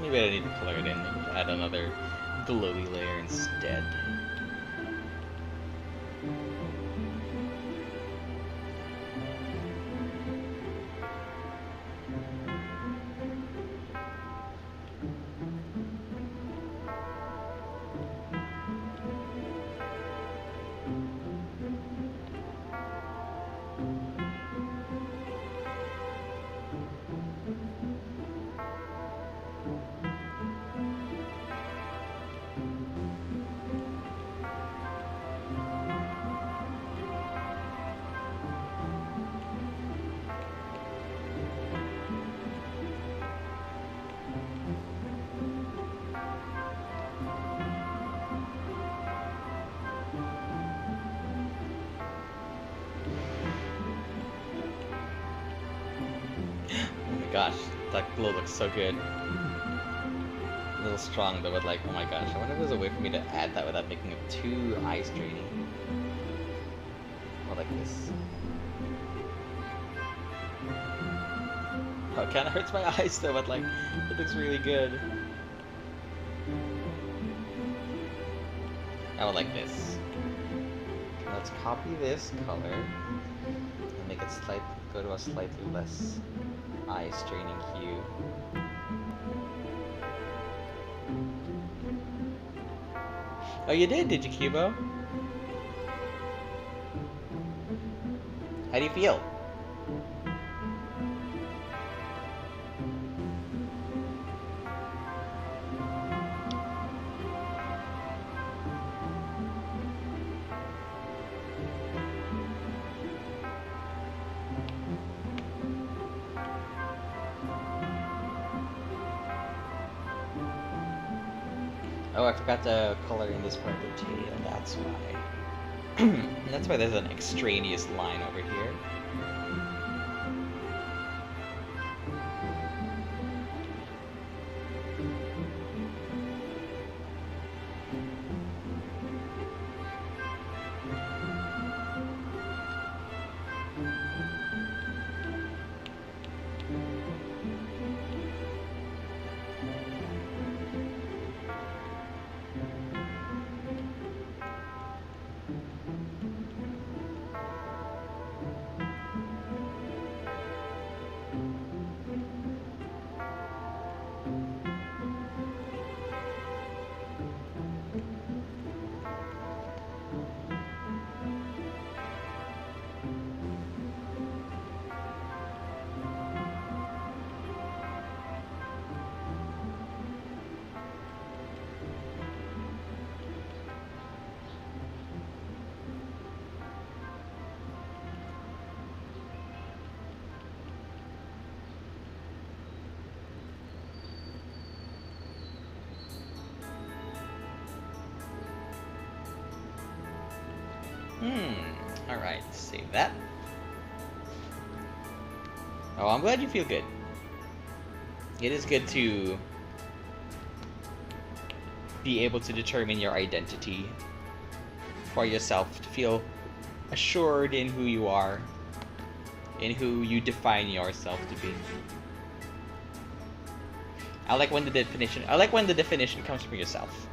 Maybe I need to color it in. Maybe add another glowy layer instead. Gosh, that glow looks so good. A little strong though, but like, oh my gosh, I wonder if there's a way for me to add that without making it too eye straining. Or like this. Oh, it kind of hurts my eyes though, but like, it looks really good. I would like this. Let's copy this color and make it go to a slightly less eye-straining hue. Oh, you did you, Cubo? How do you feel? Oh, I forgot to color in this part of the tail, that's why. That's why there's an extraneous line over here. Alright, save that. Oh, I'm glad you feel good. It is good to be able to determine your identity for yourself, to feel assured in who you are, in who you define yourself to be. I like when the definition comes from yourself.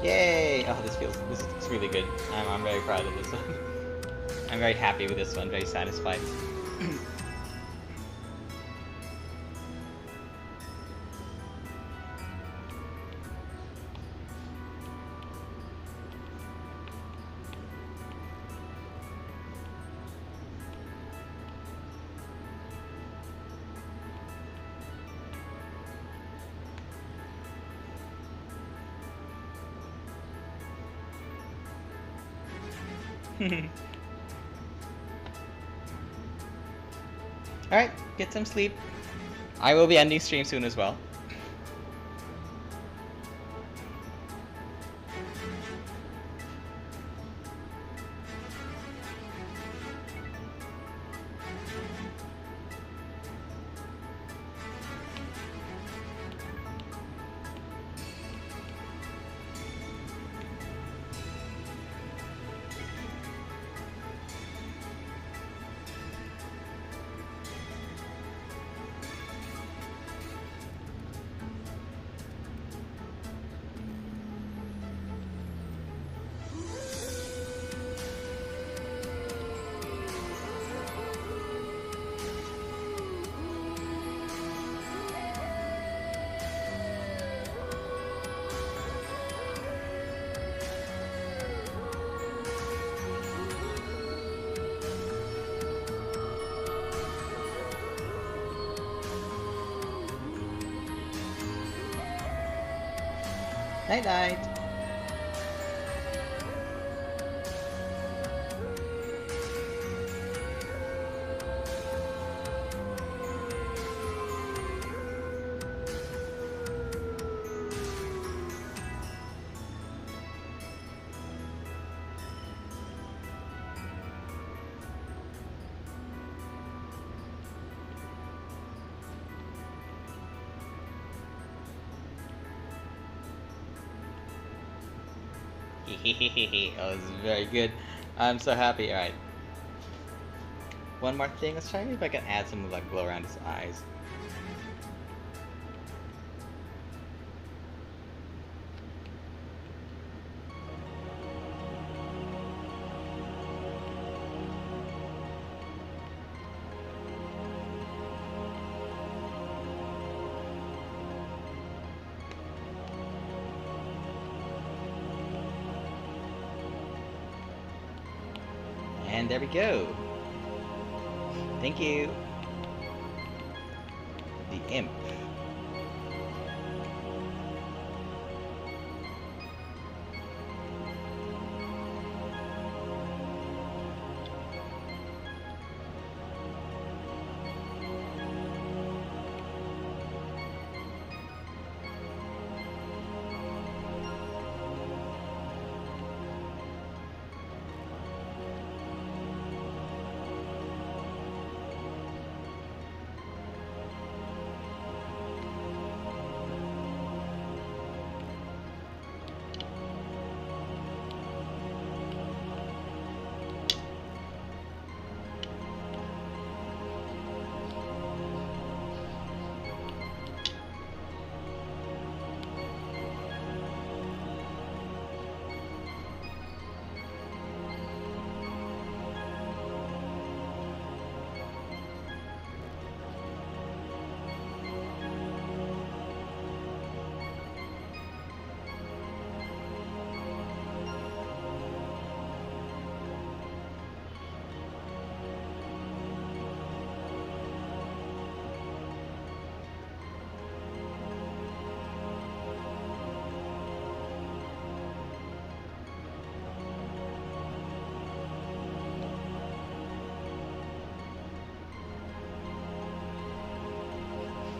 Yay! Oh, this is really good. I'm very proud of this one. I'm very happy with this one, very satisfied. Alright, get some sleep. I will be ending stream soon as well. Night night. That was very good. I'm so happy. Alright. One more thing. Let's try if I can add some like glow around his eyes. And there we go. Thank you. The imp.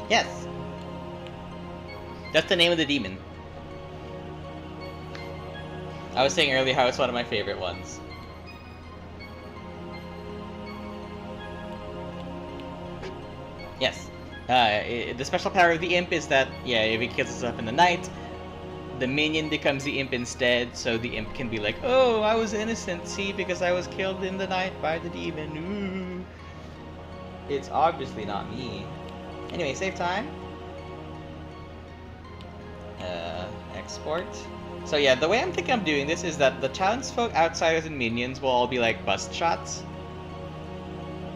Yes! That's the name of the demon. I was saying earlier how it's one of my favorite ones. Yes. The special power of the imp is that, yeah, if it kills itself in the night, the minion becomes the imp instead, so the imp can be like, oh, I was innocent, see, because I was killed in the night by the demon. Ooh. It's obviously not me. Anyway, save time. Export. So yeah, the way I'm thinking I'm doing this is that the townsfolk, outsiders, and minions will all be like bust shots.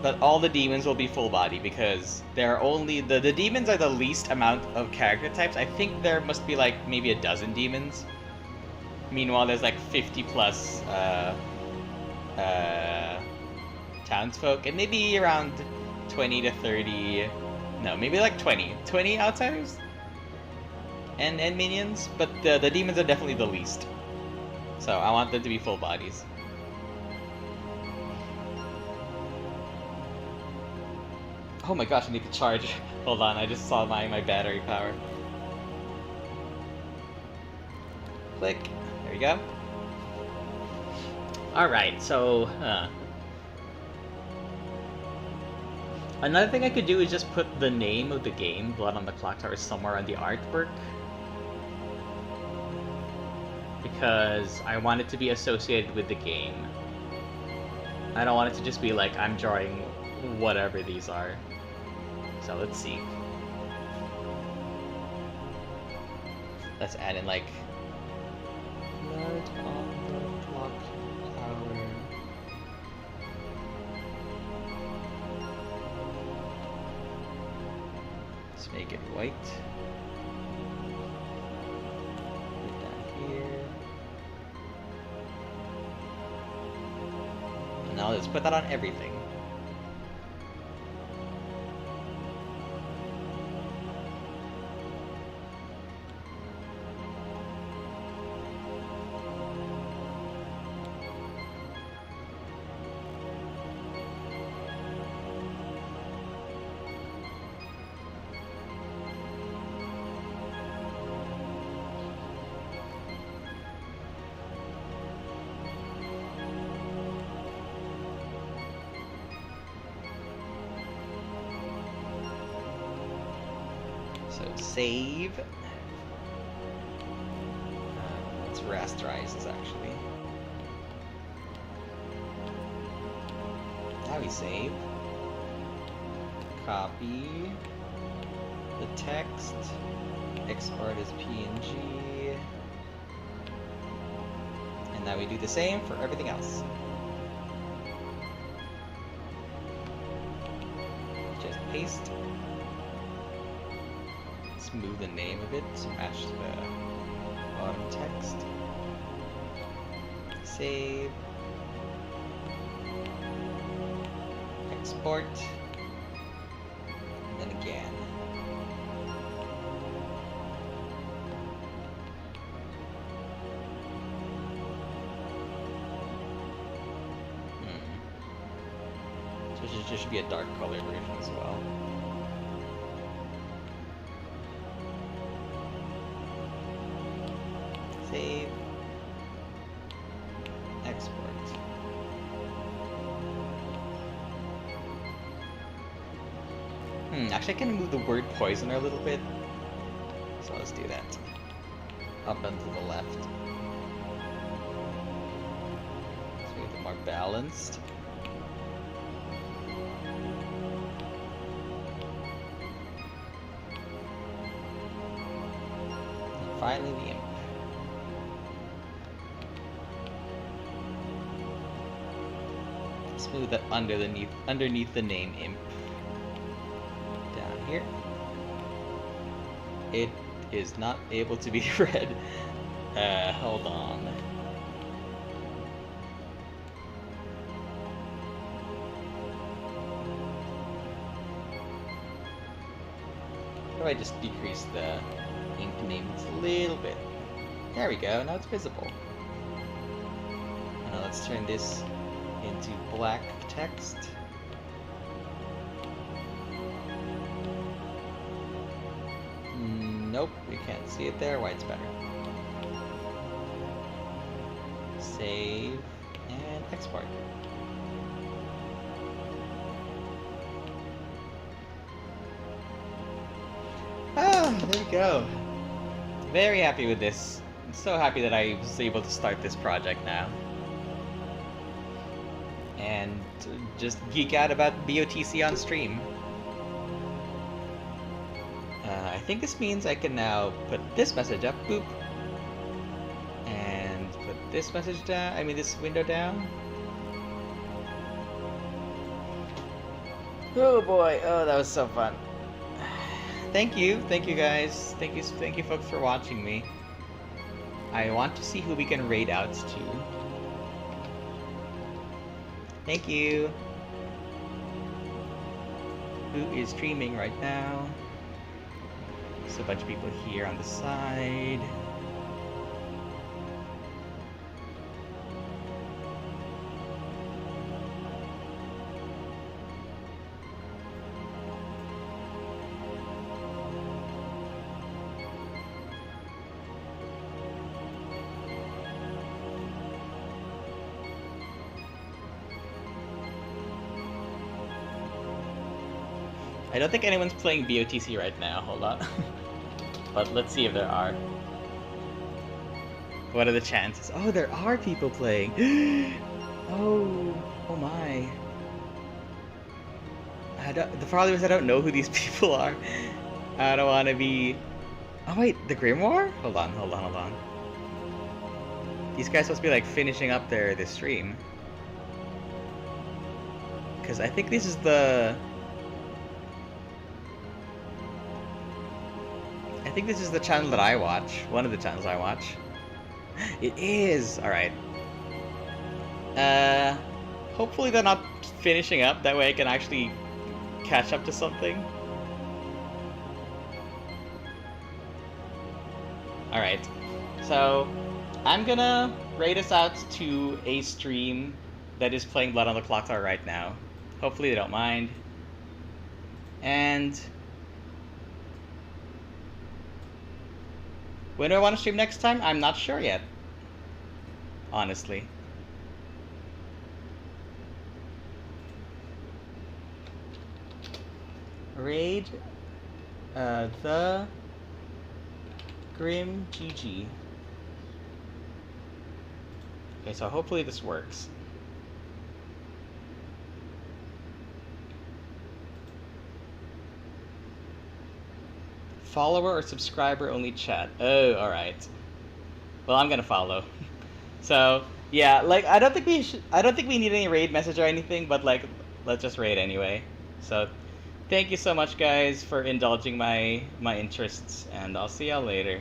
But all the demons will be full body because there are only... The demons are the least amount of character types. I think there must be like maybe a dozen demons. Meanwhile, there's like 50 plus townsfolk and maybe around 20 to 30... No, maybe like 20. 20 outsiders? And minions? But the demons are definitely the least. So I want them to be full bodies. Oh my gosh, I need to charge. Hold on, I just saw my battery power. Click. There we go. Alright, so... Another thing I could do is just put the name of the game, Blood on the Clocktower, somewhere on the artwork. Because I want it to be associated with the game. I don't want it to just be like, I'm drawing whatever these are. So let's see. Let's add in like... Blood on the Clocktower. Let's make it white. Put it down here. And now let's put that on everything. save. Let's rasterize this actually. Now we save. Copy the text. Export as PNG. And now we do the same for everything else. Just paste. Let's move the name of it to match the bottom text. Save. Export. And then again. So it should be a dark color version as well. Save. Export. Actually I can move the word poisoner a little bit. So let's do that. Up and to the left. So we get it more balanced. And finally the imp. Smooth that underneath the name imp. Down here. It is not able to be read. Hold on. How do I just decrease the ink name just a little bit? There we go, now it's visible. Now let's turn this into black text. Nope, we can't see it there. White's better. Save and export. Ah, there we go. Very happy with this. I'm so happy that I was able to start this project now. And just geek out about BOTC on stream. I think this means I can now put this message up, boop, and put this message down, this window down. Oh boy, oh that was so fun. Thank you guys, thank you folks for watching me. I want to see who we can raid out to. Thank you. Who is streaming right now? There's a bunch of people here on the side. I don't think anyone's playing BOTC right now, hold on. But let's see if there are. What are the chances? Oh, there are people playing. Oh my. The problem is I don't know who these people are. I don't want to be... Oh wait, the Grimoire? Hold on. These guys supposed to be like finishing up this stream. Because I think this is the... I think this is the channel that I watch. One of the channels I watch. It is! Alright. Hopefully they're not finishing up. That way I can actually catch up to something. Alright. So, I'm gonna raid us out to a stream that is playing Blood on the Clocktower right now. Hopefully they don't mind. And... when do I want to stream next time? I'm not sure yet. Honestly. Raid the Grim GG. Okay, so hopefully this works. Follower or subscriber only chat. Oh, alright. Well, I'm gonna follow. So, yeah, like, I don't think we need any raid message or anything, but, like, let's just raid anyway. So, thank you so much, guys, for indulging my interests, and I'll see y'all later.